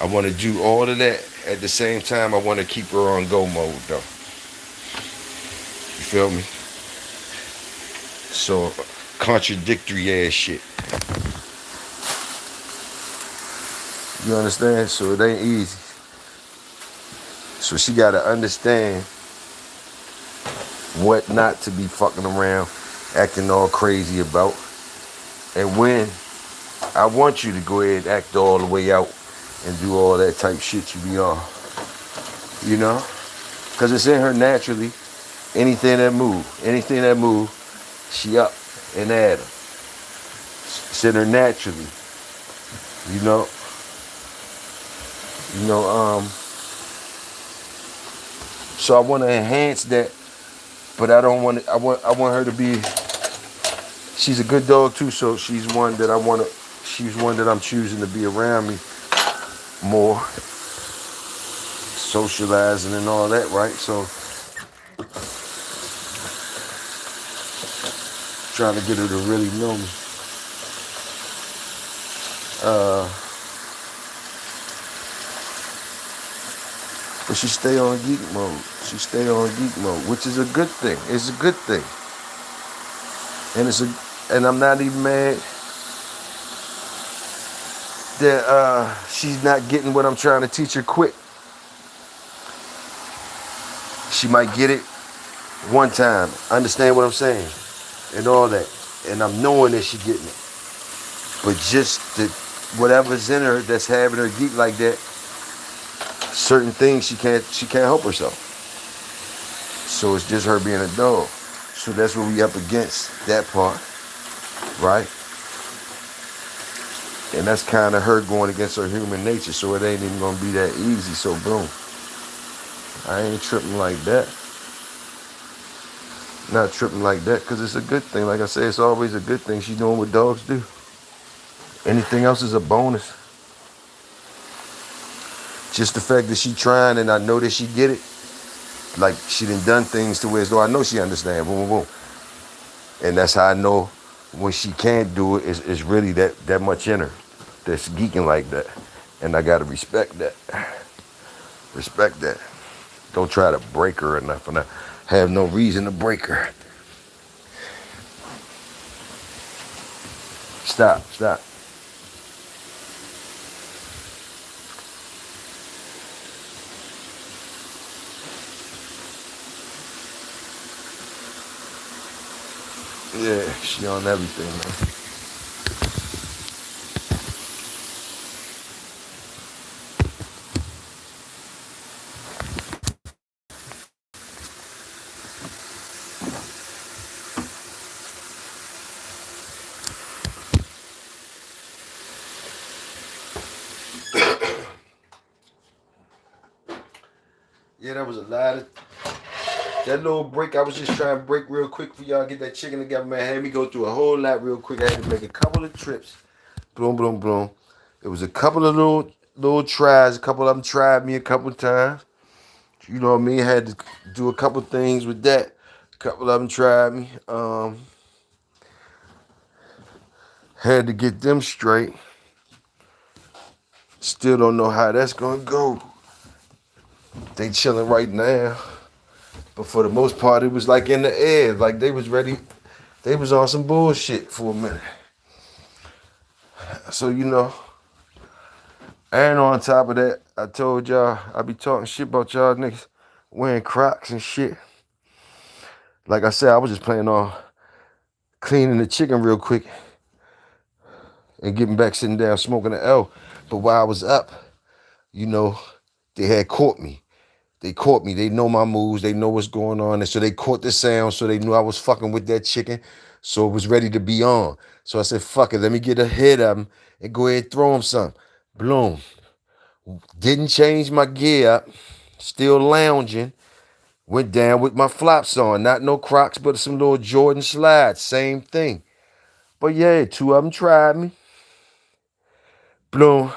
A: I want to do all of that at the same time. I want to keep her on go mode though. You feel me? So contradictory ass shit. You understand? So it ain't easy. So she gotta understand what not to be fucking around, acting all crazy about. And when I want you to go ahead and act all the way out and do all that type shit you be on. You know? Because it's in her naturally. Anything that move, she up and at her. It's in her naturally. You know? You know, so I want to enhance that, but I don't want it, I want her to be, she's a good dog too, so she's one that she's one that I'm choosing to be around me more, socializing and all that, right? So trying to get her to really know me. Uh, but she stay on geek mode. She stay on geek mode, which is a good thing. It's a good thing. And I'm not even mad that she's not getting what I'm trying to teach her quick. She might get it one time, understand what I'm saying, and all that. And I'm knowing that she getting it. But just whatever's in her that's having her geek like that, certain things she can't help herself. So it's just her being a dog. So that's what we up against, that part, right? And that's kind of her going against her human nature. So it ain't even gonna be that easy. So boom, I ain't tripping like that. Not tripping like that because it's a good thing. Like I say, it's always a good thing. She's doing what dogs do. Anything else is a bonus. Just the fact that she trying and I know that she get it. Like she done things to where as though I know she understand. Boom, boom, boom. And that's how I know when she can't do it, it's really that much in her that's geeking like that. And I gotta respect that. Respect that. Don't try to break her or nothing. I have no reason to break her. Stop, stop. Yeah, she on everything, man. Yeah, that was a lot of that little break. I was just trying to break real quick for y'all, get that chicken together, man. Had me go through a whole lot real quick. I had to make a couple of trips. Boom, boom, boom. It was a couple of little tries. A couple of them tried me a couple of times. You know what I mean? I had to do a couple things with that. A couple of them tried me. Had to get them straight. Still don't know how that's gonna go. They chilling right now. But for the most part, it was like in the air. Like they was ready. They was on some bullshit for a minute. So, and on top of that, I told y'all I be talking shit about y'all niggas wearing Crocs and shit. Like I said, I was just planning on cleaning the chicken real quick and getting back sitting down smoking an L. But while I was up, you know, they had caught me. They caught me. They know my moves. They know what's going on. And so they caught the sound. So they knew I was fucking with that chicken. So it was ready to be on. So I said, fuck it. Let me get a hit of him and go ahead and throw him some. Bloom. Didn't change my gear up. Still lounging. Went down with my flops on, not no Crocs, but some little Jordan slides. Same thing. But yeah, two of them tried me. Bloom.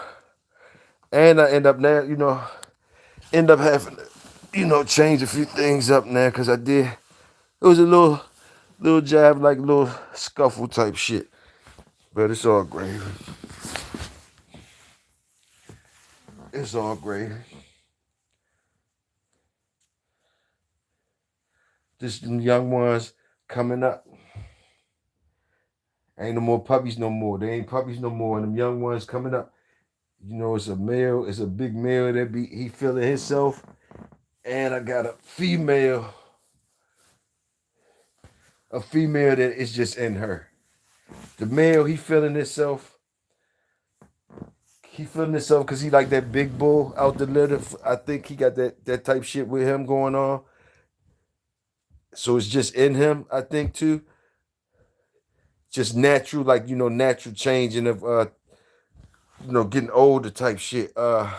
A: And I end up now, end up having to, change a few things up now because I did. It was a little jab, like a little scuffle type shit. But it's all gravy. It's all gravy. Just them young ones coming up. Ain't no more puppies no more. They ain't puppies no more. And them young ones coming up. It's a male. It's a big male that he feeling himself. And I got a female that is just in her. The male, he feeling himself. He feeling himself because he like that big bull out the litter. I think he got that type shit with him going on. So it's just in him, I think, too. Just natural, like, natural changing of, getting older type shit. But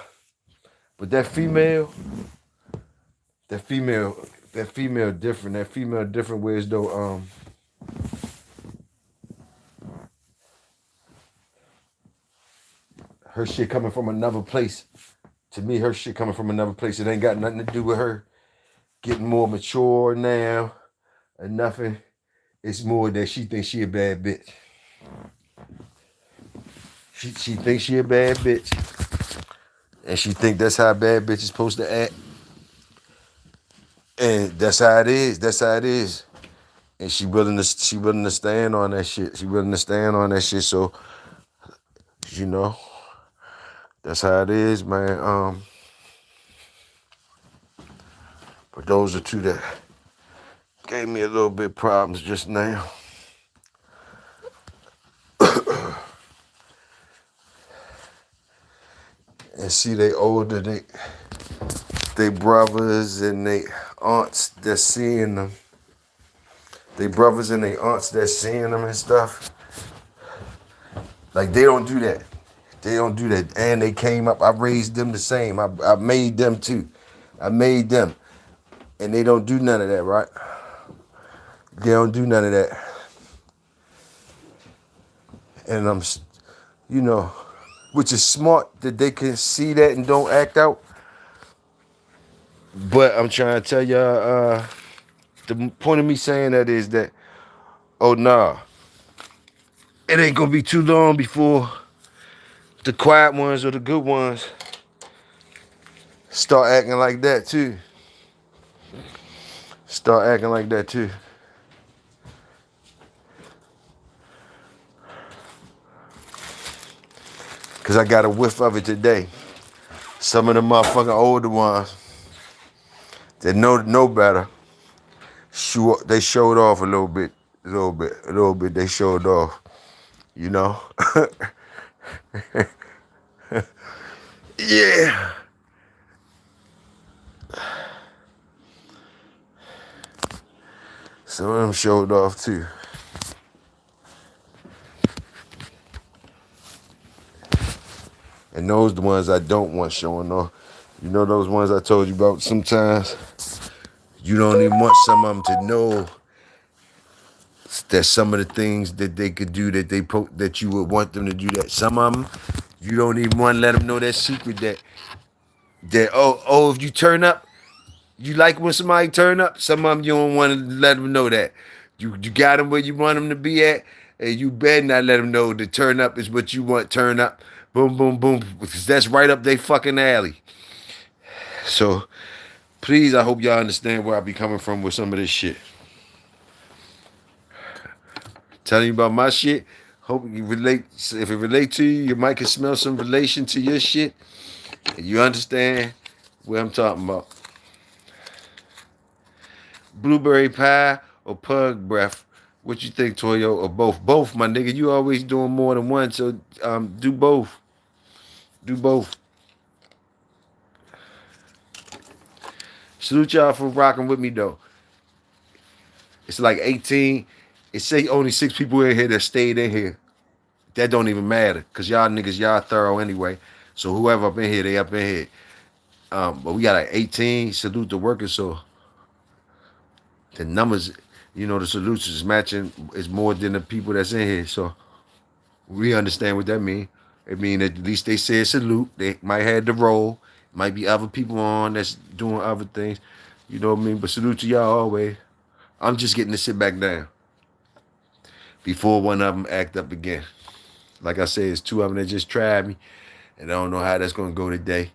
A: that female different. That female different ways though. Her shit coming from another place. To me, her shit coming from another place. It ain't got nothing to do with her getting more mature now or nothing. It's more that she thinks she a bad bitch. She thinks she a bad bitch. And she think that's how a bad bitch is supposed to act. And that's how it is. That's how it is. And she willing to stand on that shit. She willing to stand on that shit. So, that's how it is, man. But those are two that gave me a little bit of problems just now. And see, they older, they brothers and they aunts that's seeing them. They brothers and they aunts that's seeing them and stuff. Like, they don't do that. They don't do that. And they came up, I raised them the same. I made them too. I made them. And they don't do none of that, right? They don't do none of that. And I'm, which is smart that they can see that and don't act out. But I'm trying to tell y'all, the point of me saying that is that, oh nah, it ain't gonna be too long before the quiet ones or the good ones start acting like that too. Start acting like that too. Cause I got a whiff of it today. Some of the motherfucking older ones that know better, they showed off a little bit. They showed off, Yeah. Some of them showed off too. And those the ones I don't want showing off. Those ones I told you about sometimes. You don't even want some of them to know that some of the things that they could do that you would want them to do that. Some of them, you don't even want to let them know that secret that if you turn up, you like when somebody turn up. Some of them you don't want to let them know that. You got them where you want them to be at, and you better not let them know the turn up is what you want. Turn up, boom, boom, boom, because that's right up they fucking alley. So, please, I hope y'all understand where I be coming from with some of this shit. Telling you about my shit. Hope you relate. If it relate to you, you might can smell some relation to your shit. And you understand what I'm talking about. Blueberry pie or pug breath? What you think, Toyo, or both? Both, my nigga. You always doing more than one, so do both. Do both. Salute y'all for rocking with me, though. It's like 18. It say only 6 people in here that stayed in here. That don't even matter, because y'all niggas, y'all thorough anyway. So whoever up in here, they up in here. But we got like 18. Salute the workers, so The numbers, the salutes is matching is more than the people that's in here. So we understand what that means. It mean at least they said salute. They might have the role. Might be other people on that's doing other things. You know what I mean? But salute to y'all always. I'm just getting to sit back down before one of them act up again. Like I said, it's two of them that just tried me, and I don't know how that's gonna go today.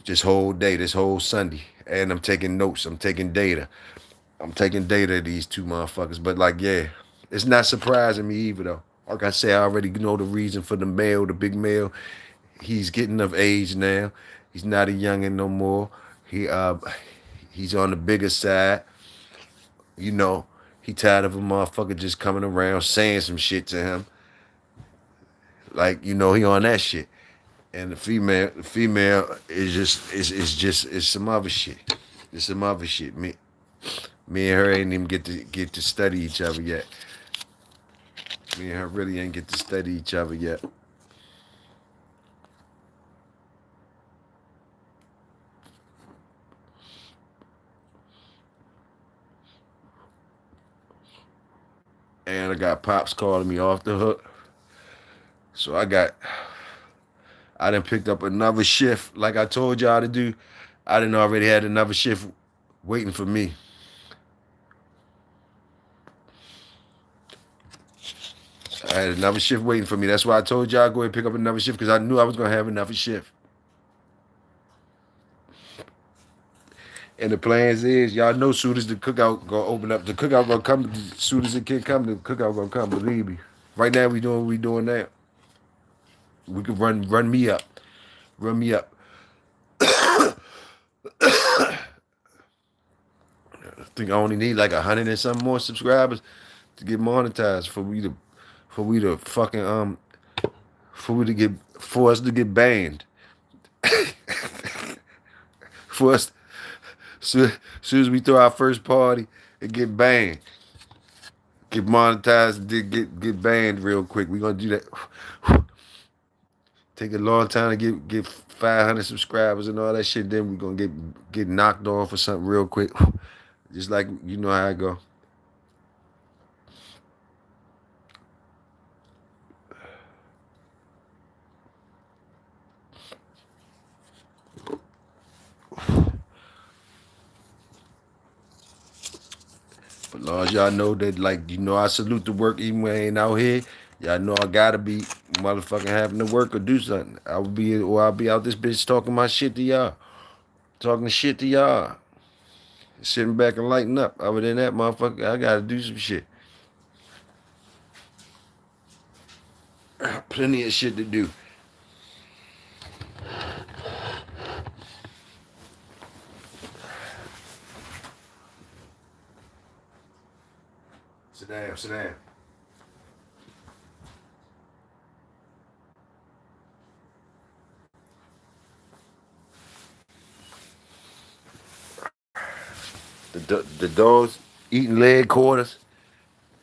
A: This whole day, this whole Sunday, and I'm taking notes. I'm taking data. I'm taking data of these two motherfuckers. But like, yeah, it's not surprising me either though. Like I say, I already know the reason for the male, the big male. He's getting of age now. He's not a youngin' no more. He's on the bigger side. You know, he tired of a motherfucker just coming around saying some shit to him. Like, he on that shit. And the female is just some other shit. It's some other shit. Me and her ain't even get to study each other yet. Me and her really ain't get to study each other yet. And I got Pops calling me off the hook. So I done picked up another shift like I told y'all to do. I done already had another shift waiting for me. I had another shift waiting for me. That's why I told y'all go ahead and pick up another shift because I knew I was going to have another shift. And the plans is, y'all know soon as the cookout gonna open up, the cookout gonna come. As soon as it can come, the cookout gonna come. Believe me. Right now we doing what we doing now. We could run me up, run me up. I think I only need like 100 and some more subscribers to get monetized for fucking for us to get banned. For us, soon as we throw our first party and get banned, get monetized, get banned real quick. We gonna do that. Take a long time to get 500 subscribers and all that shit. Then we gonna get knocked off or something real quick. Just like you know how I go. But Lord, y'all know that, like, I salute the work even when I ain't out here. Y'all know I gotta be motherfucking having to work or do something. I'll be out this bitch talking my shit to y'all. Talking shit to y'all. Sitting back and lighting up. Other than that, motherfucker, I gotta do some shit. Plenty of shit to do. Sit down, sit down. The dogs eating leg quarters,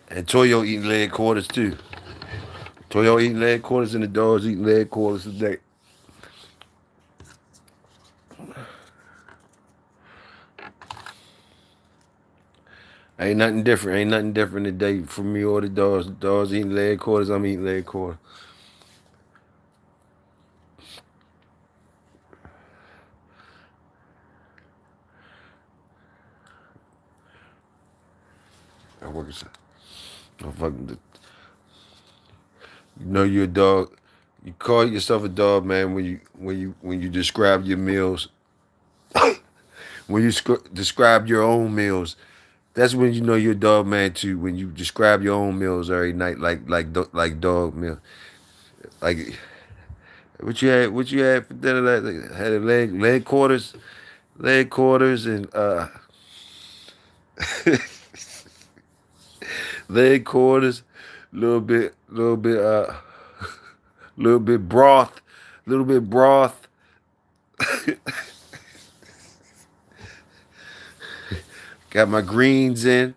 A: and Toyo eating leg quarters too. Toyo eating leg quarters, and the dogs eating leg quarters today. Ain't nothing different. Ain't nothing different today for me or the dogs. The dogs eating leg quarters. I'm eating leg quarters. I work as a fucking. You're a dog. You call yourself a dog, man, when you describe your meals. When you describe your own meals, that's when you know you're a dog man too. When you describe your own meals every night, like dog meal. Like what you had for dinner? Had a leg quarters, and leg quarters, little bit little bit broth, little bit broth. Got my greens in.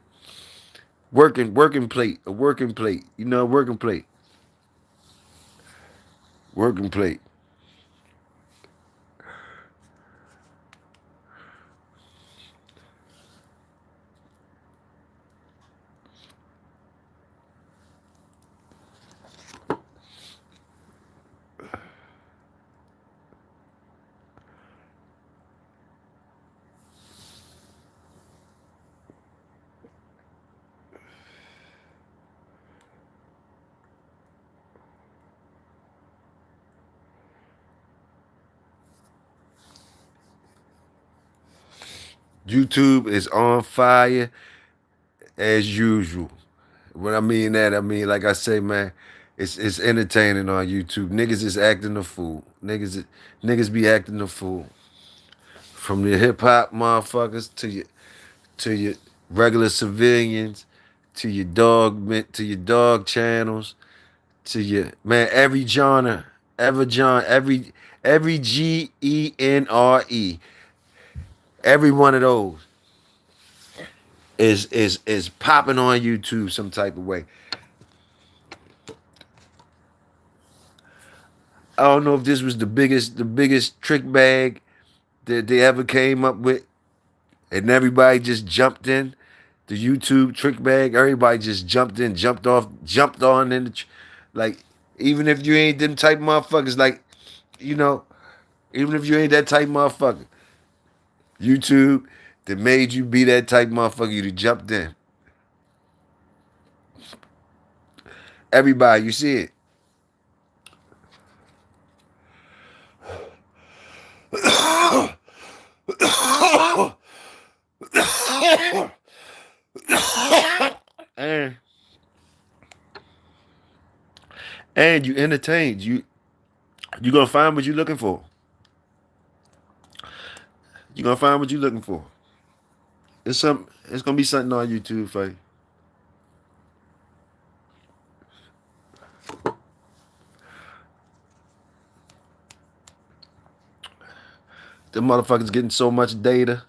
A: Working plate, a working plate. Working plate. Working plate. YouTube is on fire as usual. When I mean that, I mean like I say, man, it's entertaining on YouTube. Niggas is acting a fool. Niggas be acting a fool. From the hip hop motherfuckers to your regular civilians, to your dog channels, to your man, every genre, every GENRE, every one of those is popping on YouTube some type of way. I don't know if this was the biggest trick bag that they ever came up with, and everybody just jumped in the YouTube trick bag. Everybody just jumped in, jumped off, jumped on in like even if you ain't them type motherfuckers, like you know, even if you ain't that type motherfucker, YouTube that made you be that type motherfucker, you jumped in. Everybody, you see it. and and you entertained. You gonna find what you're looking for. You gonna find what you're looking for. It's gonna be something on YouTube for you. The motherfuckers getting so much data.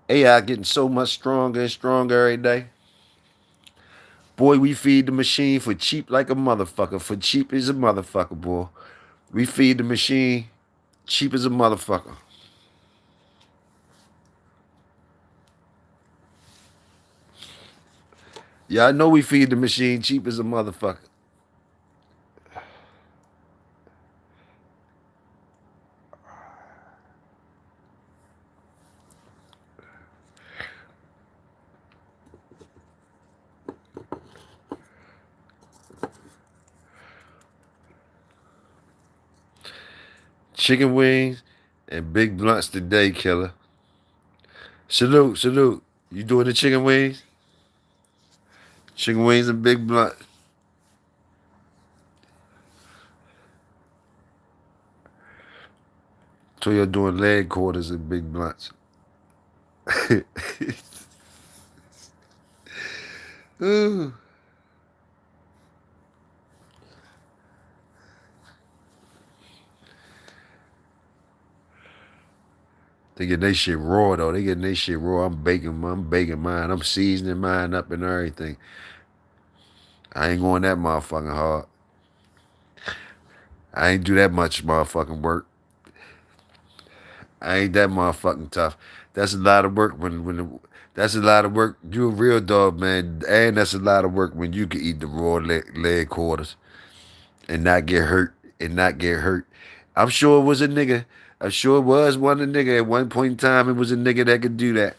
A: AI getting so much stronger and stronger every day. Boy, we feed the machine for cheap like a motherfucker. For cheap as a motherfucker, boy. We feed the machine cheap as a motherfucker. Yeah, I know we feed the machine cheap as a motherfucker. Chicken wings and big blunts today, killer. Salute, salute. You doing the chicken wings? Chicken wings and big blunts. Toyo doing leg quarters and big blunts. Ooh. They get they shit raw though. They getting they shit raw. I'm baking mine. I'm seasoning mine up and everything. I ain't going that motherfucking hard. I ain't do that much motherfucking work. I ain't that motherfucking tough. That's a lot of work that's a lot of work. You a real dog, man. And that's a lot of work when you can eat the raw leg quarters and not get hurt and not get hurt. I'm sure it was a nigga. I'm sure it was one a nigga at one point in time. It was a nigga that could do that.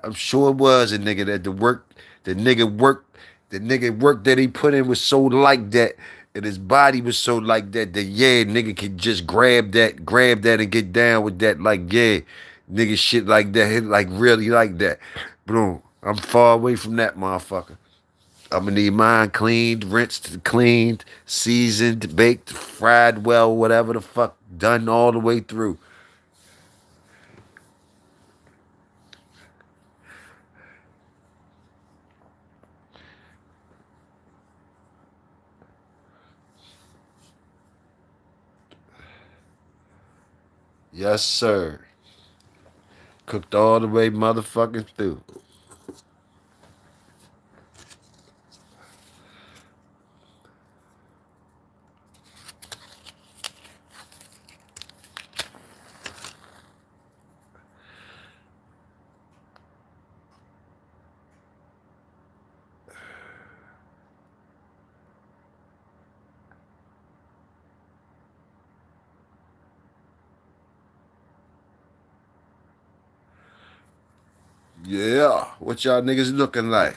A: I'm sure it was a nigga that the nigga work that he put in was so like that, and his body was so like that yeah, nigga could just grab that and get down with that like yeah, nigga shit like that, like really like that. Bro, I'm far away from that motherfucker. I'm gonna need mine cleaned, rinsed, cleaned, seasoned, baked, fried well, whatever the fuck, done all the way through. Yes, sir. Cooked all the way motherfucking through. Yeah. What y'all niggas looking like?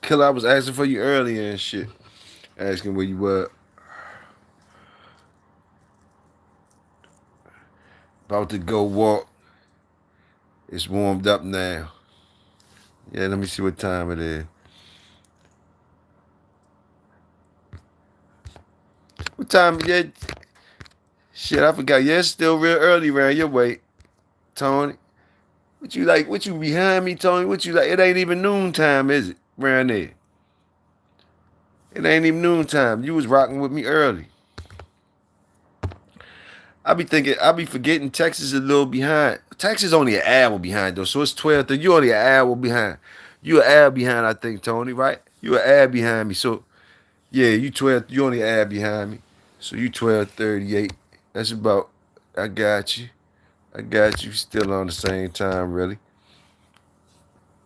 A: Killer, I was asking for you earlier and shit. Asking where you were. About to go walk. It's warmed up now. Yeah, let me see what time it is. What time? Yeah, shit, I forgot. Yeah, it's still real early around your way, Tony. What you like? What you behind me, Tony? What you like? It ain't even noontime, is it? Around there. It ain't even noontime. You was rocking with me early. I be forgetting Texas is a little behind. Texas only an hour behind though, so it's 12. You only an hour behind. You an hour behind, I think, Tony, right? You an hour behind me. So yeah, you 12. You only an hour behind me. So you 12:38. That's about. I got you. I got you. Still on the same time, really.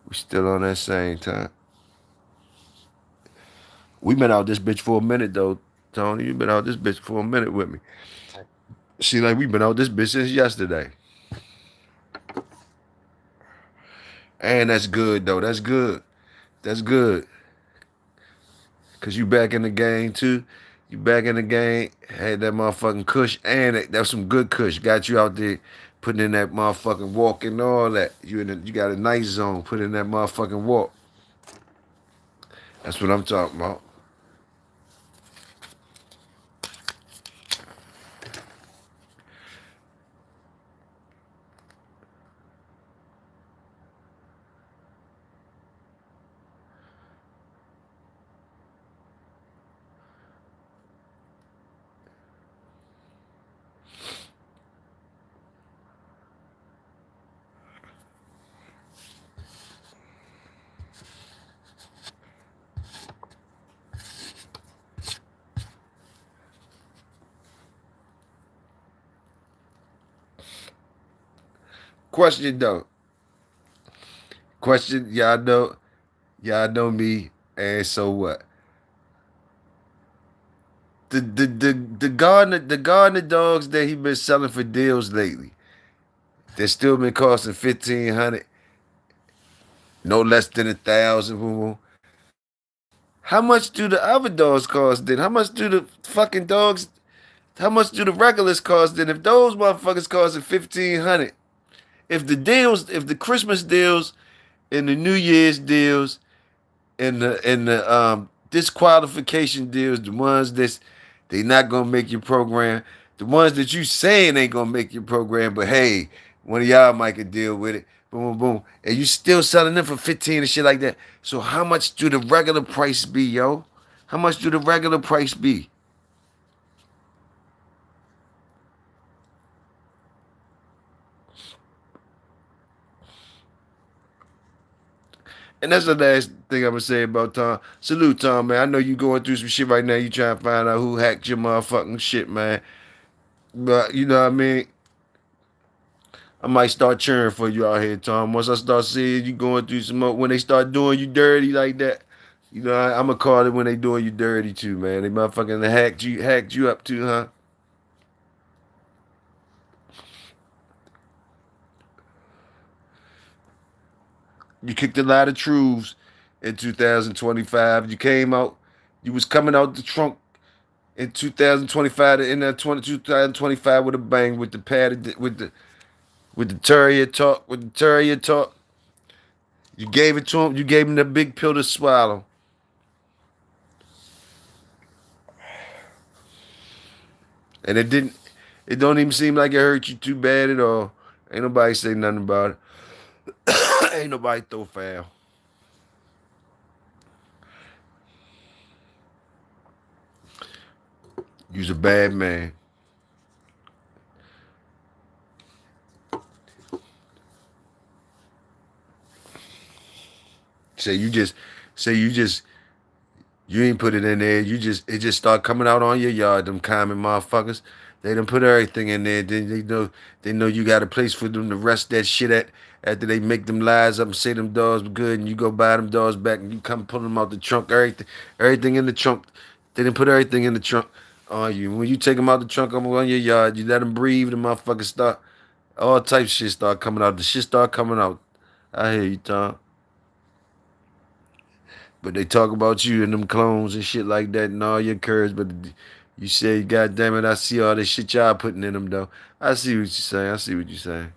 A: We still on that same time. We been out this bitch for a minute though, Tony. You been out this bitch for a minute with me. See, like we been out this bitch since yesterday. And that's good though. That's good. That's good. Cause you back in the game too. You back in the game. Had that motherfucking kush, and that was some good kush. Got you out there putting in that motherfucking walk and all that. You got a nice zone. Put in that motherfucking walk. That's what I'm talking about. Question though. Question. Y'all know me. And so what? The gardener dogs that he been selling for deals lately. They still been costing 1,500, no less than 1,000. How much do the other dogs cost then? How much do the fucking dogs? How much do the regulars cost then? If those motherfuckers costing 1,500, if the Christmas deals and the New Year's deals and the disqualification deals, the ones that's they not gonna make your program, the ones that you saying ain't gonna make your program, but hey, one of y'all might could deal with it. Boom, boom, boom. And you still selling them for 15 and shit like that. So how much do the regular price be, yo? How much do the regular price be? And that's the last thing I'm gonna say about Tom. Salute, Tom, man. I know you going through some shit right now. You trying to find out who hacked your motherfucking shit, man. But you know what I mean? I might start cheering for you out here, Tom. Once I start seeing you going through some more, when they start doing you dirty like that, you know, I'm gonna call it when they doing you dirty too, man. They motherfucking hacked you up too, huh? You kicked a lot of truths in 2025. You came out, you was coming out the trunk in 2025 in that 2025 with a bang with the padded with the terrier talk with the terrier talk. You gave it to him. You gave him the big pill to swallow. And it didn't. It don't even seem like it hurt you too bad at all. Ain't nobody say nothing about it. Ain't nobody throw foul. You's a bad man. Say you just, say you ain't put it in there. It just start coming out on your yard. Them common motherfuckers. They done put everything in there. Then they know you got a place for them to rest that shit at. After they make them lies up and say them dogs were good, and you go buy them dogs back, and you come pull them out the trunk. Everything in the trunk. They didn't put everything in the trunk on you. When you take them out the trunk on your yard, you let them breathe. The motherfuckers start all types of shit start coming out. The shit start coming out. I hear you, Tom. But they talk about you and them clones and shit like that and all your curves. But you say, God damn it, I see all this shit y'all putting in them though. I see what you're saying. I see what you're saying.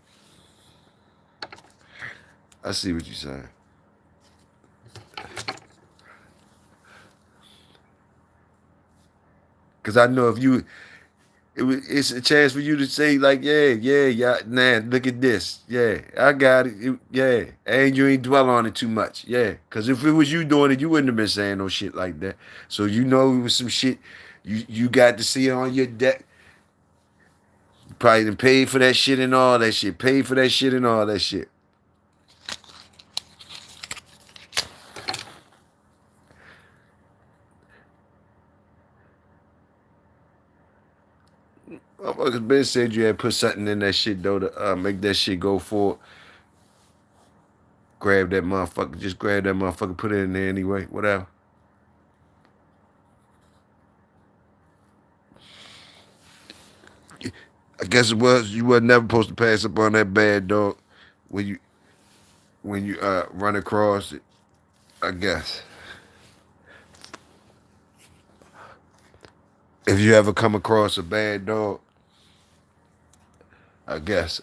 A: I see what you're saying. Cause I know if you, it's a chance for you to say like, yeah, nah, look at this, yeah, I got it, yeah, and you ain't dwell on it too much, yeah. Cause if it was you doing it, you wouldn't have been saying no shit like that. So you know it was some shit you got to see on your deck. You probably done paid for that shit and all that shit, paid for that shit and all that shit. Motherfuckers been said you had put something in that shit though to make that shit go forward. Grab that motherfucker, just grab that motherfucker, put it in there anyway, whatever. I guess it was you were never supposed to pass up on that bad dog when you run across it. I guess if you ever come across a bad dog, I guess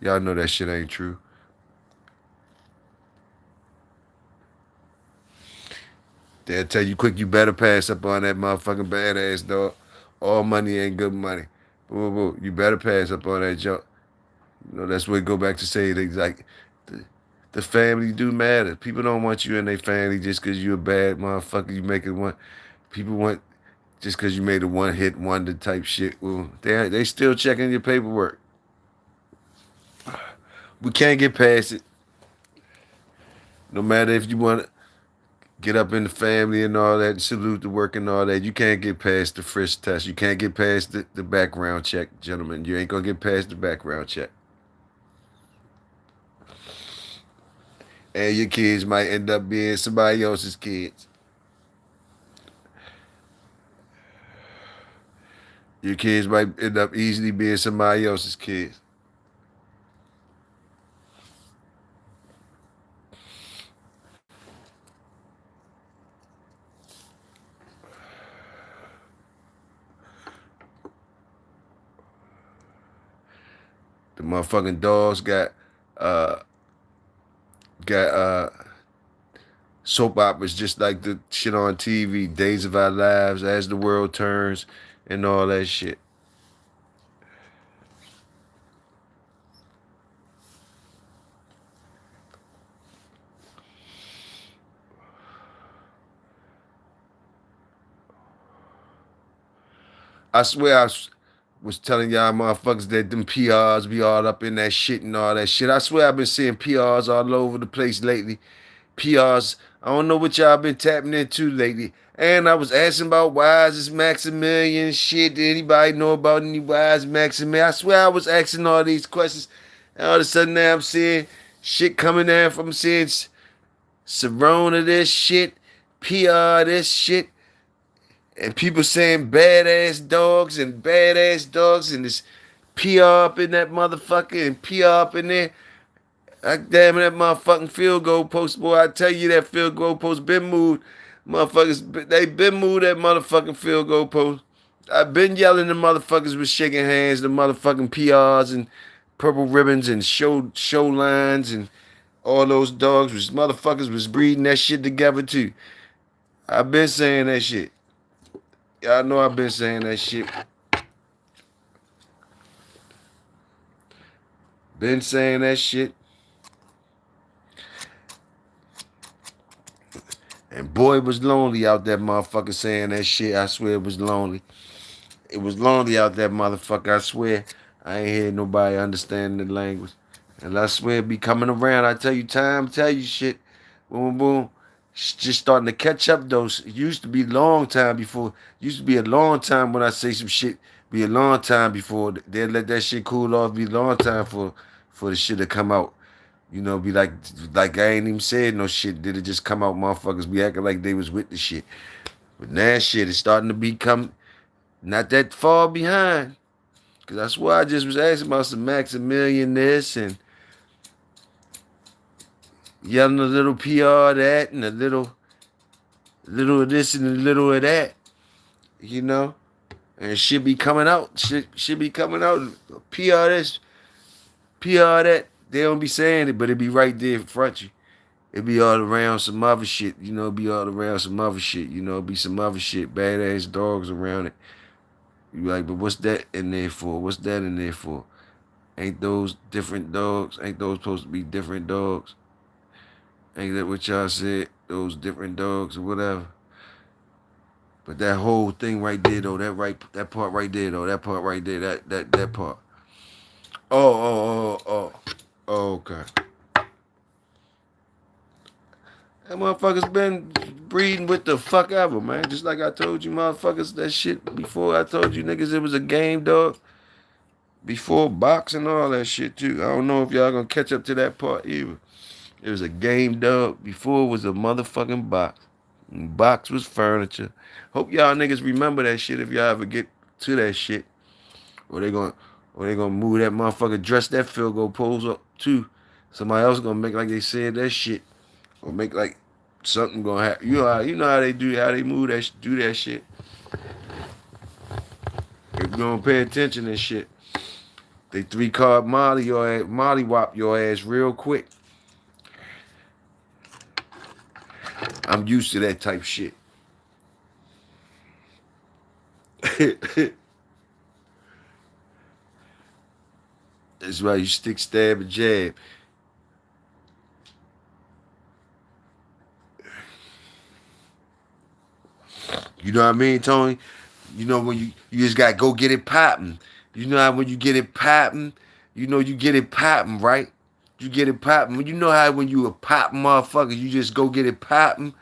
A: y'all know that shit ain't true. They'll tell you quick, you better pass up on that motherfucking badass dog. All money ain't good money. Boo, boo, you better pass up on that junk. You know, that's what go back to say things like the family do matter. People don't want you in their family just because you a bad motherfucker. You make it one. People want just because you made a one hit wonder type shit. Well, they still checking your paperwork. We can't get past it. No matter if you want to get up in the family and all that, and salute the work and all that, you can't get past the frisk test. You can't get past the background check, gentlemen. You ain't gonna get past the background check. And your kids might end up being somebody else's kids. Your kids might end up easily being somebody else's kids. The motherfucking dogs uh got soap operas just like the shit on TV, Days of Our Lives, As the World Turns, and all that shit. I swear was telling y'all motherfuckers that them PRs be all up in that shit and all that shit. I swear I've been seeing PRs all over the place lately. PRs, I don't know what y'all been tapping into lately. And I was asking about why is this Maximilian shit. Did anybody know about any wise Maximilian? I swear I was asking all these questions. And all of a sudden now I'm seeing shit coming down from seeing Serona this shit, PR this shit, and people saying badass dogs and this PR up in that motherfucker and PR up in there. Damn that motherfucking field goal post, boy. I tell you that field goal post been moved. Motherfuckers, they been moved that motherfucking field goal post. I've been yelling the motherfuckers was shaking hands, the motherfucking PRs and purple ribbons and show lines and all those dogs was motherfuckers was breeding that shit together too. I've been saying that shit. Y'all know I've been saying that shit. Been saying that shit. And boy, it was lonely out that motherfucker saying that shit. I swear it was lonely. It was lonely out that motherfucker. I swear. I ain't hear nobody understanding the language. And I swear it be coming around. I tell you time, tell you shit. Boom, boom. It's just starting to catch up though. It used to be a long time before. Used to be a long time when I say some shit. Be a long time before they let that shit cool off. Be a long time for the shit to come out. You know, be like I ain't even said no shit. Did it just come out? Motherfuckers be acting like they was with the shit. But now shit is starting to become not that far behind. Cause that's why I just was asking about some Maximilian this and yelling a little PR of that and a little of this and a little of that, you know, and shit be coming out. Shit be coming out. PR this, PR that. They don't be saying it, but it be right there in front of you. It be all around some other shit, you know. Be all around some other shit, you know. Be some other shit, badass dogs around it. You like, but what's that in there for? What's that in there for? Ain't those different dogs? Ain't those supposed to be different dogs? Ain't that what y'all said? Those different dogs or whatever. But that whole thing right there though, that part right there though, that part right there, that part. Oh, okay. That motherfuckers been breeding with the fuck ever, man. Just like I told you motherfuckers that shit before. I told you niggas it was a game, dog. Before boxing, all that shit too. I don't know if y'all gonna catch up to that part either. It was a game, dog. Before it was a motherfucking box. And box was furniture. Hope y'all niggas remember that shit if y'all ever get to that shit. Or they gonna move that motherfucker, dress that field goal pose up too. Somebody else gonna make like they said that shit. Or make like something gonna happen. You know how they move that do that shit. If you don't pay attention and shit. They 3-card Molly your ass, Molly whop your ass real quick. I'm used to that type shit. That's why you stick, stab, and jab. You know what I mean, Tony? You know when you just gotta go get it popping. You know how when you get it popping, you know you get it popping, right? You get it popping. You know how when you a pop motherfucker, you just go get it popping.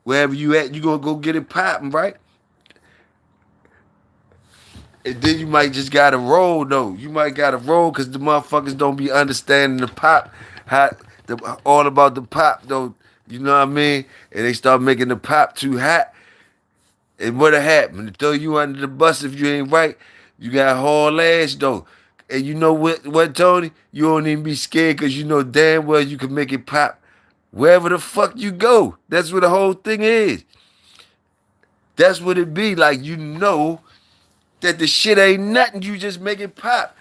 A: Wherever you at, you gonna go get it popping, right? And then you might just gotta roll though. You might gotta roll because the motherfuckers don't be understanding the pop, how all about the pop though. You know what I mean? And they start making the pop too hot. And what'll happen? To throw you under the bus if you ain't right, you got haul ass though. And you know what, Tony? You don't even be scared because you know damn well you can make it pop wherever the fuck you go. That's what the whole thing is. That's what it be like. You know that the shit ain't nothing. You just make it pop.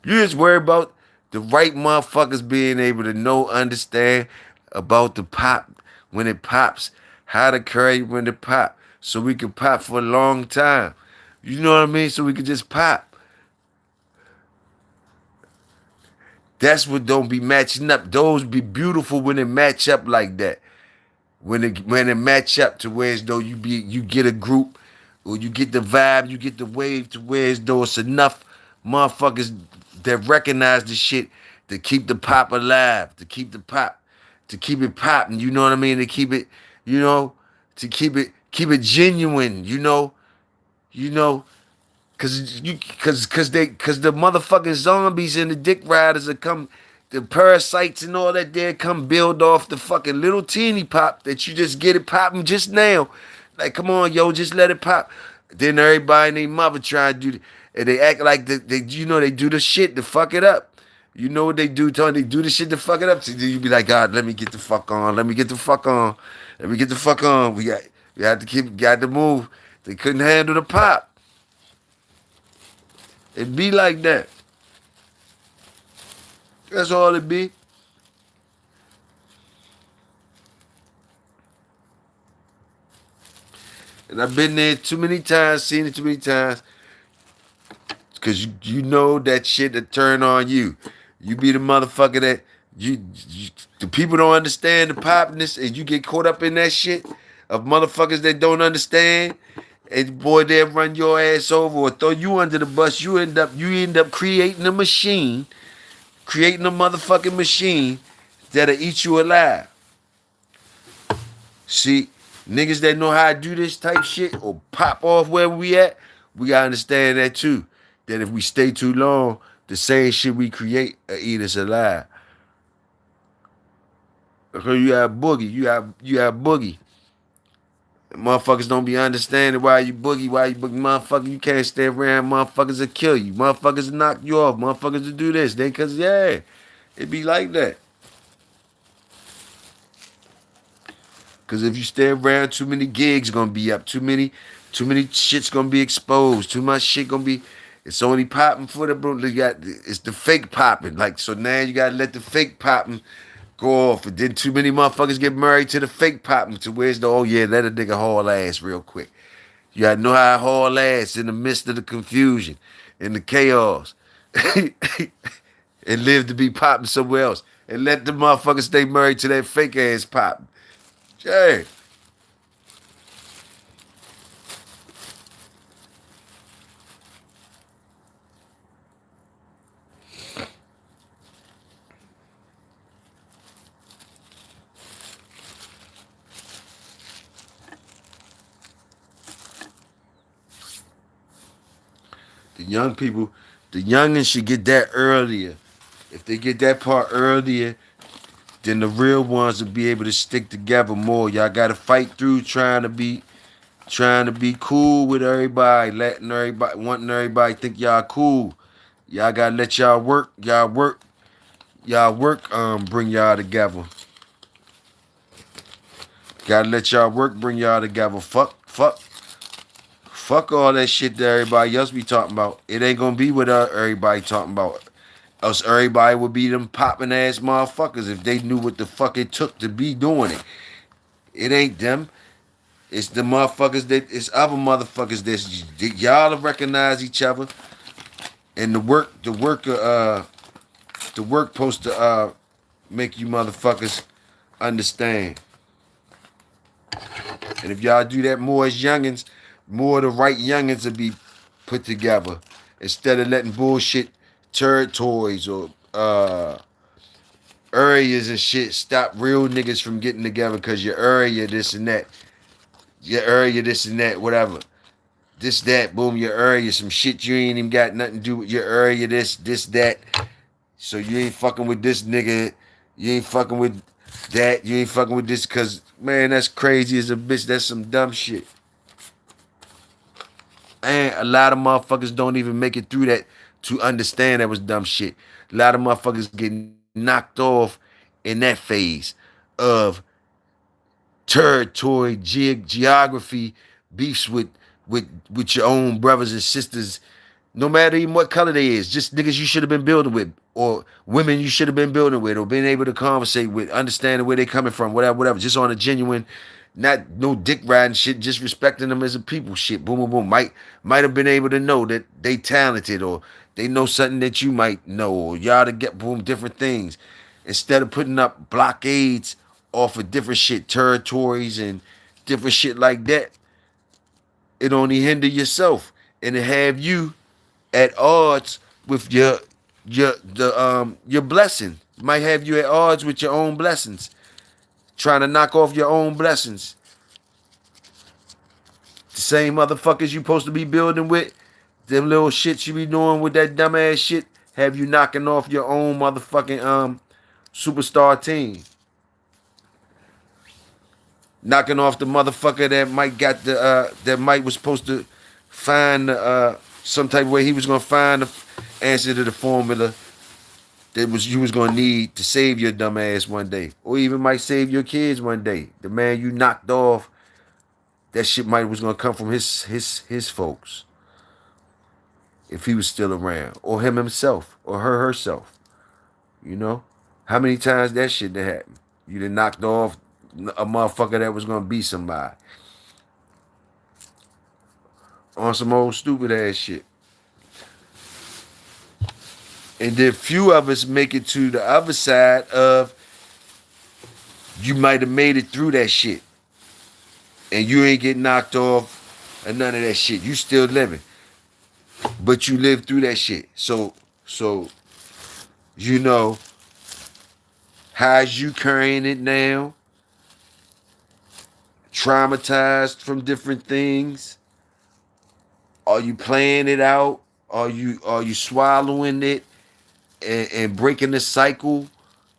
A: You just worry about the right motherfuckers being able to know, understand about the pop when it pops, how to carry when it pop, so we can pop for a long time. You know what I mean? So we can just pop. That's what don't be matching up. Those be beautiful when it match up like that. When it match up to where as though you get a group or you get the vibe, you get the wave to where as though it's enough motherfuckers that recognize the shit to keep the pop alive, to keep it popping, you know what I mean? To keep it, you know, to keep it genuine, you know, cause the motherfucking zombies and the dick riders that come, the parasites and all that there come build off the fucking little teeny pop that you just get it popping just now. Like, come on, yo, just let it pop. Then everybody and their mother try to do it. And they act like they do the shit to fuck it up. You know what they do, Tony? They do the shit to fuck it up. So you be like, God, let me get the fuck on. Let me get the fuck on. Let me get the fuck on. We got to move. They couldn't handle the pop. It be like that. That's all it be. And I've been there too many times, seen it too many times. Cause you know that shit that turn on you. You be the motherfucker that the people don't understand the popness and you get caught up in that shit of motherfuckers that don't understand. And boy, they'll run your ass over or throw you under the bus. You end up creating a machine, creating a motherfucking machine that'll eat you alive. See, niggas that know how to do this type shit or pop off where we at, we gotta understand that too. That if we stay too long, the same shit we create will eat us alive. Because you have boogie, you have boogie. Motherfuckers don't be understanding why you boogie, motherfucker. You can't stay around, motherfuckers will kill you. Motherfuckers will knock you off. Motherfuckers will do this. They cause yeah, it be like that. Cause if you stay around, too many gigs gonna be up. Too many shit's gonna be exposed. Too much shit gonna be. It's only popping for the bro. It's the fake popping. Like so now you gotta let the fake popping go off. And then too many motherfuckers get married to the fake popping to where's the oh yeah, let a nigga haul ass real quick. You gotta know how to haul ass in the midst of the confusion, in the chaos. And live to be popping somewhere else. And let the motherfuckers stay married to that fake ass popping. Jay. The young people, the youngins should get that earlier. If they get that part earlier, then the real ones will be able to stick together more. Y'all gotta fight through trying to be cool with everybody, letting everybody wanting everybody think y'all cool. Y'all gotta let y'all work bring y'all together. Gotta let y'all work bring y'all together. Fuck all that shit that everybody else be talking about. It ain't gonna be what everybody talking about. Else everybody would be them popping ass motherfuckers if they knew what the fuck it took to be doing it. It ain't them. It's the motherfuckers that it's other motherfuckers that y'all recognize each other and the work supposed to make you motherfuckers understand. And if y'all do that more as youngins, more of the right youngins will be put together instead of letting bullshit territories or areas and shit stop real niggas from getting together because your area this and that, your area this and that, whatever. This that, boom, your area, some shit you ain't even got nothing to do with your area, this that. So you ain't fucking with this nigga, you ain't fucking with that, you ain't fucking with this because man, that's crazy as a bitch. That's some dumb shit. And a lot of motherfuckers don't even make it through that to understand that was dumb shit. A lot of motherfuckers get knocked off in that phase of territory, geography, beefs with your own brothers and sisters, no matter even what color they is, just niggas you should have been building with, or women you should have been building with, or being able to conversate with, understanding where they coming from, whatever, just on a genuine, not no dick riding shit, just respecting them as a people shit. Boom, boom, boom. Might have been able to know that they talented or they know something that you might know, or y'all to get boom different things. Instead of putting up blockades off of different shit, territories and different shit like that, it only hinder yourself and it have you at odds with your blessing. Might have you at odds with your own blessings, trying to knock off your own blessings. The same motherfuckers you supposed to be building with, them little shits you be doing with that dumbass shit, have you knocking off your own motherfucking superstar team. Knocking off the motherfucker that might got the that might was supposed to find some type of way he was gonna find the answer to the formula that was you was gonna need to save your dumb ass one day, or even might save your kids one day. The man you knocked off, that shit might was gonna come from his folks if he was still around, or him himself, or her herself. You know, how many times that shit that happened? You done knocked off a motherfucker that was gonna be somebody on some old stupid ass shit. And then few of us make it to the other side of you might have made it through that shit. And you ain't get knocked off and none of that shit. You still living. But you lived through that shit. So you know, how's you carrying it now? Traumatized from different things? Are you playing it out? Are you swallowing it and breaking the cycle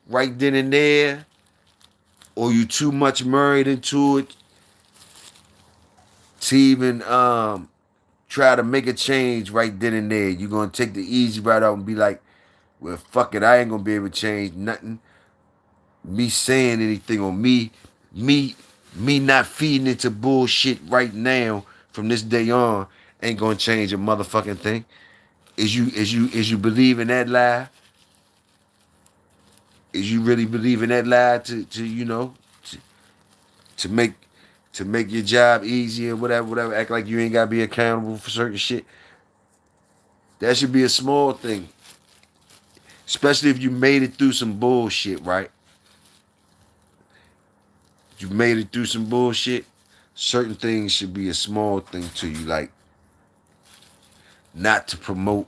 A: right then and there? Or you too much married into it to even try to make a change right then and there? You're gonna take the easy route out and be like, well, fuck it, I ain't gonna be able to change nothing. Me saying anything or me Me not feeding into bullshit right now from this day on ain't gonna change a motherfucking thing. Is you believe in that lie? Is you really believe in that lie to to, to make to make your job easier, whatever, act like you ain't gotta be accountable for certain shit? That should be a small thing. Especially if you made it through some bullshit, right? You made it through some bullshit. Certain things should be a small thing to you, like not to promote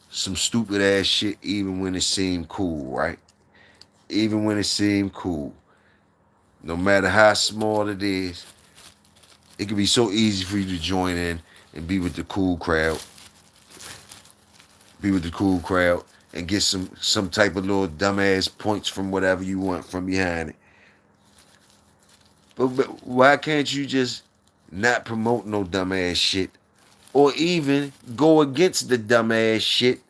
A: some stupid ass shit even when it seemed cool, right? Even when it seemed cool. No matter how small it is, it can be so easy for you to join in and be with the cool crowd. Be with the cool crowd and get some type of little dumbass points from whatever you want from behind it. But why can't you just not promote no dumbass shit? Or even go against the dumbass shit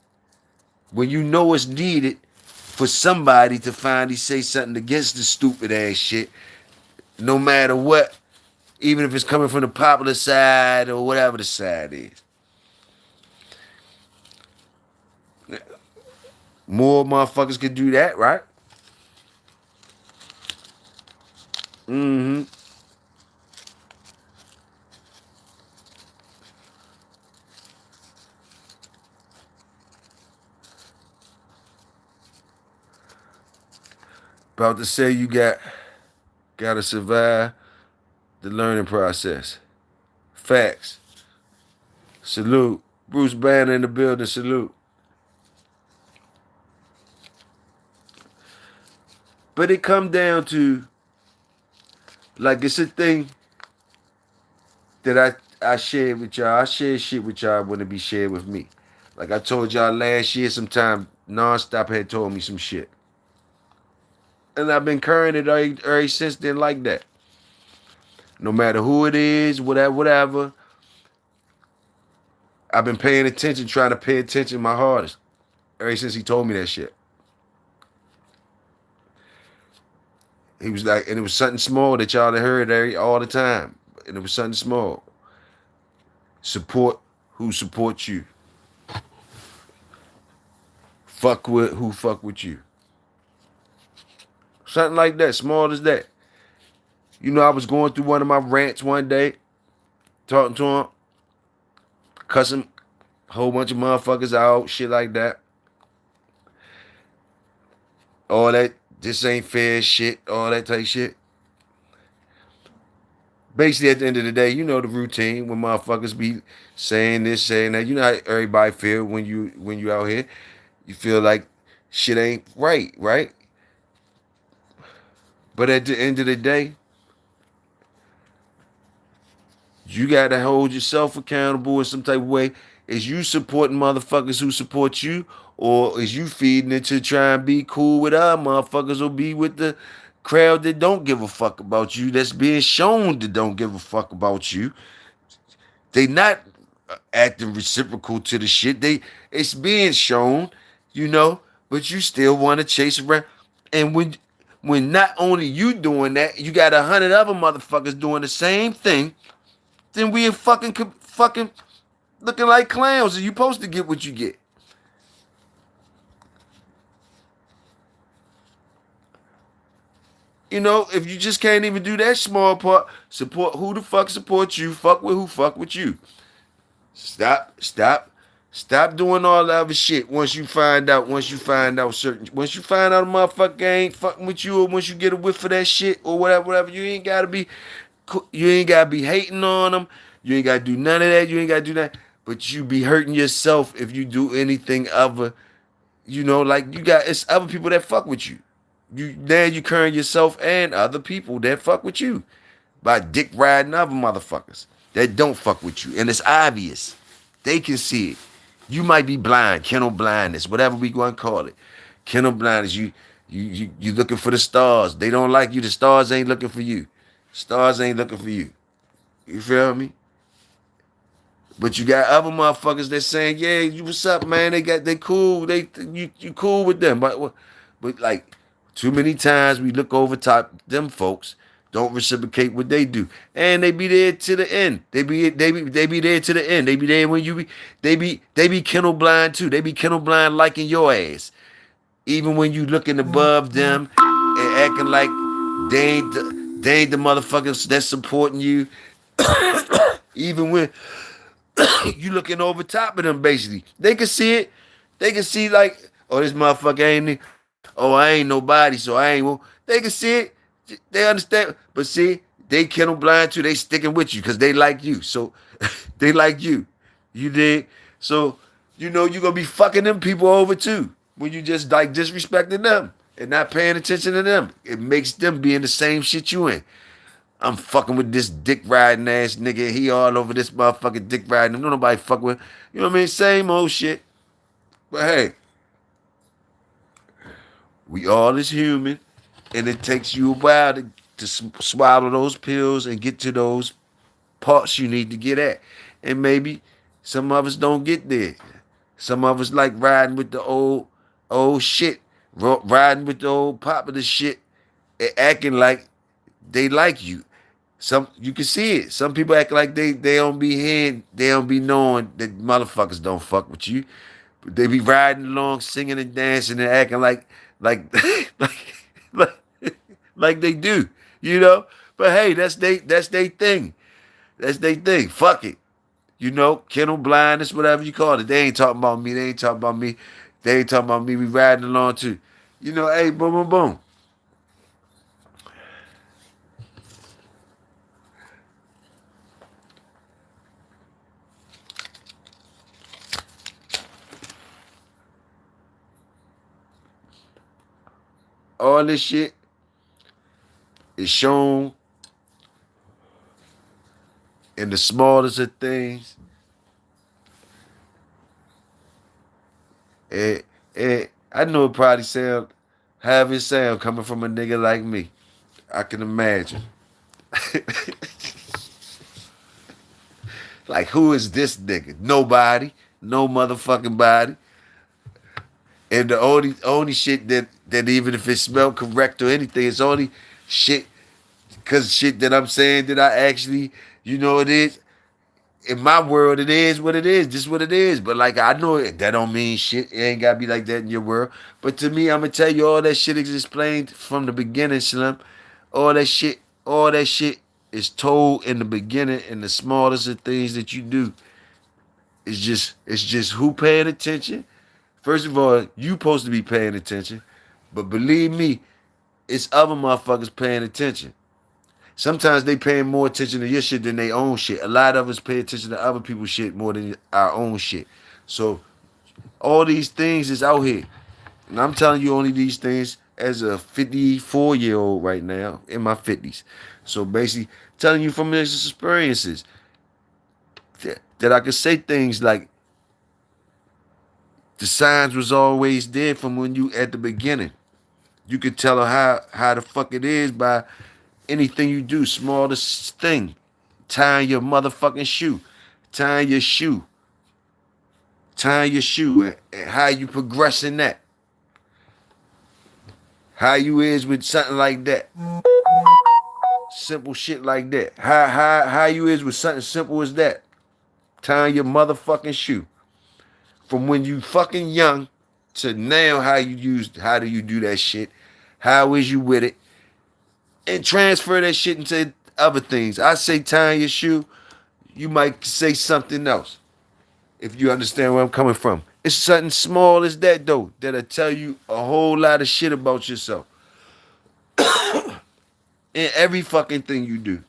A: when you know it's needed for somebody to finally say something against the stupid ass shit, no matter what, even if it's coming from the popular side or whatever the side is. More motherfuckers could do that, right? Mm-hmm. About to say you gotta survive the learning process. Facts. Salute. Bruce Banner in the building, salute. But it come down to, like, it's a thing that I shared with y'all. I share shit with y'all when it be shared with me. Like I told y'all last year, sometime nonstop had told me some shit. And I've been carrying it ever since then like that. No matter who it is, whatever. I've been paying attention, trying to pay attention my hardest. Ever since he told me that shit. He was like, and it was something small that y'all had heard all the time. And it was something small. Support who supports you. Fuck with who fuck with you. Something like that, small as that. You know, I was going through one of my rants one day, talking to him, cussing a whole bunch of motherfuckers out, shit like that. All that, this ain't fair shit, all that type shit. Basically, at the end of the day, you know the routine when motherfuckers be saying this, saying that. You know how everybody feel when you out here. You feel like shit ain't right, right? But at the end of the day, you gotta hold yourself accountable in some type of way. Is you supporting motherfuckers who support you, or is you feeding it to try and be cool with other motherfuckers or be with the crowd that don't give a fuck about you, that's being shown that don't give a fuck about you? They not acting reciprocal to the shit. It's being shown, you know, but you still want to chase around. And when not only you doing that, you got 100 other motherfuckers doing the same thing, then we fucking looking like clowns, and you supposed to get what you get. You know, if you just can't even do that small part, support who the fuck supports you, fuck with who fuck with you. Stop doing all the other shit. Once you find out once you find out a motherfucker ain't fucking with you, or once you get a whiff of that shit or whatever, you ain't gotta be hating on them. You ain't gotta do none of that. You ain't gotta do that. But you be hurting yourself if you do anything other. You know, like it's other people that fuck with you. You curring yourself and other people that fuck with you by dick riding other motherfuckers that don't fuck with you. And it's obvious. They can see it. You might be blind, kennel blindness, whatever we going to call it. Kennel blindness, you looking for the stars. They don't like you. The stars ain't looking for you. Stars ain't looking for you. You feel me? But you got other motherfuckers that saying, yeah, you what's up, man? They cool. You cool with them. But like too many times we look over top them folks don't reciprocate what they do, and they be there to the end. They be there to the end. They be there when you be. They be kennel blind too. They be kennel blind liking your ass, even when you looking above them and acting like they ain't the motherfuckers that's supporting you. Even when you looking over top of them, basically, they can see it. They can see like, oh, this motherfucker ain't. Oh, I ain't nobody, so I ain't. Well, they can see it. They understand. But see, they kennel blind too. They sticking with you because they like you. So they like you. You did. So you gonna be fucking them people over too when you just like disrespecting them and not paying attention to them. It makes them be in the same shit you in. I'm fucking with this dick riding ass nigga. He all over this motherfucking dick riding. No nobody fuck with. You know what I mean? Same old shit. But hey, we all is human, and it takes you a while to swallow those pills and get to those parts you need to get at. And maybe some of us don't get there. Some of us like riding with the old shit, riding with the old popular shit, and acting like they like you. Some you can see it. Some people act like they don't be hearing, they don't be knowing that motherfuckers don't fuck with you. They be riding along, singing and dancing and acting like like like like they do, you know. But hey, that's they thing. That's they thing. Fuck it, kennel blindness, whatever you call it. They ain't talking about me. They ain't talking about me. They ain't talking about me. We riding along too. Hey, boom, boom, boom. All this shit is shown in the smallest of things. And, and I know it probably have it sound coming from a nigga like me. I can imagine. Like, who is this nigga? Nobody. No motherfucking body. And the only shit that even if it smelled correct or anything, it's only shit, cause shit that I'm saying that I actually, it is. In my world, it is what it is. Just what it is. But like, I know that don't mean shit. It ain't gotta be like that in your world. But to me, I'm gonna tell you all that shit is explained from the beginning, Slim. All that shit is told in the beginning, in the smallest of things that you do. It's just who paying attention. First of all, you supposed to be paying attention. But believe me, it's other motherfuckers paying attention. Sometimes they paying more attention to your shit than their own shit. A lot of us pay attention to other people's shit more than our own shit. So all these things is out here. And I'm telling you only these things as a 54-year-old right now, in my 50s. So basically telling you from these experiences that I could say things like the signs was always there from when you at the beginning. You could tell her how the fuck it is by anything you do, smallest thing. Tying your motherfucking shoe. Tying your shoe. Tying your shoe. And how you progressing that. How you is with something like that. Simple shit like that. How you is with something simple as that. Tying your motherfucking shoe. From when you fucking young to now, how do you do that shit? How is you with it? And transfer that shit into other things. I say tying your shoe, you might say something else. If you understand where I'm coming from. It's something small as that though, that'll tell you a whole lot of shit about yourself. In every fucking thing you do.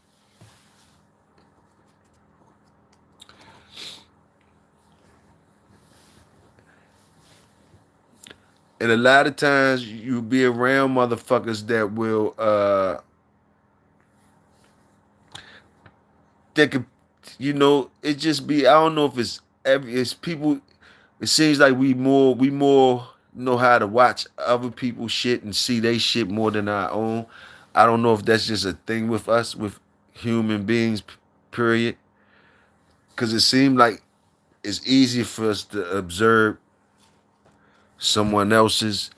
A: And a lot of times you be around motherfuckers that will that could, it just be, I don't know if it's people. It seems like we more know how to watch other people's shit and see they shit more than our own. I don't know if that's just a thing with us, with human beings, period. Because it seems like it's easier for us to observe someone else's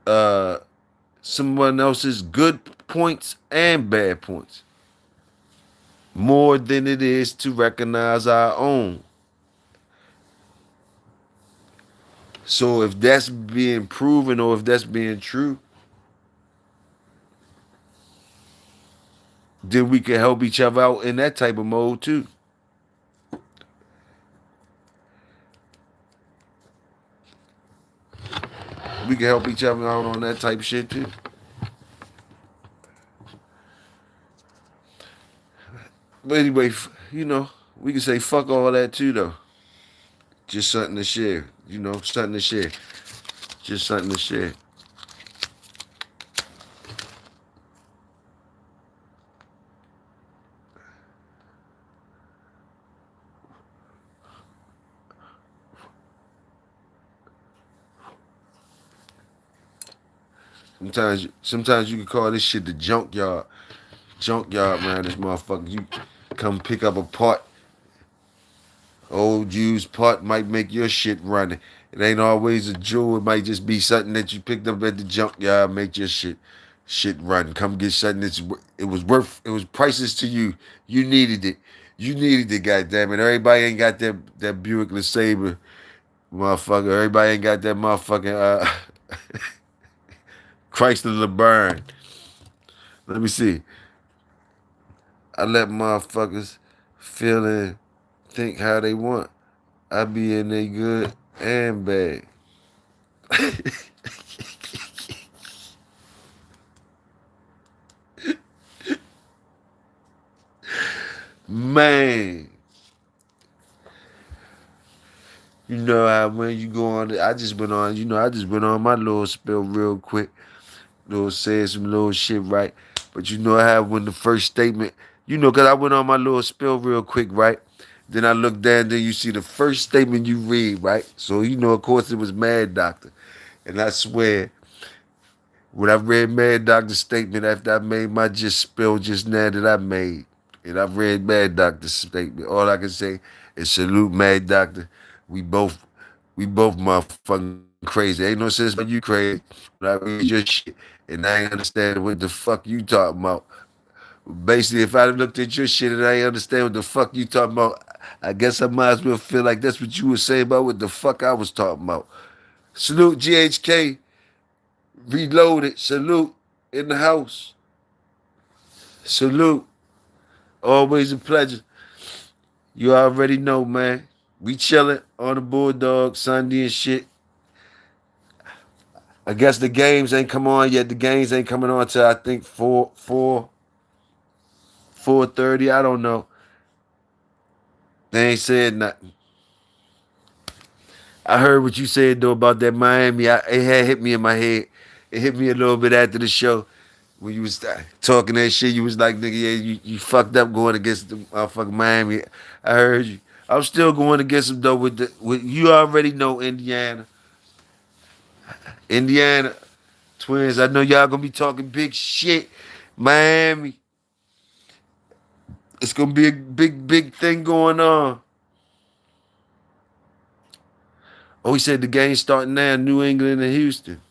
A: uh someone else's good points and bad points. More than it is to recognize our own. So if that's being proven or if that's being true, then we can help each other out in that type of mode too. We can help each other out on that type of shit too. But anyway, we can say fuck all that too though. Just something to share. Something to share. Just something to share. Sometimes you can call this shit the junkyard. Junkyard, man, this motherfucker. You come pick up a part. Old used part might make your shit run. It ain't always a jewel. It might just be something that you picked up at the junkyard, make your shit run. Come get something it was priceless to you. You needed it. You needed it, goddamn it. Everybody ain't got that Buick LeSabre, motherfucker. Everybody ain't got that motherfucking Chrysler LeBaron. Let me see. I let motherfuckers feel and think how they want. I be in they good and bad. Man, you know how when you go on, I just went on my little spill real quick, saying some little shit right. But you know how when the first statement, cause I went on my little spill real quick, right? Then I look down, then you see the first statement you read, right? So of course it was Mad Doctor, and I swear. When I read Mad Doctor's statement after I made my just spill just now that I made, and I read Mad Doctor's statement, all I can say is salute Mad Doctor. We both motherfucking crazy. Ain't no sense but you crazy. When I read your shit and I ain't understand what the fuck you talking about. Basically, if I looked at your shit and I ain't understand what the fuck you talking about, I guess I might as well feel like that's what you were saying about what the fuck I was talking about. Salute GHK. Reloaded. Salute in the house. Salute. Always a pleasure. You already know, man. We chilling on the Bulldog Sunday and shit. I guess the games ain't come on yet. The games ain't coming on till I think 4:30. I don't know. They ain't said nothing. I heard what you said though about that Miami. It had hit me in my head. It hit me a little bit after the show. When you was talking that shit, you was like, nigga, yeah, you fucked up going against the motherfucking Miami. I heard you. I'm still going against them though with you already know Indiana. Indiana Twins. I know y'all gonna be talking big shit. Miami. It's gonna be a big thing going on. Oh, he said the game's starting now, New England and Houston.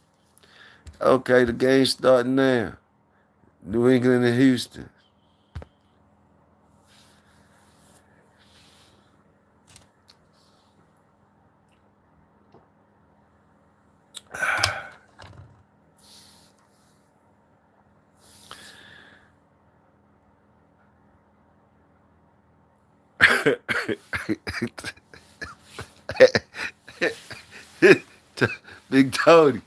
A: Okay, the game's starting now. New England and Houston. Big Tony.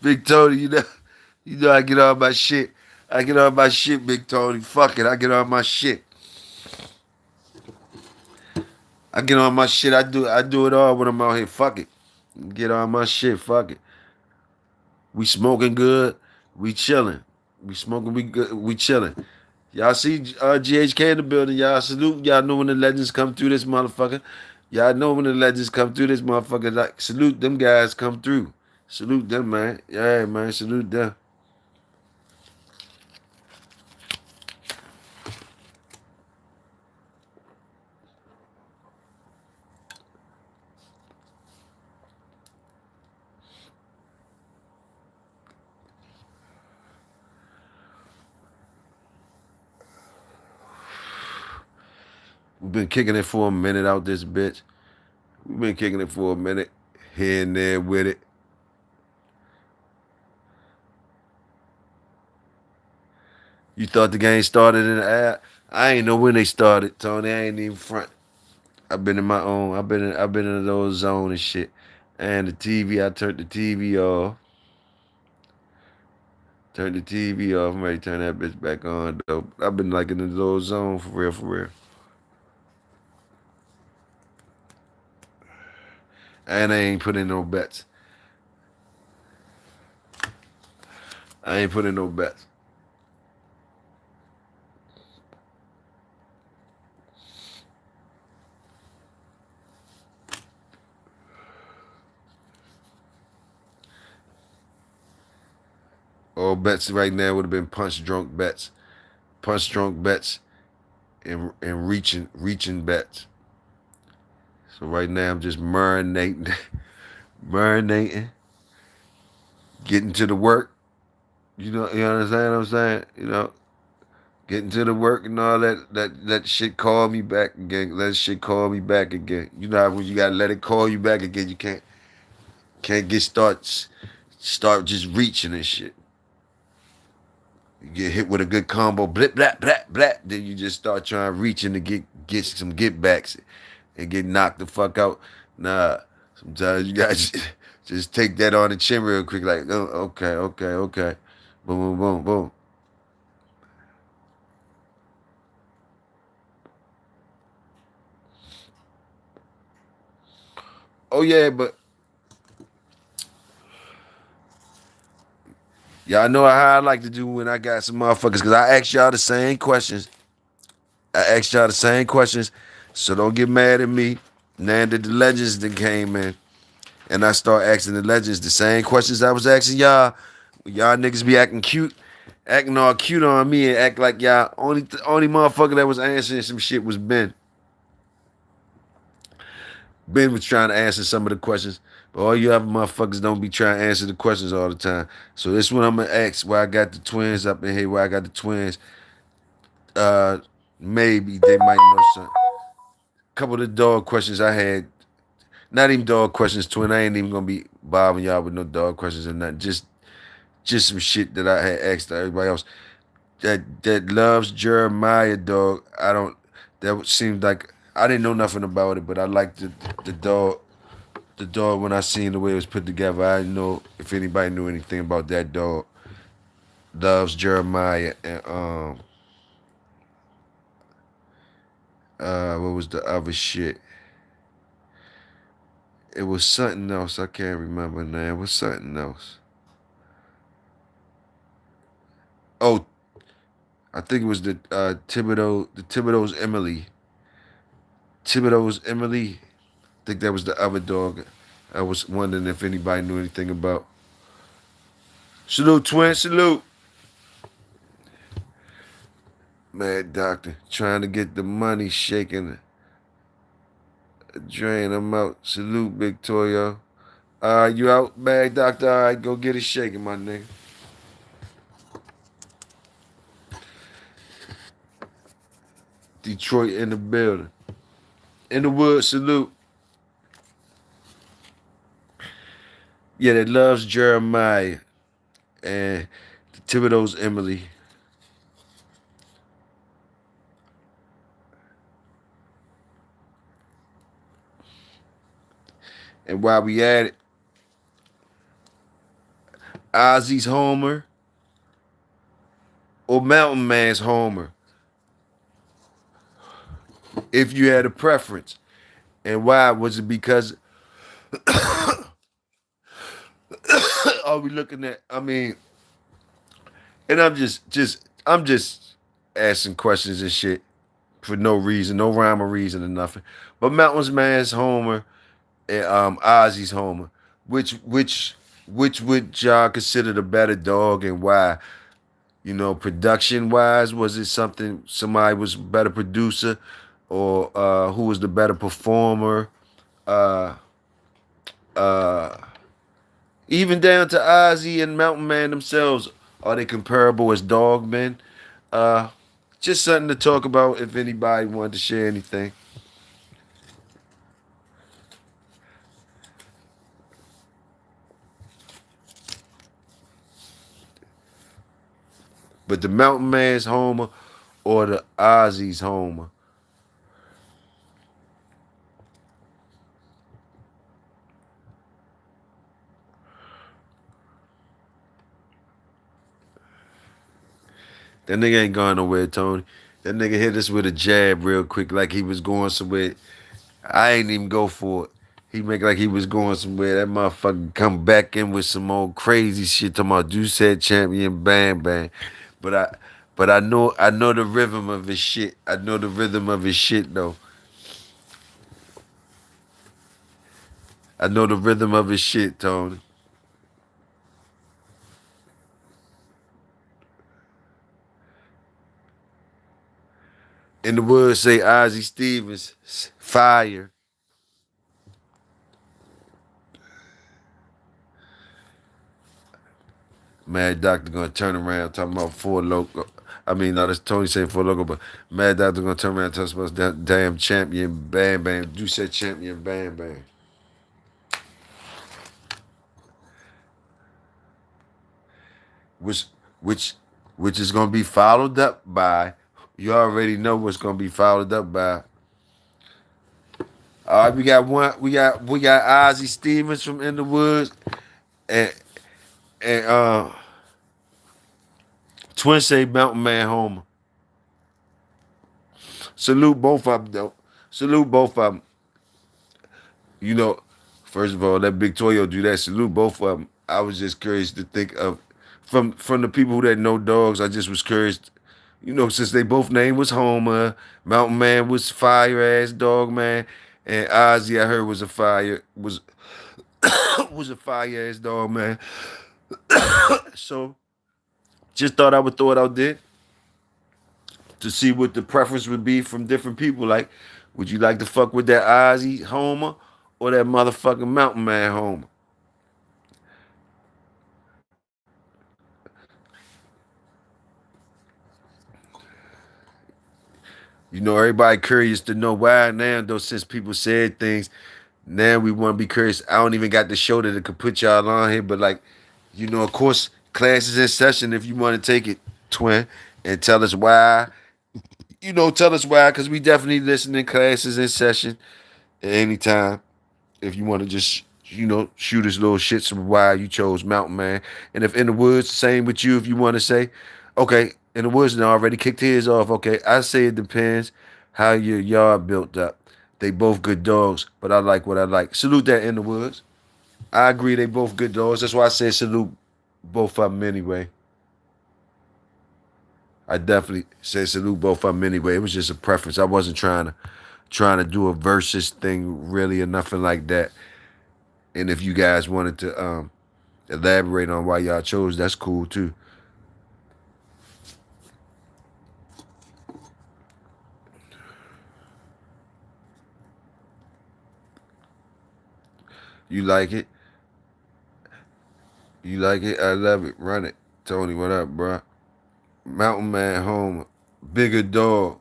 A: Big Tony, I get on my shit. I get on my shit, Big Tony. Fuck it, I get on my shit. I get on my shit. I do it all when I'm out here. Fuck it. Get on my shit. Fuck it. We smoking good. We chilling. We smoking. We good. We chilling. Y'all see GHK in the building. Y'all salute. Y'all know when the legends come through this motherfucker. Y'all know when the legends come through this motherfucker. Like salute them guys come through. Salute them, man. Yeah, man. Salute them. We've been kicking it for a minute out this bitch. We've been kicking it for a minute, here and there with it. You thought the game started in the air? I ain't know when they started, Tony. I ain't even front. I've been in my own. I've been in those zone and shit. And the TV, I turned the TV off. Turned the TV off. I'm ready to turn that bitch back on though. I've been like in the little zone for real, for real. And I ain't put in no bets. I ain't put in no bets. All bets right now would have been punch drunk bets. Punch drunk bets and reaching bets. So right now I'm just marinating, marinating, getting to the work. You understand what I'm saying? Getting to the work and all that shit call me back again. Let shit call me back again. You know how when you gotta let it call you back again, you can't start just reaching and shit. You get hit with a good combo, blip, blap, blap, blap. Then you just start trying reaching to get some get backs and get knocked the fuck out. Nah, sometimes you guys just take that on the chin real quick, like, oh, okay, okay, okay. Boom, boom, boom, boom. Oh yeah, but y'all know how I like to do when I got some motherfuckers, because I ask y'all the same questions. I asked y'all the same questions, so don't get mad at me. Now that the legends that came in, and I start asking the legends the same questions I was asking y'all. Y'all niggas be acting cute, acting all cute on me, and act like y'all only motherfucker that was answering some shit was Ben. Ben was trying to answer some of the questions, but all you other motherfuckers don't be trying to answer the questions all the time. So this one I'm gonna ask why I got the twins up in here, why I got the twins. Uh, Maybe they might know something. Couple of the dog questions I had, not even dog questions, twin. I ain't even gonna be bothering y'all with no dog questions or nothing. Just some shit that I had asked everybody else. That loves Jeremiah, dog. I don't. That seemed like I didn't know nothing about it, but I liked the dog. The dog, when I seen the way it was put together, I didn't know if anybody knew anything about that dog. Loves Jeremiah and what was the other shit? It was something else. I can't remember now. It was something else. Oh, I think it was the Thibodeau's Emily. Thibodeau's Emily. I think that was the other dog. I was wondering if anybody knew anything about. Salute, twin, salute. Mad doctor, trying to get the money shaking. Drain, I'm out. Salute, big Toyo. You out, mad doctor? All right, go get it shaking, my nigga. Detroit in the building. In the woods, salute. Yeah, that loves Jeremiah and Thibodeau's Emily. And while we at it, Ozzy's Homer or Mountain Man's Homer, if you had a preference. And why? Was it because are we looking at, I mean, and I'm just asking questions and shit for no reason, no rhyme or reason or nothing. But Mountains Man's Homer and Ozzy's Homer, which would y'all consider the better dog and why? Production wise, was it somebody was a better producer, or who was the better performer? Uh, uh, Even down to Ozzy and Mountain Man themselves, are they comparable as dog men? Uh, Just something to talk about if anybody wanted to share anything. But the Mountain Man's homer or the Ozzy's homer. That nigga ain't going nowhere, Tony. That nigga hit us with a jab real quick like he was going somewhere. I ain't even go for it. He make like he was going somewhere. That motherfucker come back in with some old crazy shit talking about you said champion bang bang. But I know the rhythm of his shit. I know the rhythm of his shit though. I know the rhythm of his shit, Tony. In the woods say Ozzy Stevens, fire. Mad Doctor gonna turn around talking about four local. I mean, no, that's Tony saying four local, but Mad Doctor gonna turn around and tell us about that damn champion bang bang. You said champion bang bang. Which which which is gonna be followed up by, you already know what's gonna be followed up by. All right, we got one. We got Ozzy Stevens from In the Woods, and and Twin say Mountain Man Homer. Salute both of them though. Salute both of them. You know, first of all, that big Toyo do that. Salute both of them. I was just curious to think of from the people that know dogs. I just was curious. Since they both name was Homer, Mountain Man was fire ass dog man, and Ozzy I heard was a fire ass dog man. So just thought I would throw it out there to see what the preference would be from different people. Like, would you like to fuck with that Ozzy Homer or that motherfucking Mountain Man Homer? Everybody curious to know why now, though, since people said things. Now we want to be curious. I don't even got the show that could put y'all on here, but like, of course, class is in session if you want to take it, twin, and tell us why. Tell us why, because we definitely listening. Classes in session at any time. If you want to just, shoot us little shits of why you chose Mountain Man. And if In the Woods, same with you if you want to say, okay, In the Woods now already kicked his off. Okay, I say it depends how your yard built up. They both good dogs, but I like what I like. Salute that In the Woods. I agree they both good dogs. That's why I said salute both of them anyway. I definitely said salute both of them anyway. It was just a preference. I wasn't trying to do a versus thing really or nothing like that. And if you guys wanted to elaborate on why y'all chose, that's cool too. You like it? You like it? I love it. Run it. Tony, what up, bro? Mountain Man home. Bigger dog.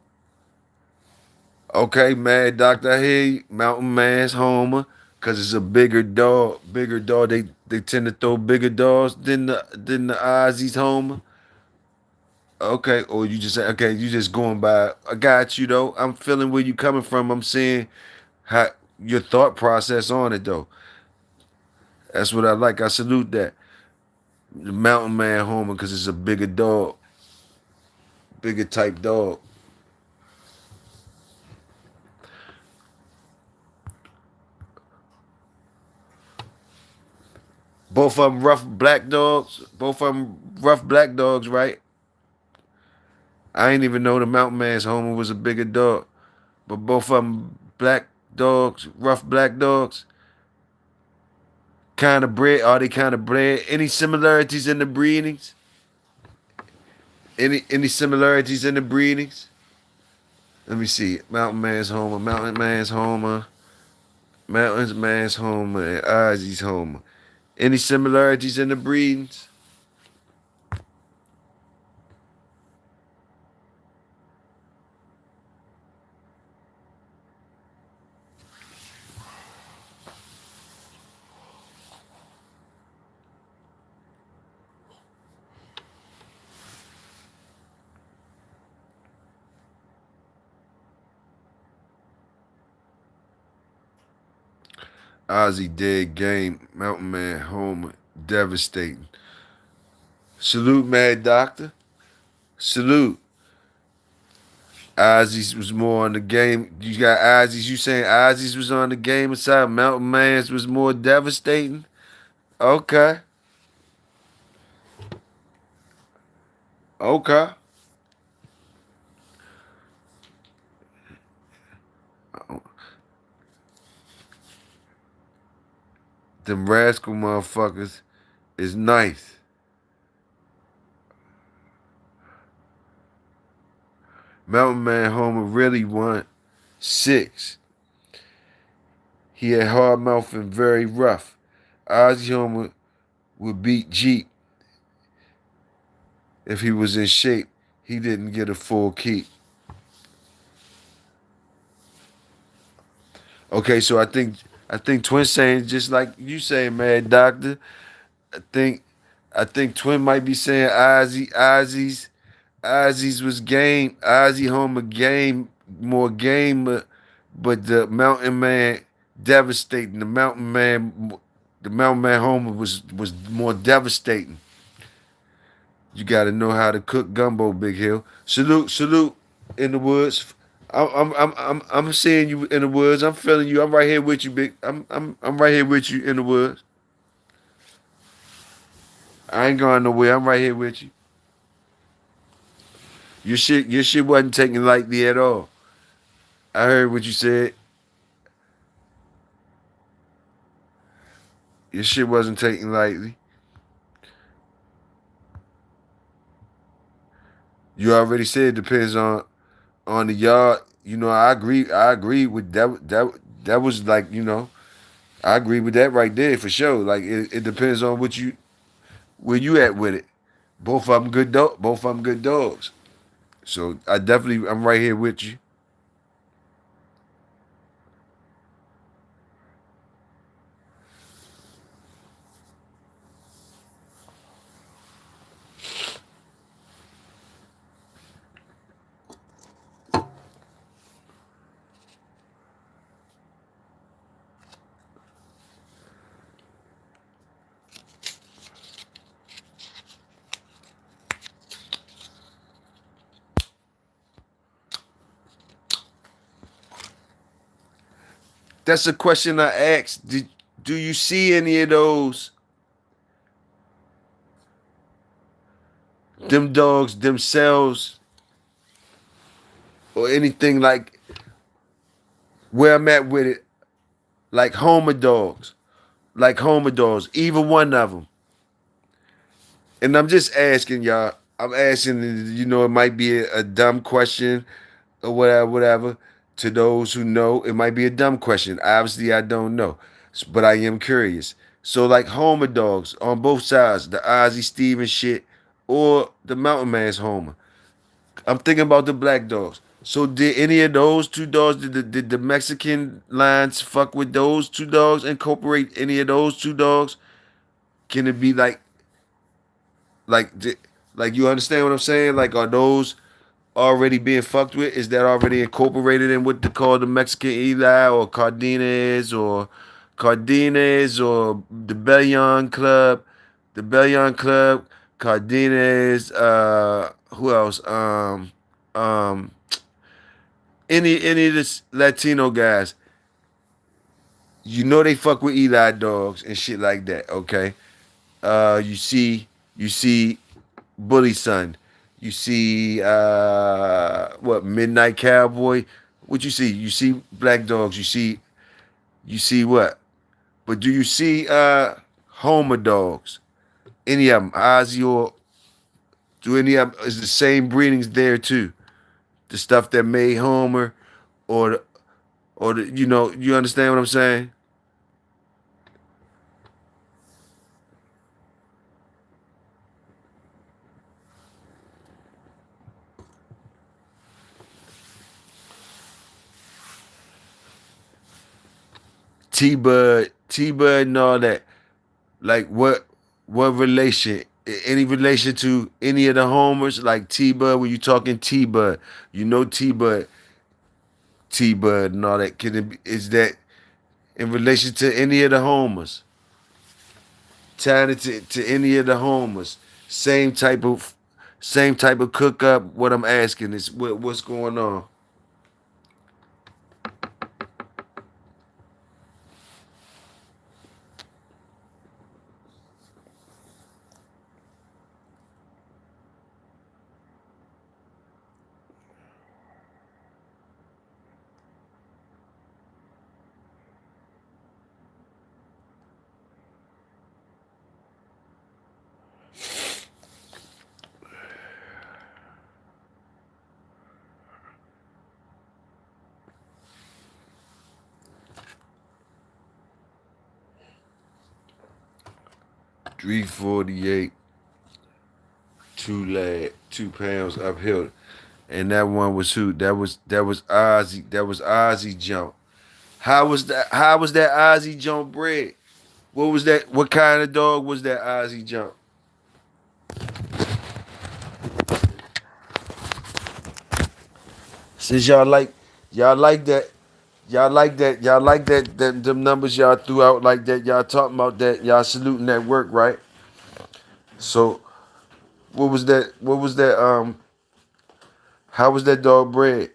A: Okay, Mad Doctor, I hear you. Mountain Man's homer. Cause it's a bigger dog. Bigger dog. They tend to throw bigger dogs than the Ozzy's homer. Okay, or you just say, okay, you just going by. I got you though. I'm feeling where you coming from. I'm seeing how your thought process on it though. That's what I like. I salute that. The Mountain Man homer because it's a bigger dog, bigger type dog. Both of them rough black dogs. Both of them rough black dogs, right? I ain't even know the Mountain Man's homer was a bigger dog, but both of them black dogs, rough black dogs. Kind of bred. Are they kind of bred? Any similarities in the breedings? Any similarities in the breedings? Let me see. Mountain Man's Homer, Mountain Man's Homer, Mountain Man's Homer, and Ozzy's Homer. Any similarities in the breedings? Ozzy dead game. Mountain Man Homer devastating. Salute, Mad Doctor. Salute. Ozzy's was more on the game. You got Ozzy's. You saying Ozzy's was on the game side? Mountain Man's was more devastating. Okay. Okay. Them rascal motherfuckers is nice. Mountain Man Homer really won 6. He had hard mouth and very rough. Ozzy Homer would beat Jeep if he was in shape. He didn't get a full keep. Okay, so I think Twin saying just like you saying, Mad Doctor. I think I think Twin might be saying Ozzy's was game. Ozzy Homer game more game, but the Mountain Man devastating. The Mountain Man Homer was more devastating. You got to know how to cook gumbo, Big Hill. Salute in the woods. I'm seeing you in the woods. I'm feeling you. I'm right here with you, Big. I'm right here with you in the woods. I ain't going nowhere. I'm right here with you. Your shit wasn't taken lightly at all. I heard what you said. Your shit wasn't taken lightly. You already said it depends on the yard. I agree. I agree with that. That was like I agree with that right there for sure. Like it depends on where you at with it. Both of them good dog. Both of them good dogs. So I'm right here with you. That's a question I asked. Do you see any of those them dogs themselves or anything like where I'm at with it? Like Homer dogs, either one of them. And I'm just asking y'all. I'm asking. It might be a dumb question or whatever, whatever. To those who know, it might be a dumb question. Obviously, I don't know, but I am curious. So, like Homer dogs on both sides, the Ozzy Stevens shit or the Mountain Man's Homer. I'm thinking about the black dogs. So, did any of those two dogs, did the Mexican lines fuck with those two dogs? Incorporate any of those two dogs? Can it be like, like you understand what I'm saying? Like, are those already being fucked with? Is that already incorporated in what they call the Mexican Eli or Cardenas or the Bellion Club, Cardenas, who else? Um, any of this Latino guys, they fuck with Eli dogs and shit like that. Okay, you see Bully Son. You see what Midnight Cowboy. What you see? You see Black Dogs. You see what? But do you see Homer Dogs? Any of them? Ozzy or do any of them is the same breedings there too? The stuff that made Homer or you understand what I'm saying? T Bud and all that. Like what relation? Any relation to any of the homers like T Bud? When you talking T Bud, T Bud and all that. Can it be, is that in relation to any of the homers. Tying it to any of the homers. Same type of cook up. What I'm asking is what's going on. 348, 2 pounds uphill. And that one was who? That was Ozzy. That was Ozzy jump. How was that Ozzy jump bred? What was that? What kind of dog was that Ozzy jump? Since y'all like that, them numbers y'all threw out like that, y'all talking about that, y'all saluting that work, right? So what was that, how was that dog bred?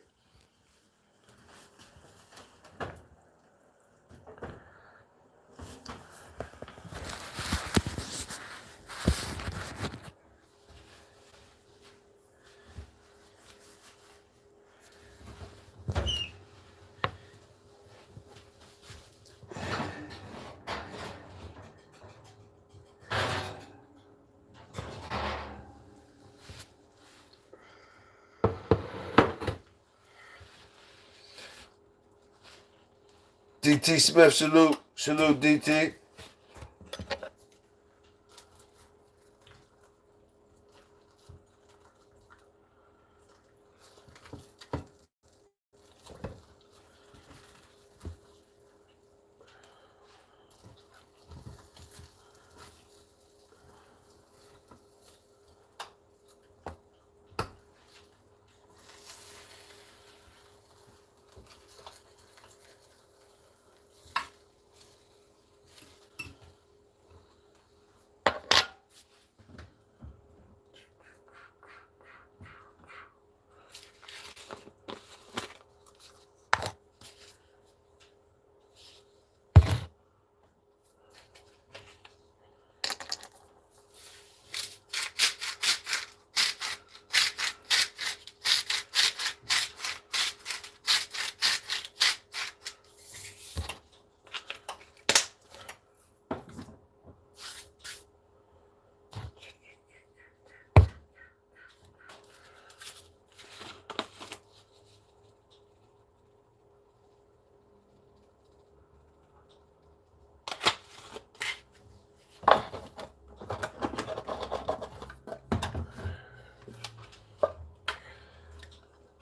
A: DT Smith, salute DT.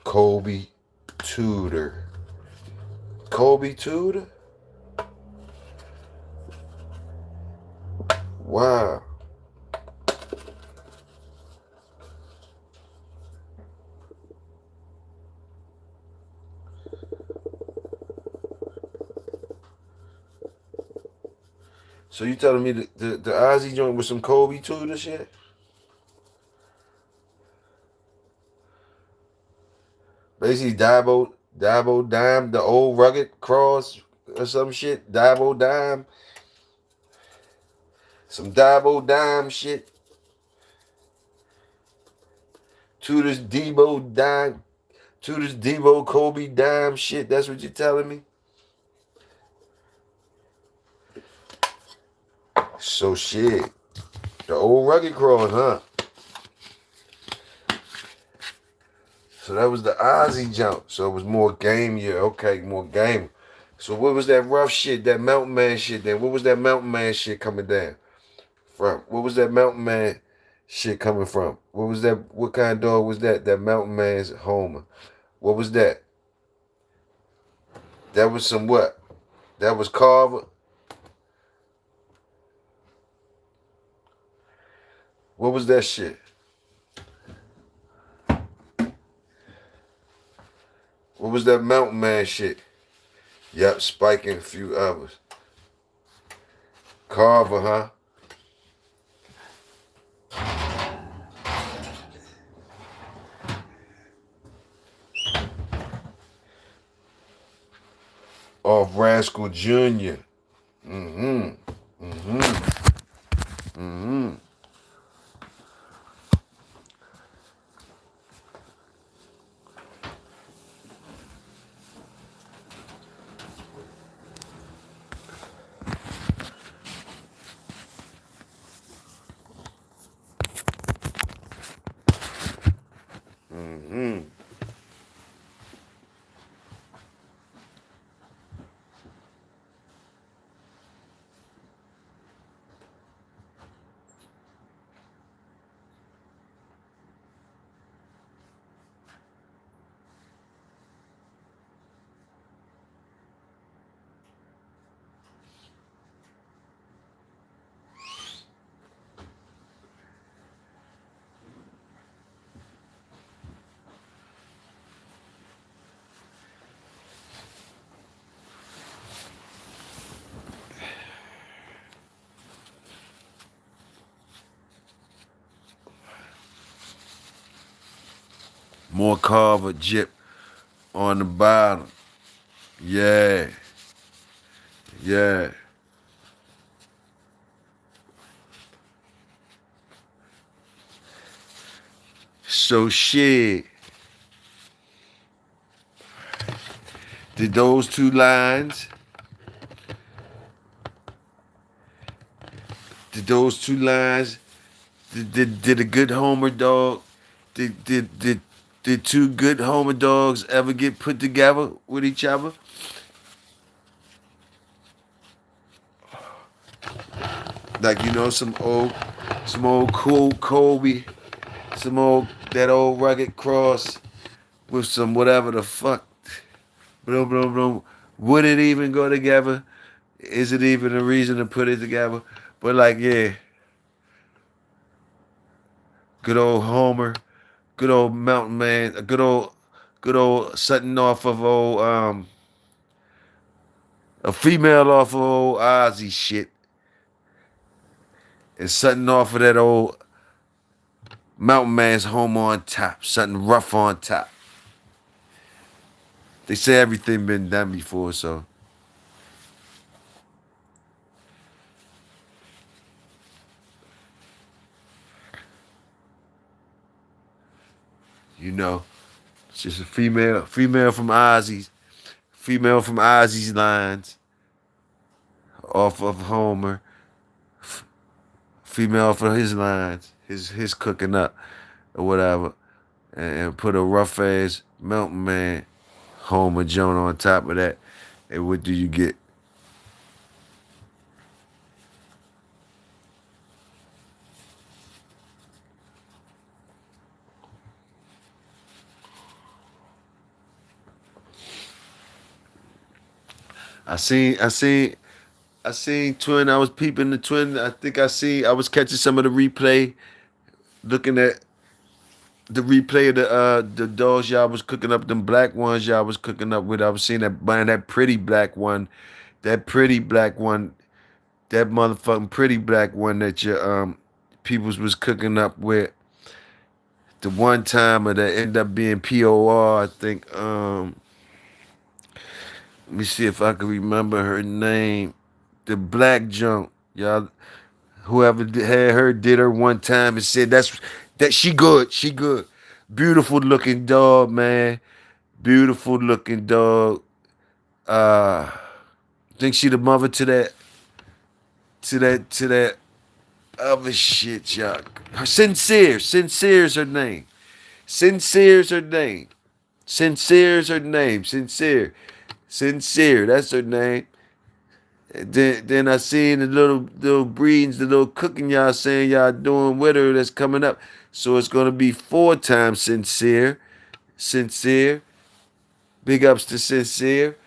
A: Kobe Tudor. Kobe Tudor? Wow. So you telling me the Ozzy joint with some Kobe Tudor shit? Basically Dabo Dime, the old rugged cross or some shit. Dabo Dime. Some Dabo Dime shit. Tudor's Debo Dime. Tudor's Debo Kobe Dime shit. That's what you're telling me? So shit. The old rugged cross, huh? So that was the Ozzy jump. So it was more game year. Okay, more game. So what was that rough shit, that mountain man shit then? What was that mountain man shit coming down from? What was that mountain man shit coming from? What was that? What kind of dog was that? That mountain man's Homer. What was that? That was some what? That was Carver. What was that shit? What was that mountain man shit? Yep, Spike and a few others. Carver, huh? Off Rascal Jr. Mm-hmm. Mm-hmm. Mm-hmm. Mm-hmm. More Carver Jip on the bottom. Yeah. Yeah. So shit. Did those two lines? Did those two lines? Did a good Homer dog? Did two good Homer dogs ever get put together with each other? Like some old cool Kobe, some old that old rugged cross with some whatever the fuck. Blah, blah, blah. Would it even go together? Is it even a reason to put it together? But like, yeah, good old Homer, good old Mountain Man, good old something off of old a female off of old Ozzy shit, and something off of that old Mountain Man's home on top, something rough on top. They say everything been done before, so you know, it's just a female from Ozzy's lines, off of Homer, female for his lines, his cooking up or whatever, and put a rough ass Mountain Man Homer Joan on top of that. And what do you get? I seen, I seen, I seen Twin. I was peeping the Twin. I was catching some of the replay, looking at the replay of the dolls y'all was cooking up, them black ones y'all was cooking up with. I was seeing that man, that pretty black one, that pretty black one, that motherfucking pretty black one that your peoples was cooking up with. The one timer that ended up being POR, I think. Let me see if I can remember her name. The black junk, y'all. Whoever had her did her one time and said that she good, beautiful looking dog, man, beautiful looking dog. I think she the mother to that other shit, y'all. Sincere's her name. Sincere's her name. Sincere's her name. Sincere. That's her name. Then I seen the little breedings, the little cooking y'all saying y'all doing with her that's coming up. So it's gonna be 4 times sincere. Sincere. Big ups to sincere.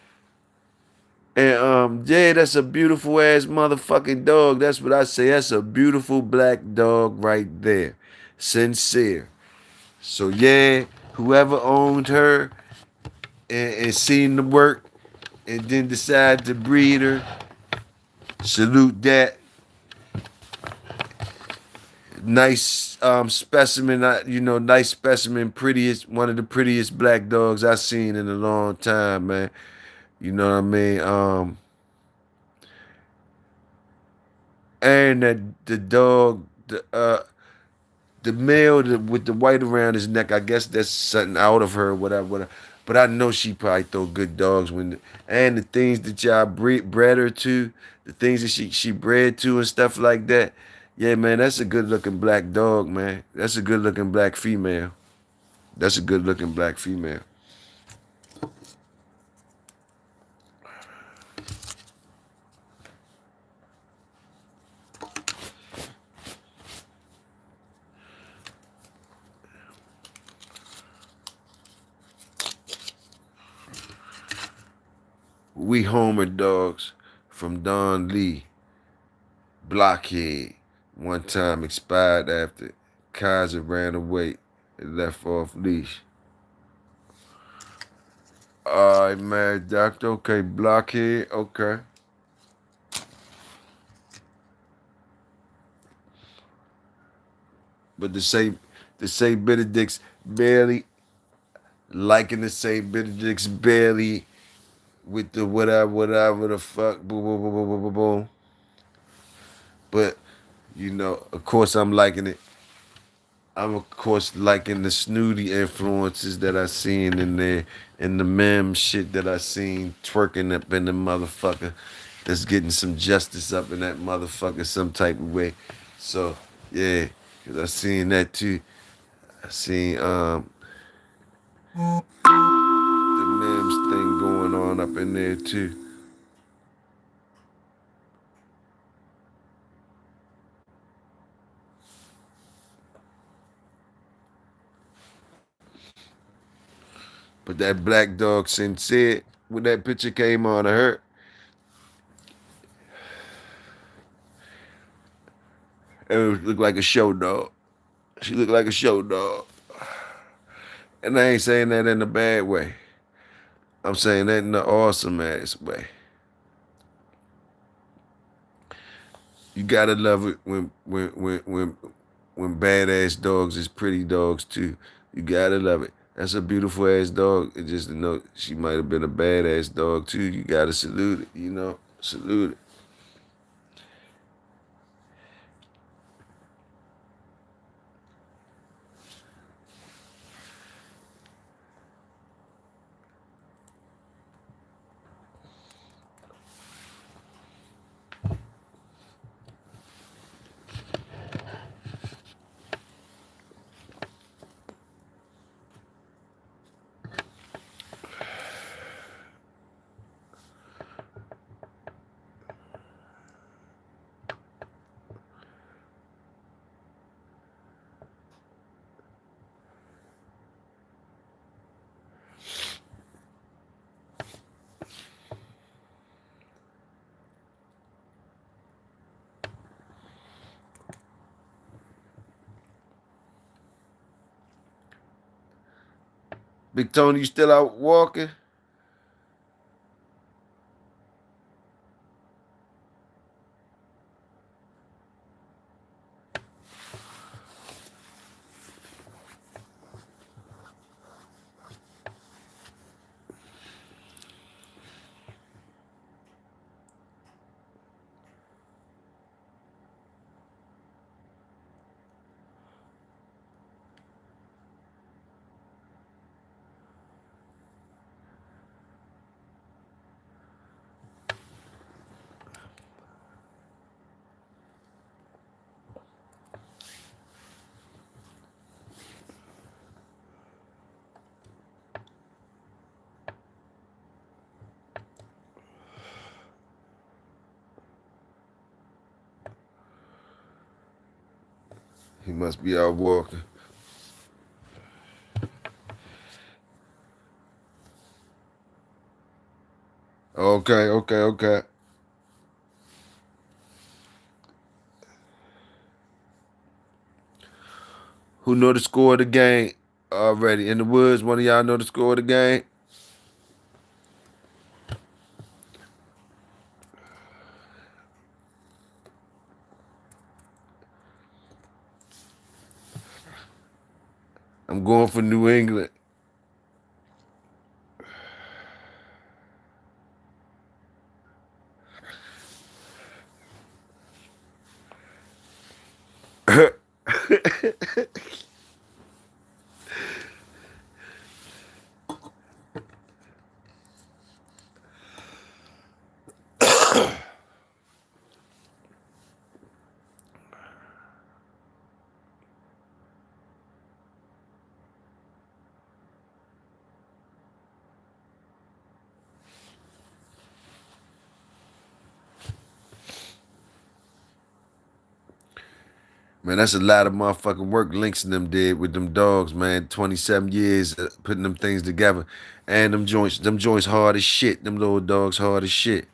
A: And yeah, that's a beautiful ass motherfucking dog. That's what I say. That's a beautiful black dog right there. Sincere. So yeah, whoever owned her and seen the work, and then decide to breed her, salute that. Nice specimen, nice specimen, prettiest, one of the prettiest black dogs I've seen in a long time, man. You know what I mean? And that the dog, the male with the white around his neck, I guess that's something out of her, whatever, whatever. But I know she probably throw good dogs and the things that y'all bred her to, the things that she bred to and stuff like that. Yeah, man, that's a good looking black dog, man. That's a good looking black female. That's a good looking black female. We Homer dogs from Don Lee. Blockhead. One time expired after Kaiser ran away and left off leash. Alright, man, doctor. Okay, blockhead. Okay. But the St. Benedict's barely liking the St. Benedict's barely with the whatever the fuck, boom, boom, boom, boom, boom, boom, boom. But of course, I'm liking it. I'm of course liking the snooty influences that I seen in there, and the mem shit that I seen twerking up in the motherfucker. That's getting some justice up in that motherfucker some type of way. So yeah, cause I seen that too. I seen the memes thing going on up in there too. But that black dog sincere when that picture came on of her, it looked like a show dog. She looked like a show dog. And I ain't saying that in a bad way. I'm saying that in an awesome ass way. You gotta love it when badass dogs is pretty dogs too. You gotta love it. That's a beautiful ass dog. It just to know she might have been a badass dog too. You gotta salute it. Salute it. Big Tony, you still out walking? He must be out walking. Okay, okay, okay. Who know the score of the game already? In the woods, one of y'all know the score of the game? I'm going for New England. Man, that's a lot of motherfucking work Links and them did with them dogs, man. 27 years putting them things together. And them joints hard as shit. Them little dogs hard as shit.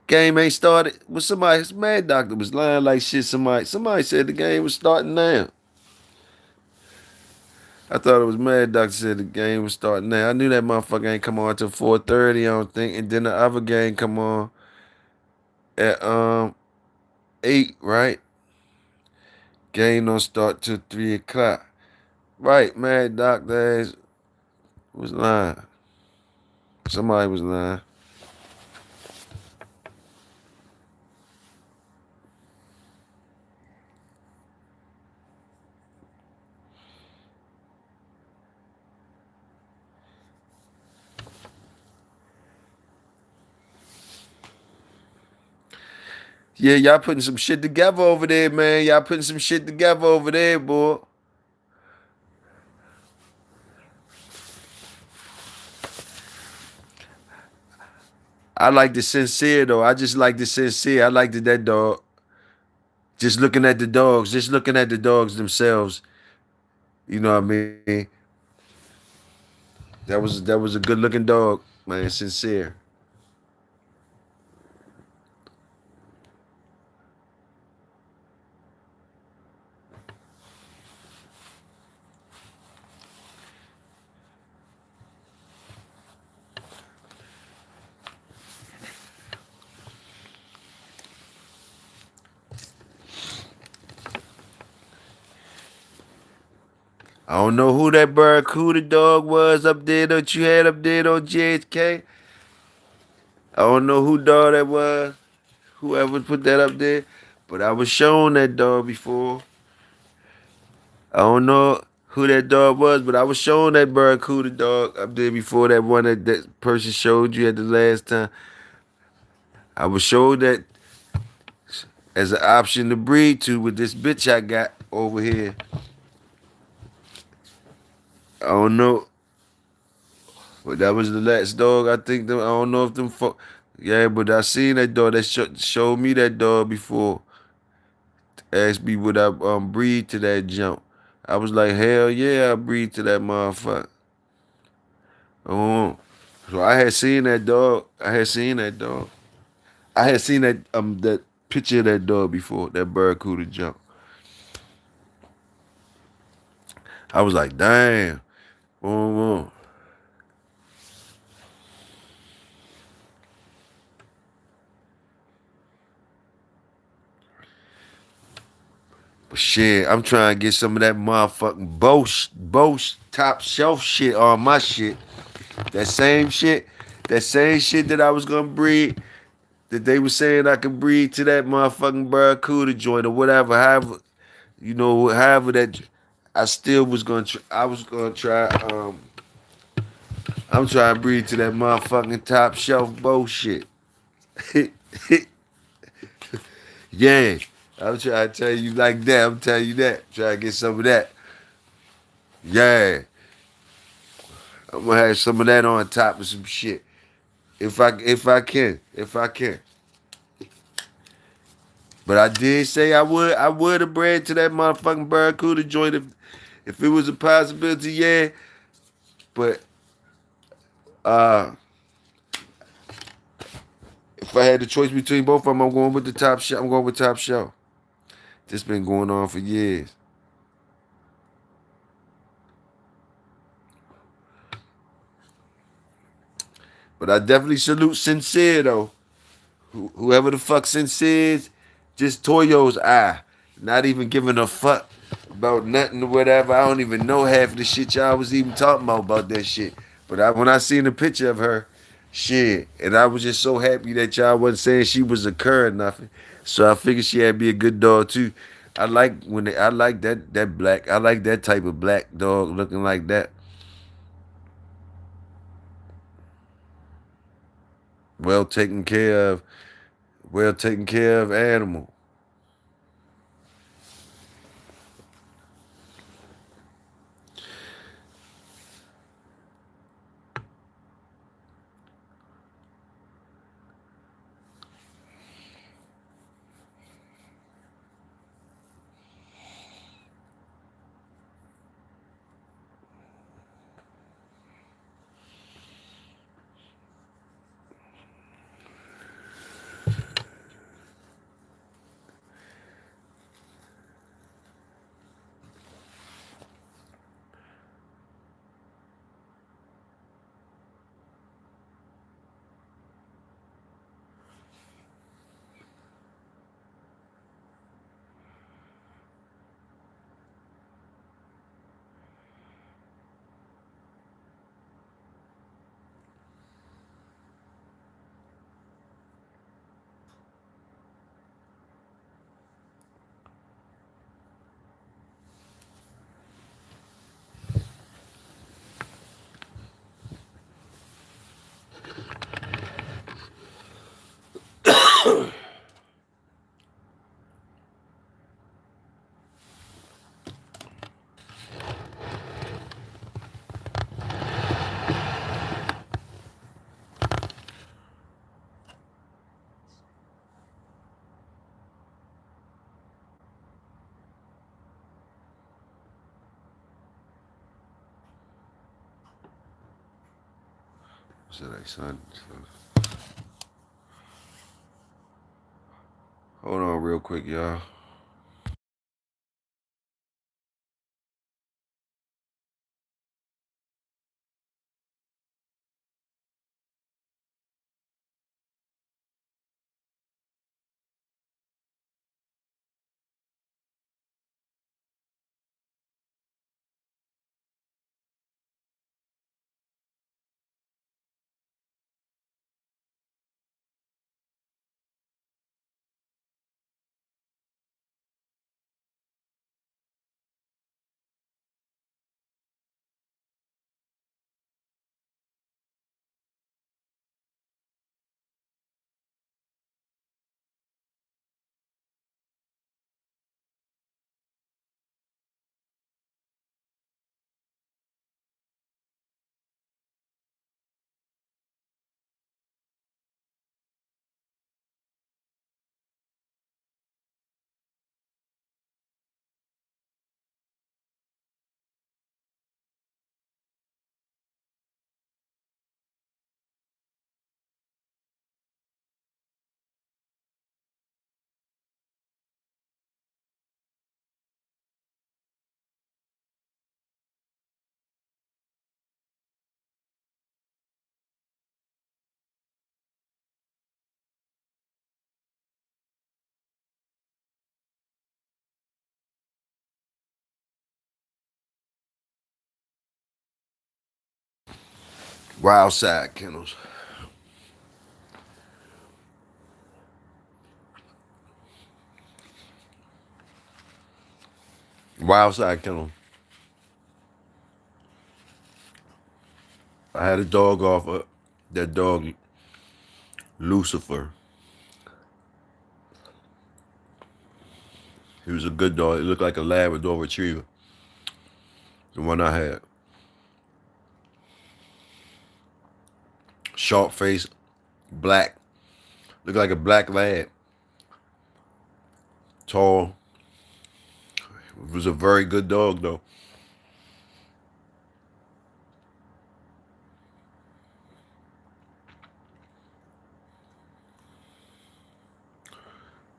A: Game ain't started. Well, somebody's mad doctor was lying like shit. Somebody said the game was starting now. I thought it was mad doctor said the game was starting now. I knew that motherfucker ain't come on until 4:30, I don't think. And then the other game come on at 8, right? Game don't start till 3 o'clock. Right, mad doctor ass was lying. Somebody was lying. Yeah, y'all putting some shit together over there, man. Y'all putting some shit together over there, boy. I like the sincere though. I just like the sincere. I like that dog. Just looking at the dogs themselves. You know what I mean? That was a good looking dog, man. Sincere. I don't know who that barracuda dog was up there that you had up there on JHK. I don't know who dog that was. Whoever put that up there. But I was shown that dog before. I don't know who that dog was, but I was showing that barracuda dog up there before that one that person showed you at the last time. I was showed that as an option to breed to with this bitch I got over here. I don't know, but that was the last dog. I think I don't know if them. Yeah, but I seen that dog. That showed me that dog before. Asked me would I breed to that jump. I was like, hell yeah, I breed to that motherfucker. Oh, so I had seen that dog. I had seen that dog. I had seen that picture of that dog before, that barracuda jump. I was like, damn. Oh. But shit, I'm trying to get some of that motherfucking Bosch top shelf shit on my shit. That same shit, that same shit that I was gonna breed, that they were saying I could breed to that motherfucking barracuda joint or whatever, however that I still was gonna I was gonna try I'm trying to breed to that motherfucking top shelf bullshit. Yeah. I'm trying to tell you like that. I'm telling you that. Try to get some of that. Yeah. I'm gonna have some of that on top of some shit. If I can. If I can. But I did say I would have bred to that motherfucking barracuda joint if it was a possibility, yeah. But uh if I had the choice between both of them, I'm going with the top shelf. I'm going with top shelf. This been going on for years. But I definitely salute Sincere though. Whoever the fuck Sincere is, just Toyo's eye. Not even giving a fuck. about nothing or whatever. I don't even know half of the shit y'all was even talking about that shit. But when I seen the picture of her, shit, and I was just so happy that y'all wasn't saying she was a cur or nothing. So I figured she had to be a good dog too. I like that black. I like that type of black dog looking like that. Well taken care of, well taken care of animal. So like son. Hold on real quick, y'all. Wild side kennels. Wild side kennel. I had a dog off of that dog Lucifer. He was a good dog. He looked like a Labrador retriever. The one I had. Short face, black. Looked like a black lad. Tall. It was a very good dog though.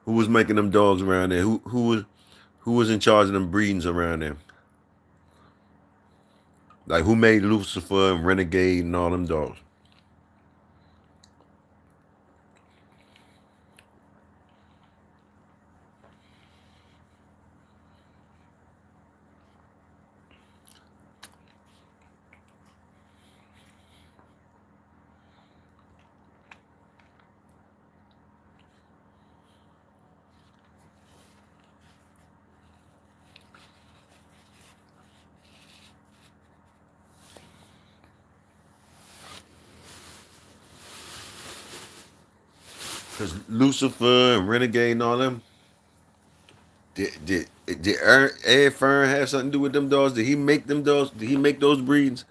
A: Who was making them dogs around there? Who was in charge of them breedings around there? Like who made Lucifer and Renegade and all them dogs? Cause Lucifer and Renegade and all them. Did Ed Fern have something to do with them dogs? Did he make them dogs? Did he make those breeds?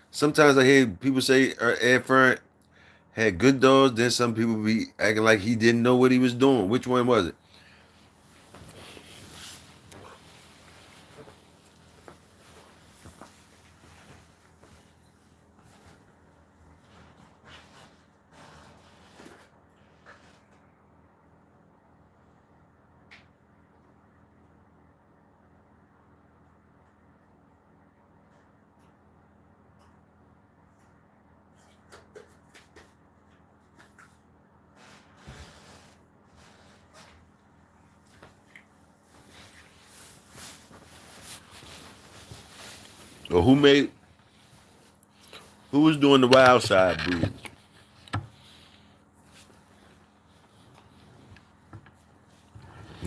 A: Sometimes I hear people say Ed Fern had good dogs. Then some people be acting like he didn't know what he was doing. Which one was it? Or who made? Who was doing the wild side breed?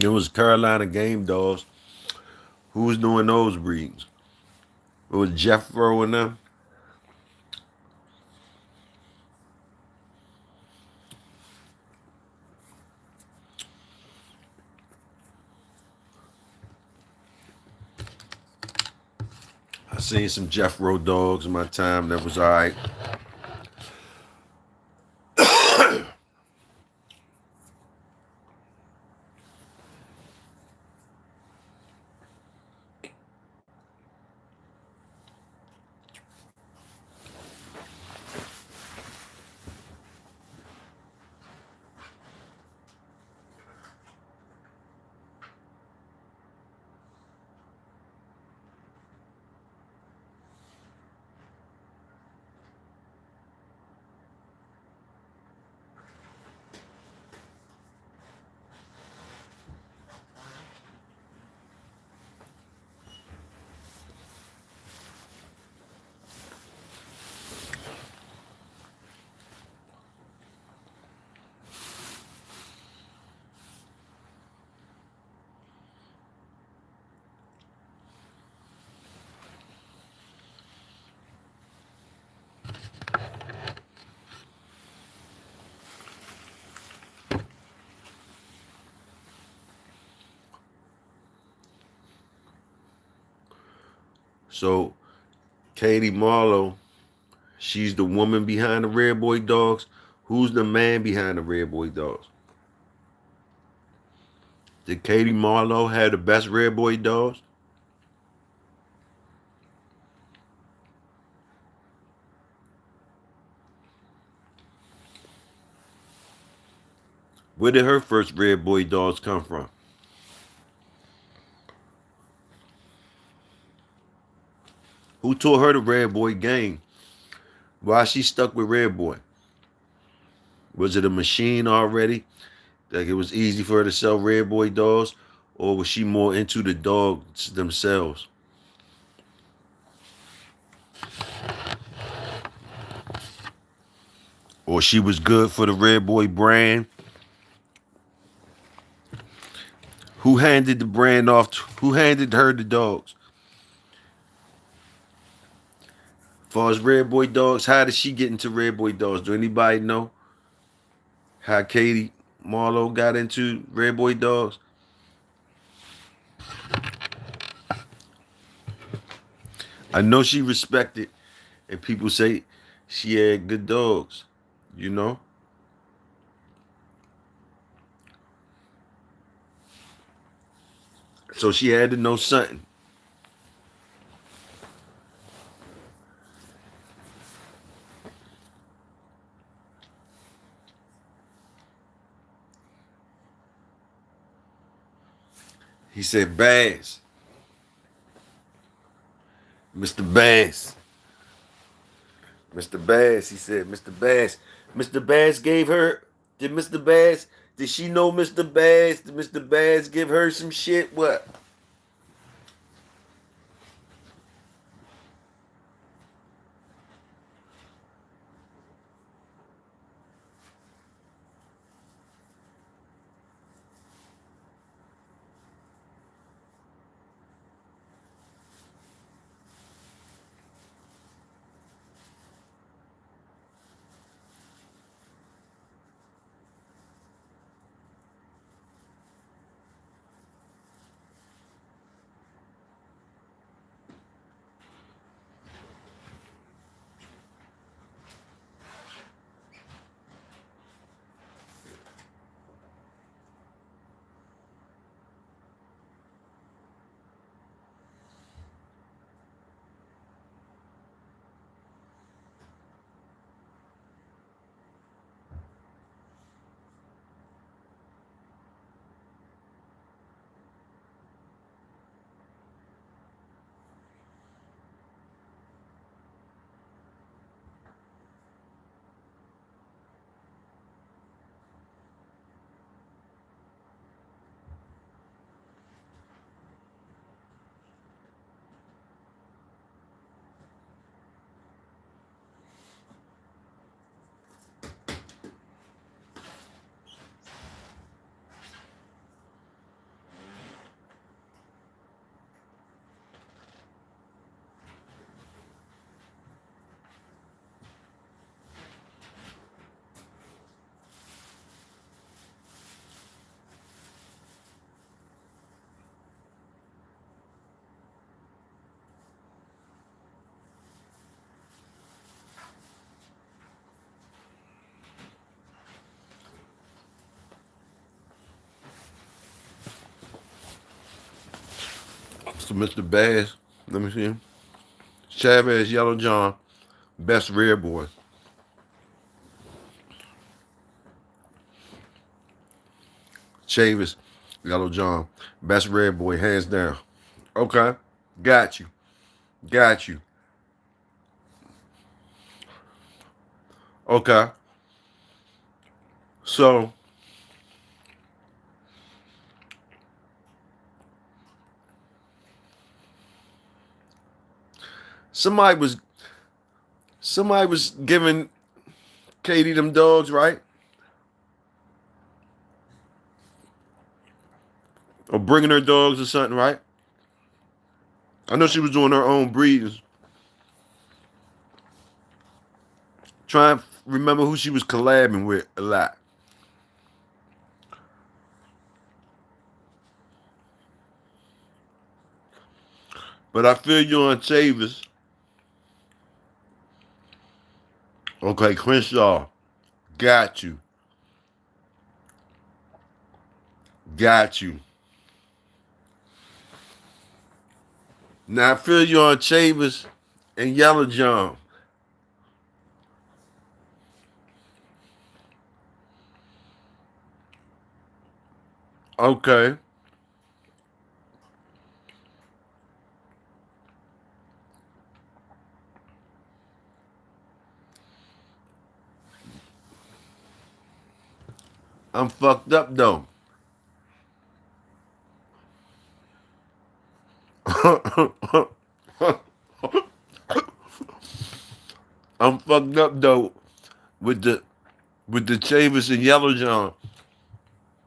A: It was Carolina Game Dogs. Who was doing those breeds? It was Jeffro and them. I seen some Jeffro dogs in my time. That was all right. So Katie Marlowe, she's the woman behind the Red Boy Dogs. Who's the man behind the Red Boy Dogs? Did Katie Marlowe have the best Red Boy Dogs? Where did her first Red Boy Dogs come from? Who taught her the Red Boy game? Why she stuck with Red Boy? Was it a machine already? Like it was easy for her to sell Red Boy dogs? Or was she more into the dogs themselves? Or she was good for the Red Boy brand? Who handed the brand off? Who handed her the dogs? As far as Red Boy dogs, how did she get into Red Boy dogs? Do anybody know how Katie Marlowe got into Red Boy dogs? I know she respected, and people say she had good dogs, you know? So she had to know something. He said, Bass, Mr. Bass, Mr. Bass. He said, Mr. Bass. Mr. Bass gave her, did Mr. Bass, did she know Mr. Bass? Did Mr. Bass give her some shit? What? for Mr. Bass. Let me see. Chavez, Yellow John, best red boy. Chavis, Yellow John, best red boy, hands down. Okay, got you, got you. Okay, so somebody was somebody was giving Katie them dogs, right? Or bringing her dogs or something, right? I know she was doing her own breeds. Trying to remember who she was collabing with a lot. But I feel you on Chavis. Okay, Crenshaw, got you, got you. Now I feel you on Chavis and Yellow John. Okay, I'm fucked up though. I'm fucked up though with the Chavis and Yellow John.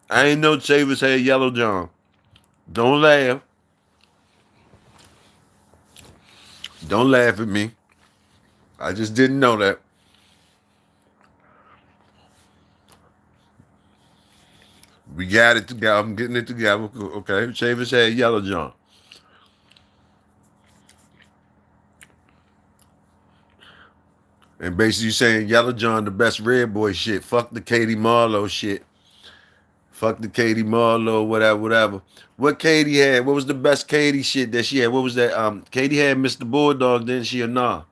A: I ain't know Chavis had Yellow John. Don't laugh. Don't laugh at me. I just didn't know that. We got it together. I'm getting it together. Okay, Chavis had Yellow John. And basically saying Yellow John the best red boy shit. Fuck the Katie Marlowe shit. Fuck the Katie Marlowe, whatever, whatever. What Katie had? What was the best Katie shit that she had? What was that? Katie had Mr. Bulldog, didn't she, or nah?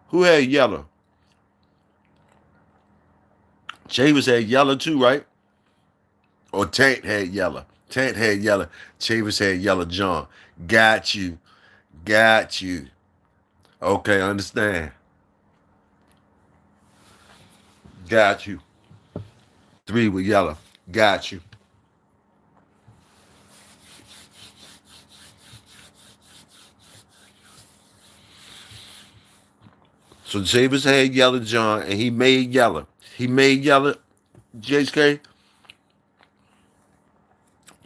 A: Who had Yellow? Chavis had Yellow too, right? Or Tank had Yellow. Tank had Yellow. Chavis had Yellow John. Got you. Got you. Okay, understand. Got you. Three with Yellow. Got you. So Chavis had Yellow John and he made Yellow. He made Yellow, JK.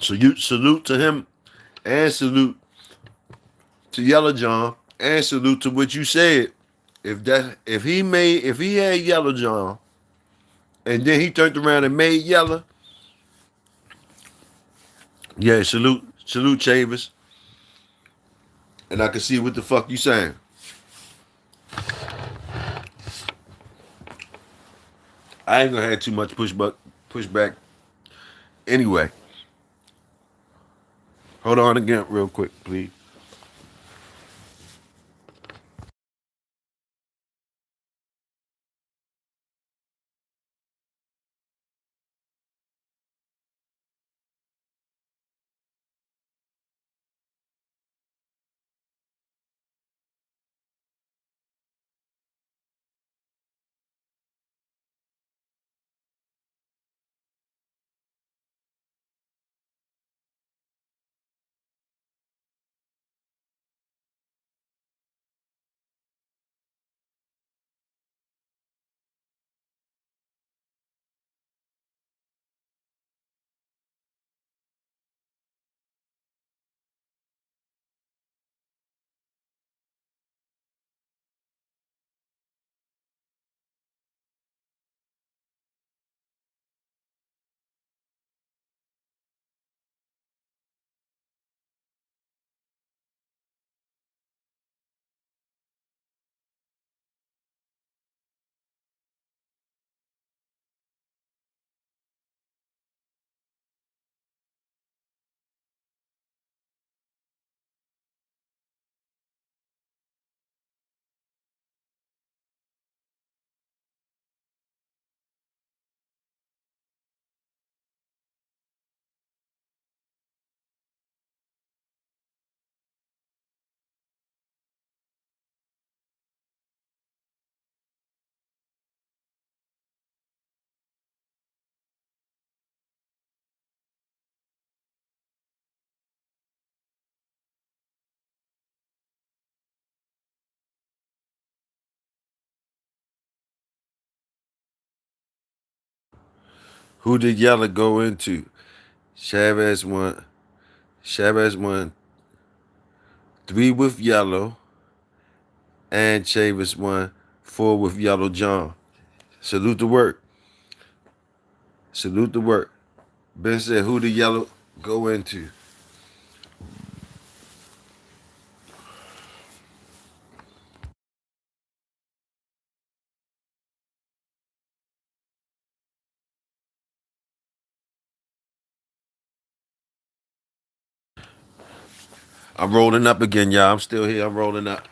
A: So you salute to him and salute to Yellow John and salute to what you said. If he had Yellow John and then he turned around and made Yellow, yeah, salute Chavis. And I can see what the fuck you saying. I ain't gonna have too much pushback anyway. Hold on again real quick, please. Who did yellow go into? Chavez won. Chavez won 3 with yellow, and Chavez won 4 with yellow John. Salute the work. Salute the work. Ben said, who did yellow go into? I'm rolling up again, y'all. I'm still here. I'm rolling up.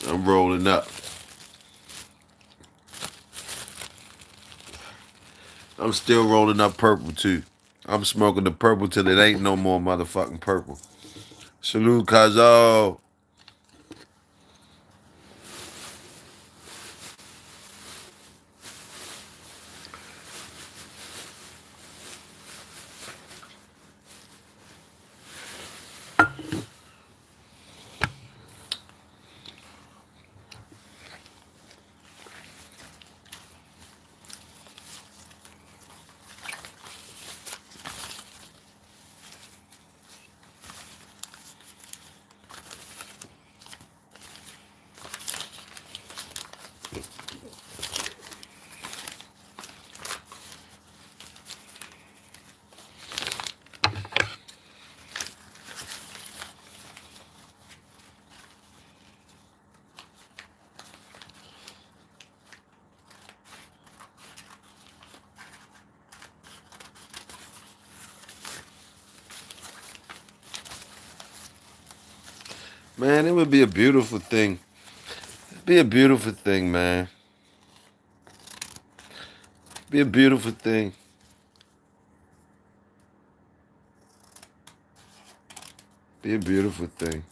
A: I'm rolling up. I'm still rolling up purple too. I'm smoking the purple till it ain't no more motherfucking purple. Salute Kazo. Man, it would be a beautiful thing. It'd be a beautiful thing, man. Be a beautiful thing. Be a beautiful thing.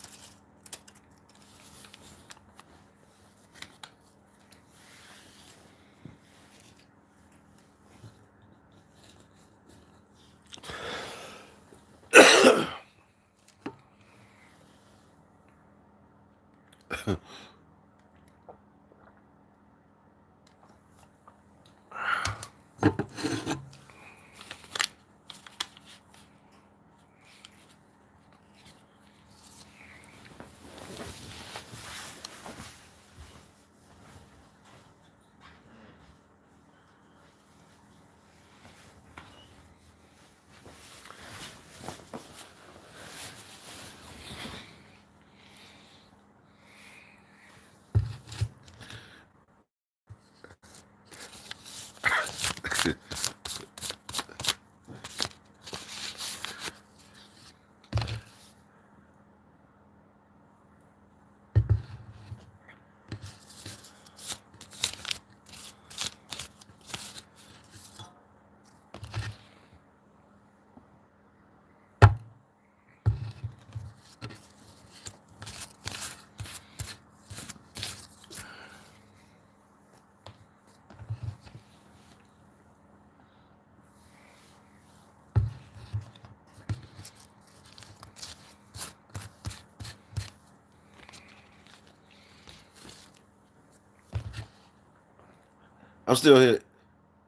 A: I'm still here.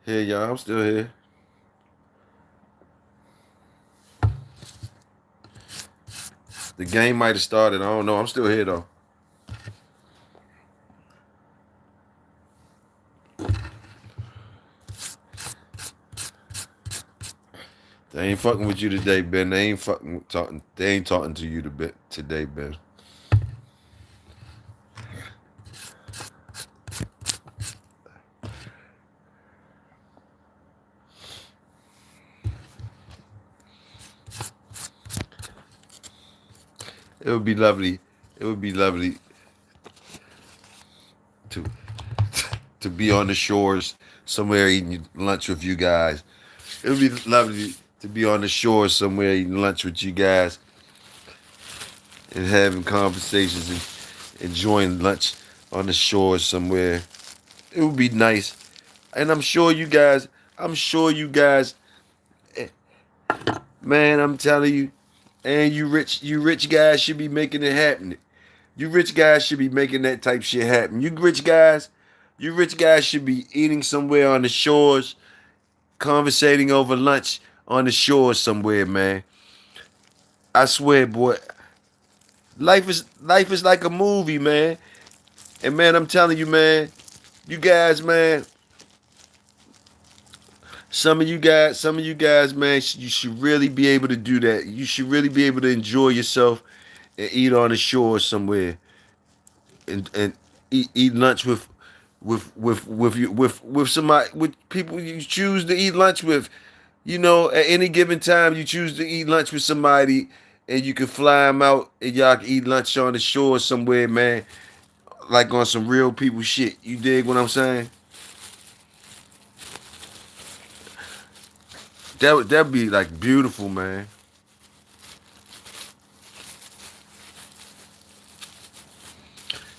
A: Here, y'all. I'm still here. The game might have started. I don't know. I'm still here though. They ain't fucking with you today, Ben. They ain't fucking talking. They ain't talking to you today, Ben. It would be lovely. It would be lovely to to be on the shores somewhere eating lunch with you guys. It would be lovely to be on the shore somewhere eating lunch with you guys and having conversations and enjoying lunch on the shore somewhere. It would be nice. And I'm sure you guys, eh, man, I'm telling you, and you rich guys should be making it happen. You rich guys should be making that type shit happen. You rich guys should be eating somewhere on the shores, conversating over lunch on the shores somewhere, man. I swear, boy, life is like a movie, man. And man, I'm telling you, man, you guys, man, some of you guys, man, you should really be able to do that. You should really be able to enjoy yourself and eat on the shore somewhere and eat lunch with somebody with people you choose to eat lunch with. You know, at any given time, you choose to eat lunch with somebody, and you can fly them out, and y'all can eat lunch on the shore somewhere, man, like on some real people shit. You dig what I'm saying? That'd be like beautiful, man.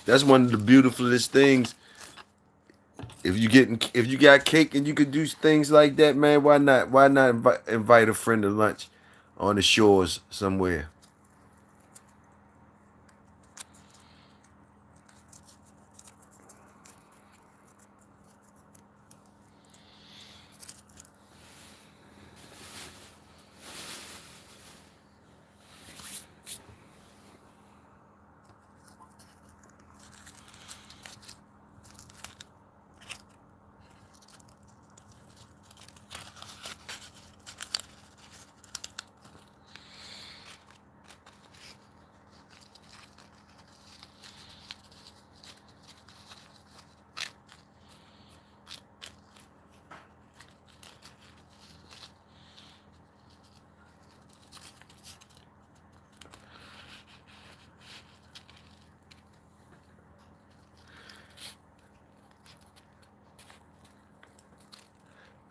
A: That's one of the beautifulest things. If you got cake and you could do things like that, man, why not? Why not invite a friend to lunch on the shores somewhere?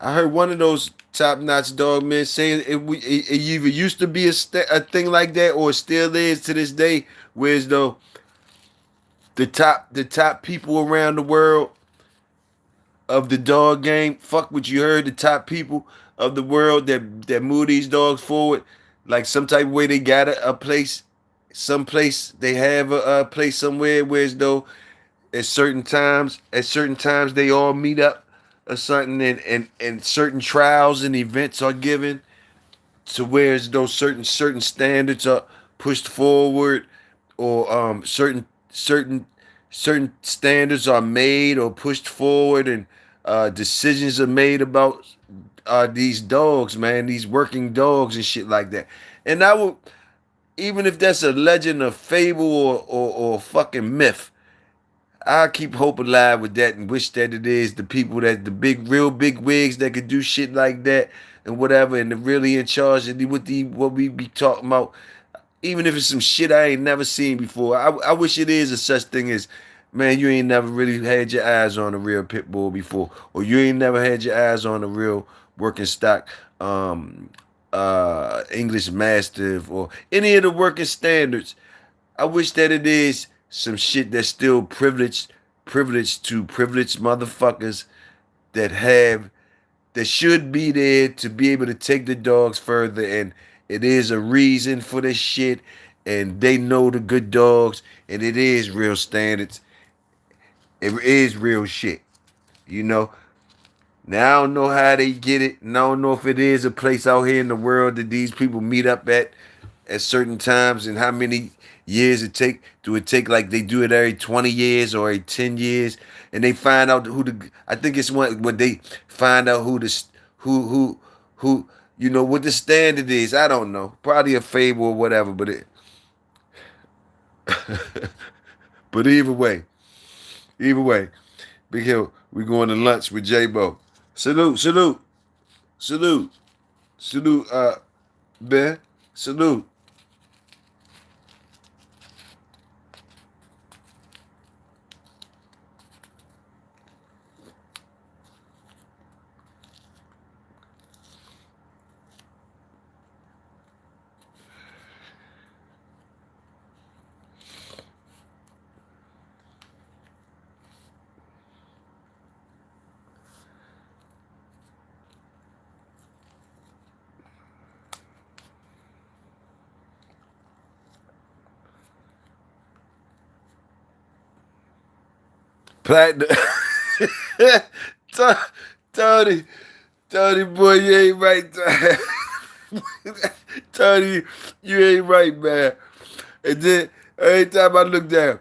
A: I heard one of those top notch dog men saying it either used to be a thing like that or it still is to this day. Whereas though the top people around the world of the dog game, fuck what you heard. The top people of the world that move these dogs forward, like some type of way they got a place, some place they have a place somewhere. Whereas though at certain times they all meet up or something, and certain trials and events are given to where as though certain standards are pushed forward, or certain standards are made or pushed forward, and decisions are made about these dogs, man, these working dogs and shit like that. And I will, even if that's a legend, a fable, or fucking myth, I keep hope alive with that and wish that it is the people that the real big wigs that could do shit like that and whatever, and they're really in charge of what we be talking about, even if it's some shit I ain't never seen before. I wish it is a such thing as, man, you ain't never really had your eyes on a real pit bull before, or you ain't never had your eyes on a real working stock English Mastiff or any of the working standards. I wish that it is some shit that's still privileged to privileged motherfuckers that have that should be there to be able to take the dogs further, and it is a reason for this shit, and they know the good dogs, and it is real standards. It is real shit, you know. Now I don't know how they get it, and I don't know if it is a place out here in the world that these people meet up at certain times, and how many years it take. Do it take like they do it every 20 years or every 10 years, and they find out who the, I think it's when they find out who who you know what the standard is. I don't know, probably a fable or whatever, but it but either way, Big Hill, we going to lunch with J-Bo. Salute, salute, salute, salute, Ben, salute. Platinum. To- Tony, Tony, boy, you ain't right. Tony, you ain't right, man. And then every time I look down,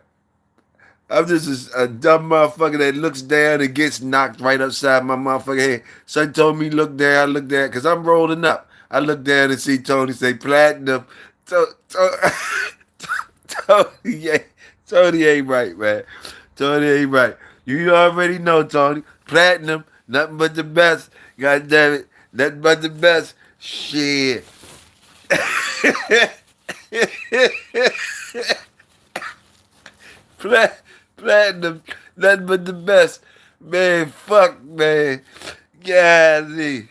A: I'm just a dumb motherfucker that looks down and gets knocked right upside my motherfucking head. Son told me look down, I look down, because I'm rolling up. I look down and see Tony say platinum. To, Tony, Tony ain't right, man. Tony ain't right. You already know, Tony. Platinum, nothing but the best. God damn it. Nothing but the best. Shit. Plat- Platinum, nothing but the best. Man, fuck, man. Golly.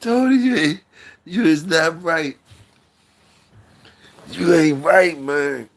A: Tony, you is not right. You ain't right, man.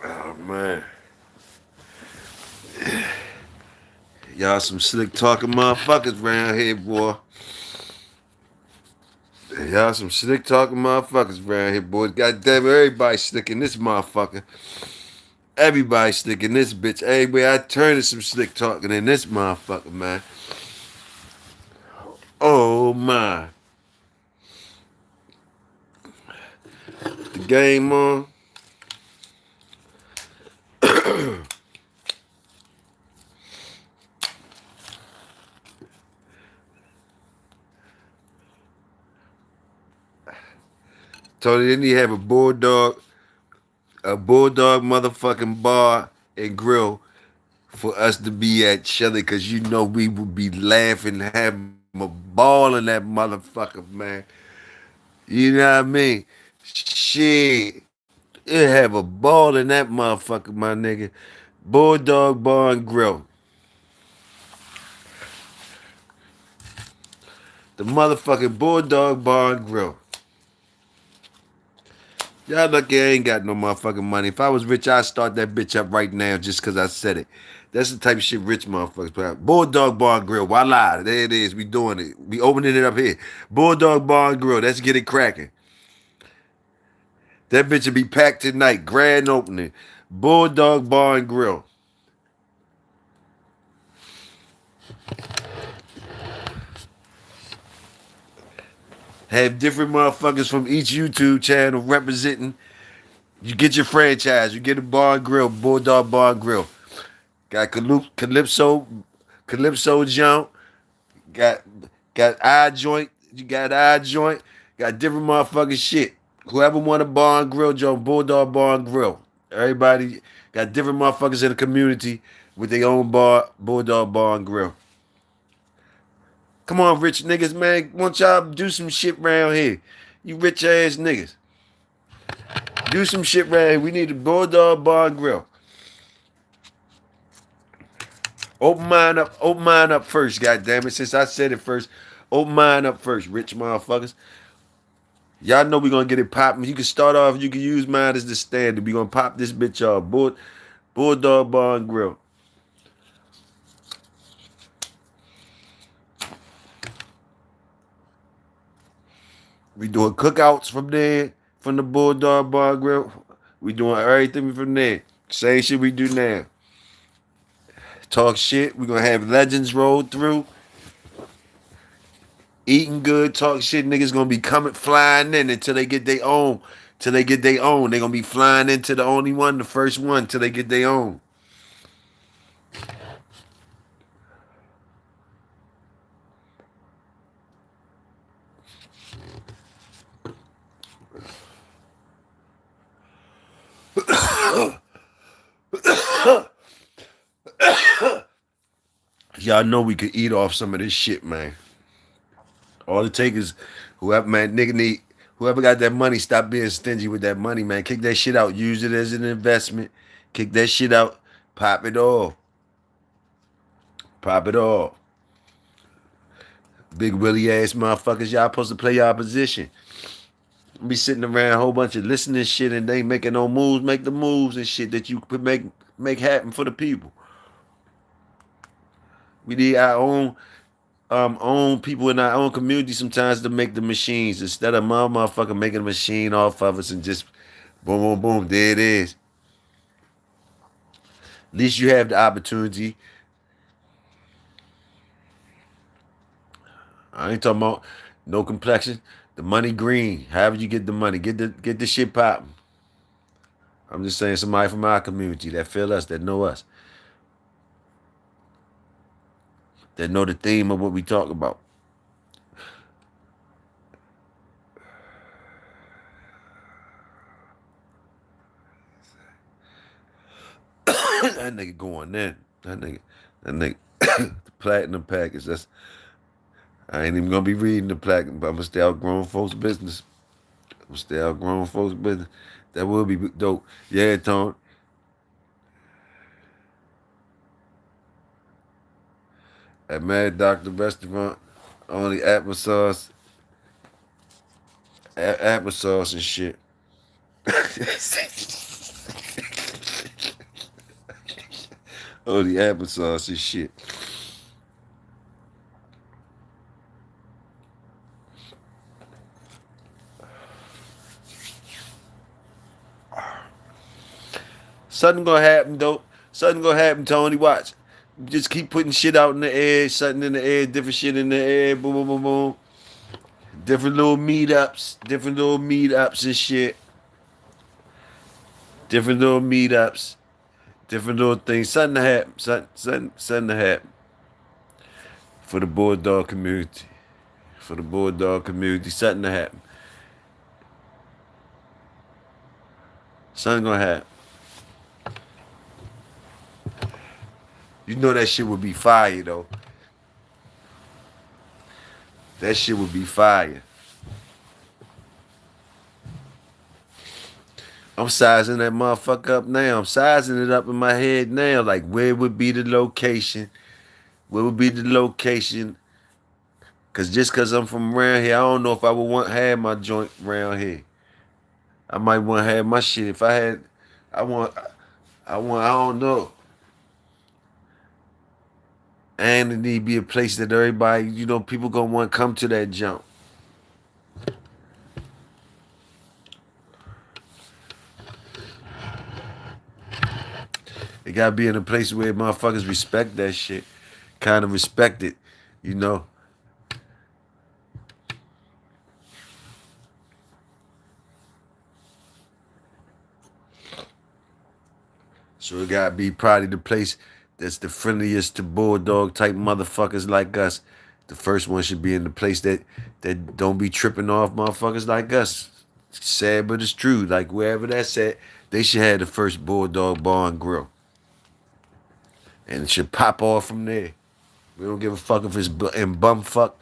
A: Oh, man. Y'all some slick talking motherfuckers around here, boy. Y'all some slick talking motherfuckers around here, boys. God damn it, everybody slick in this motherfucker. Everybody slick in this bitch. Everywhere I turn is some slick talking in this motherfucker, man. Oh my. The game on. Tony, didn't he have a bulldog motherfucking bar and grill for us to be at Shelly? Cause you know we would be laughing, having a ball in that motherfucker, man. You know what I mean? Shit. It have a ball in that motherfucker, my nigga. Bulldog Bar and Grill. The motherfucking Bulldog Bar and Grill. Y'all lucky I ain't got no motherfucking money. If I was rich, I'd start that bitch up right now just because I said it. That's the type of shit rich motherfuckers put out. Bulldog Bar and Grill. Voila. There it is. We doing it. We opening it up here. Bulldog Bar and Grill. Let's get it cracking. That bitch will be packed tonight. Grand opening. Bulldog Bar and Grill. Have different motherfuckers from each YouTube channel representing. You get your franchise. You get a bar and grill, Bulldog Bar and Grill. Got Calypso Jump. Got eye joint. You got eye joint. Got different motherfucking shit. Whoever want a bar and grill joint, Bulldog Bar and Grill. Everybody got different motherfuckers in the community with their own bar, Bulldog Bar and Grill. Come on, rich niggas, man. Want y'all do some shit around here. You rich ass niggas. Do some shit around here. We need a Bulldog Bar and Grill. Open mine up first, goddamn it. Since I said it first, open mine up first, rich motherfuckers. Y'all know we gonna get it popping. You can start off, you can use mine as the standard. We gonna pop this bitch off. Bulldog Bar and Grill. We doing cookouts from there, from the Bulldog Bar and Grill. We doing everything from there. Same shit we do now. Talk shit. We gonna have legends roll through. eating good, talk shit. Niggas gonna be coming flying in until they get their own. Till they get their own. They gonna be flying into the only one, the first one, till they get their own. Y'all know we could eat off some of this shit, man. All it take is whoever, man, nigga need, whoever got that money, stop being stingy with that money, man. Kick that shit out. Use it as an investment. Kick that shit out. Pop it off. Pop it off. Big willy ass motherfuckers, y'all supposed to play y'all position. Be sitting around a whole bunch of listening shit and they ain't making no moves. Make the moves and shit that you could make happen for the people. We need our own people in our own community sometimes to make the machines instead of my motherfucker making a machine off of us and just boom, boom, boom, there it is. At least you have the opportunity. I ain't talking about no complexion. The money green. However you get the money, get the shit popping. I'm just saying somebody from our community that feel us, that know us, that know the theme of what we talk about. That nigga going in. That nigga, the platinum package. I ain't even gonna be reading the platinum, but I'm gonna stay out grown folks' business. I'm gonna stay out grown folks' business. That will be dope. Yeah, Tone. At Mad Doctor Restaurant, only applesauce, applesauce and shit. Only applesauce and shit. Something gonna happen, though. Something gonna happen, Tony. Watch. Just keep putting shit out in the air, something in the air, different shit in the air, boom, boom, boom, boom. Different little meetups and shit. Different little meetups, different little things. Something to happen. Something to happen for the Bulldog community. For the Bulldog community, something to happen. Something gonna happen. You know that shit would be fire though. That shit would be fire. I'm sizing that motherfucker up now. I'm sizing it up in my head now. Like where would be the location? Where would be the location? Cause just cause I'm from around here, I don't know if I would want to have my joint around here. I might want to have my shit. If I had, I want, I don't know. And it need to be a place that everybody, people gonna want to come to that jump. It gotta be in a place where motherfuckers respect that shit. Kind of respect it, you know. So it gotta be probably the place that's the friendliest to bulldog type motherfuckers like us. The first one should be in the place that don't be tripping off motherfuckers like us. Sad but it's true. Like wherever that's at, they should have the first bulldog bar and grill. And it should pop off from there. We don't give a fuck if it's in bumfuck,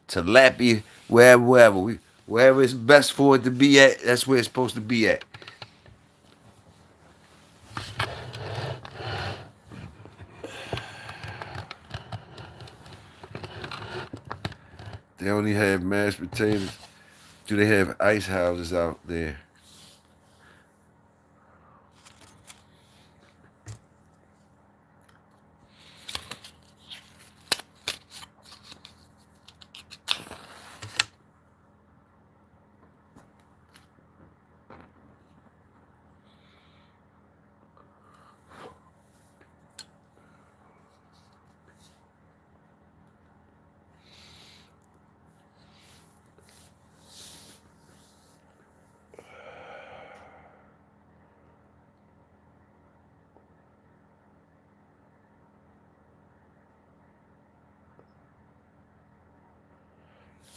A: tilapia, wherever. Wherever it's best for it to be at, that's where it's supposed to be at. They only have mashed potatoes. Do they have ice houses out there?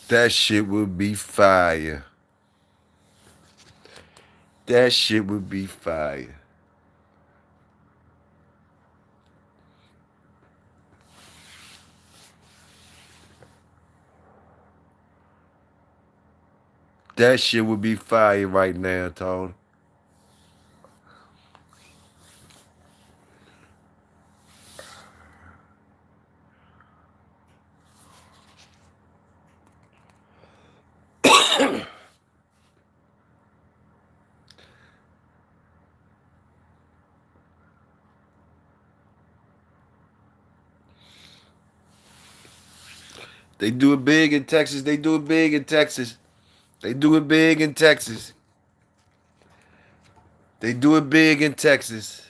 A: That shit would be fire. That shit would be fire. That shit would be fire right now, Tony. They do it big in Texas. They do it big in Texas. They do it big in Texas. They do it big in Texas.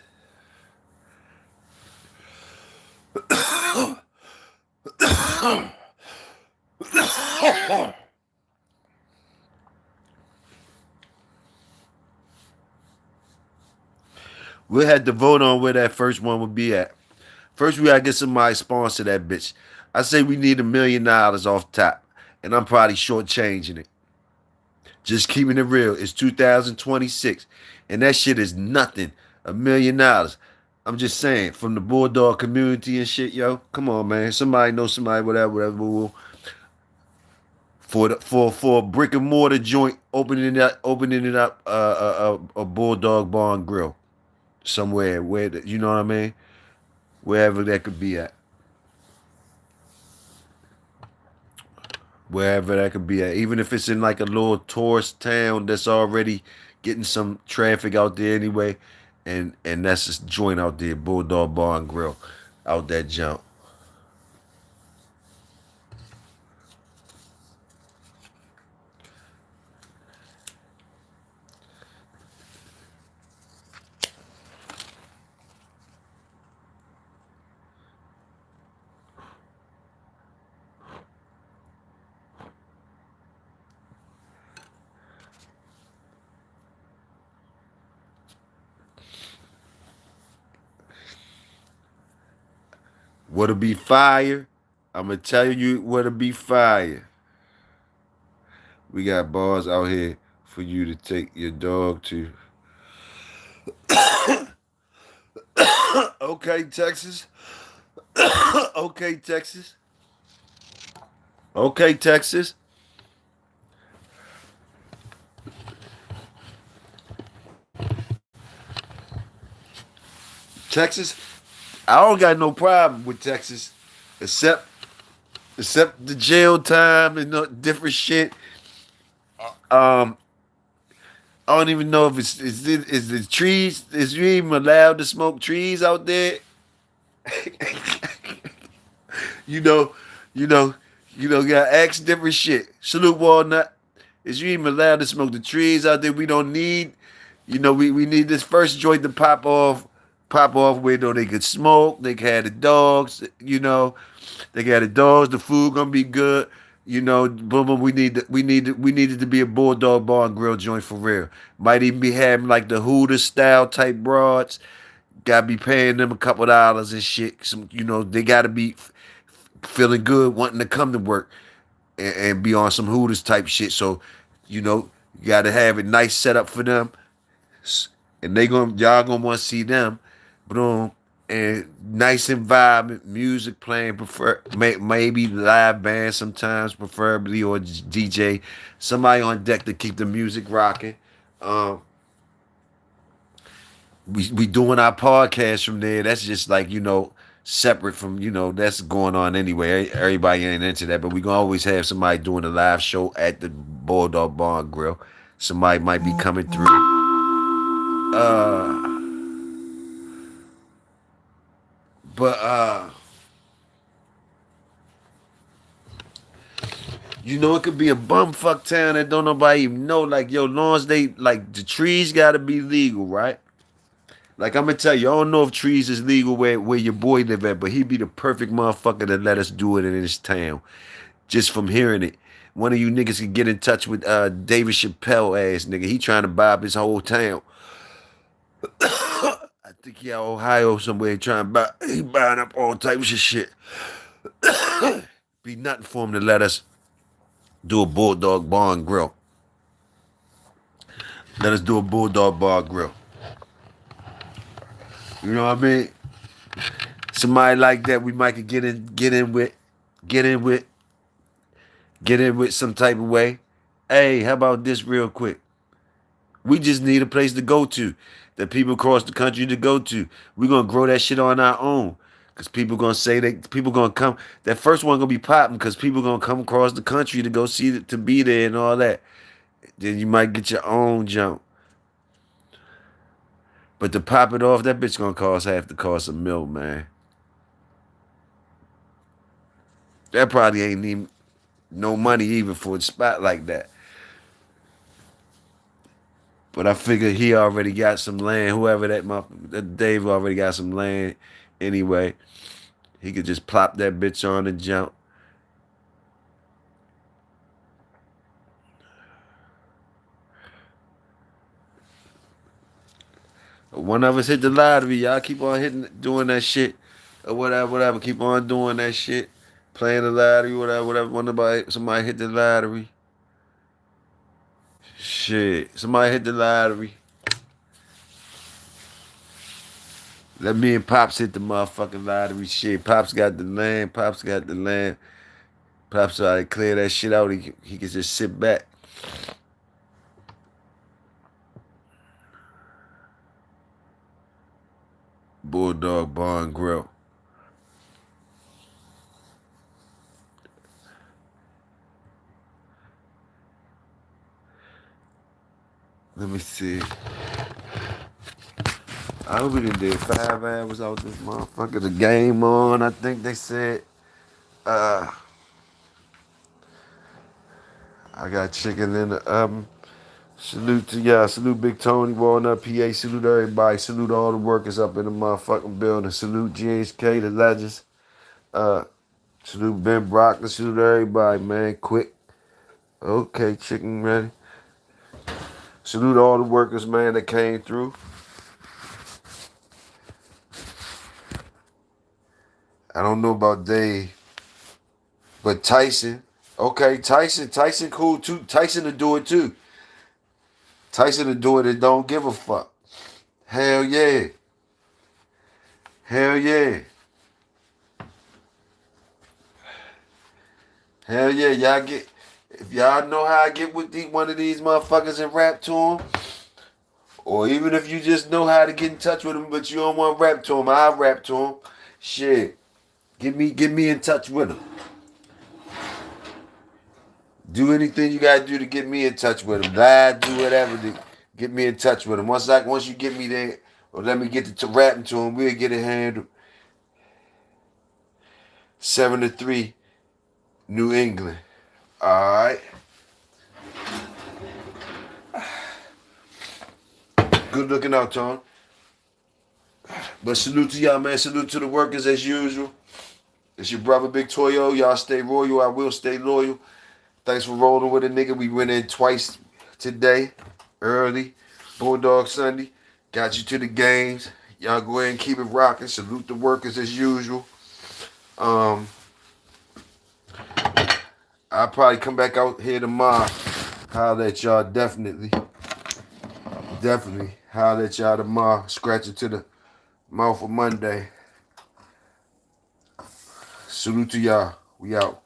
A: We'll have to vote on where that first one would be at. First, we gotta get somebody to sponsor that bitch. I say we need $1 million off top, and I'm probably shortchanging it. Just keeping it real. It's 2026, and that shit is nothing. $1 million. I'm just saying, from the Bulldog community and shit, yo. Come on, man. Somebody know somebody, whatever, whatever. For a brick and mortar joint, opening it up, a Bulldog Bar and Grill somewhere where you know what I mean, wherever that could be at. Wherever that could be at, even if it's in like a little tourist town that's already getting some traffic out there anyway, and that's just joint out there, Bulldog Bar and Grill, out that jump. What'll be fire? I'm gonna tell you what'll be fire. We got bars out here for you to take your dog to. Okay, Texas. Okay, Texas. Okay, Texas. Texas. I don't got no problem with Texas, except the jail time and different shit. Um, I don't even know if is the trees. Is you even allowed to smoke trees out there? you know, you know, got ask different shit. Salute Walnut. Is you even allowed to smoke the trees out there? We don't need, we need this first joint to pop off where they could smoke. They can have the dogs, they got the dogs. The food gonna be good. Boom, boom. We needed to be a Bulldog Bar and Grill joint for real. Might even be having like the Hooters style type broads. Gotta be paying them a couple dollars and shit. They gotta be feeling good, wanting to come to work and be on some Hooters type shit. So, you gotta have it nice set up for them, and y'all gonna want to see them, boom, and nice environment, music playing, maybe live band sometimes, preferably, or DJ, somebody on deck to keep the music rocking. Um, we doing our podcast from there. That's just like separate from that's going on anyway. Everybody ain't into that, but we gonna always have somebody doing a live show at the Bulldog Bar and Grill. Somebody might be coming through. Uh, but it could be a bumfuck town that don't nobody even know. Like long as they like the trees gotta be legal, right? Like I'm gonna tell you, I don't know if trees is legal where your boy live at, but he'd be the perfect motherfucker to let us do it in this town. Just from hearing it. One of you niggas can get in touch with David Chappelle ass nigga. He trying to buy up his whole town. I think he out Ohio somewhere trying to buy he buying up all types of shit. Be nothing for him to let us Do a Bulldog Bar and Grill. Let us do a Bulldog Bar Grill. You know what I mean? Somebody like that we might could get in with, get in with some type of way. Hey, how about this real quick? We just need a place to go to that people across the country to go to. We're gonna grow that shit on our own. Cause people gonna say that people gonna come. That first one gonna be popping because people gonna come across the country to go see it, to be there and all that. Then you might get your own jump. But to pop it off, that bitch gonna cost half the cost of milk, man. That probably ain't even no money even for a spot like that. But I figure he already got some land. Whoever that Dave already got some land anyway. He could just plop that bitch on and jump. One of us hit the lottery. Y'all keep on doing that shit. Or whatever. Keep on doing that shit. Playing the lottery, whatever. Somebody hit the lottery. Shit. Somebody hit the lottery. Let me and Pops hit the motherfucking lottery shit. Pops got the land. Pops tried to clear that shit out. He could just sit back. Bulldog Bar and Grill. Let me see. I hope we did 5 hours out this motherfucker. The game on. I think they said. I got chicken in the oven. Salute to y'all. Salute Big Tony, Walnut, PA. Salute everybody. Salute all the workers up in the motherfucking building. Salute GHK, the legends. Salute Ben Brockton. Salute everybody, man. Quick. Okay, chicken ready. Salute all the workers, man, that came through. I don't know about Dave, but Tyson. Okay, Tyson cool too. Tyson to do it too. Tyson to do it and don't give a fuck. Hell yeah. Hell yeah. Hell yeah. If y'all know how I get with one of these motherfuckers and rap to them, or even if you just know how to get in touch with them, but you don't want to rap to them, I'll rap to them. Shit. Get me in touch with them. Do anything you gotta do to get me in touch with them. Lie, do whatever to get me in touch with them. Once you get me there, or let me get to rapping to them, we'll get it handled. 7-3, New England. All right. Good looking out, Tone. But salute to y'all, man. Salute to the workers as usual. It's your brother, Big Toyo. Y'all stay royal. I will stay loyal. Thanks for rolling with a nigga. We went in twice today, early. Bulldog Sunday. Got you to the games. Y'all go ahead and keep it rocking. Salute the workers as usual. I'll probably come back out here tomorrow. Holler at y'all definitely. Definitely. Holler at y'all tomorrow. Scratch it to the mouth for Monday. Salute to y'all. We out.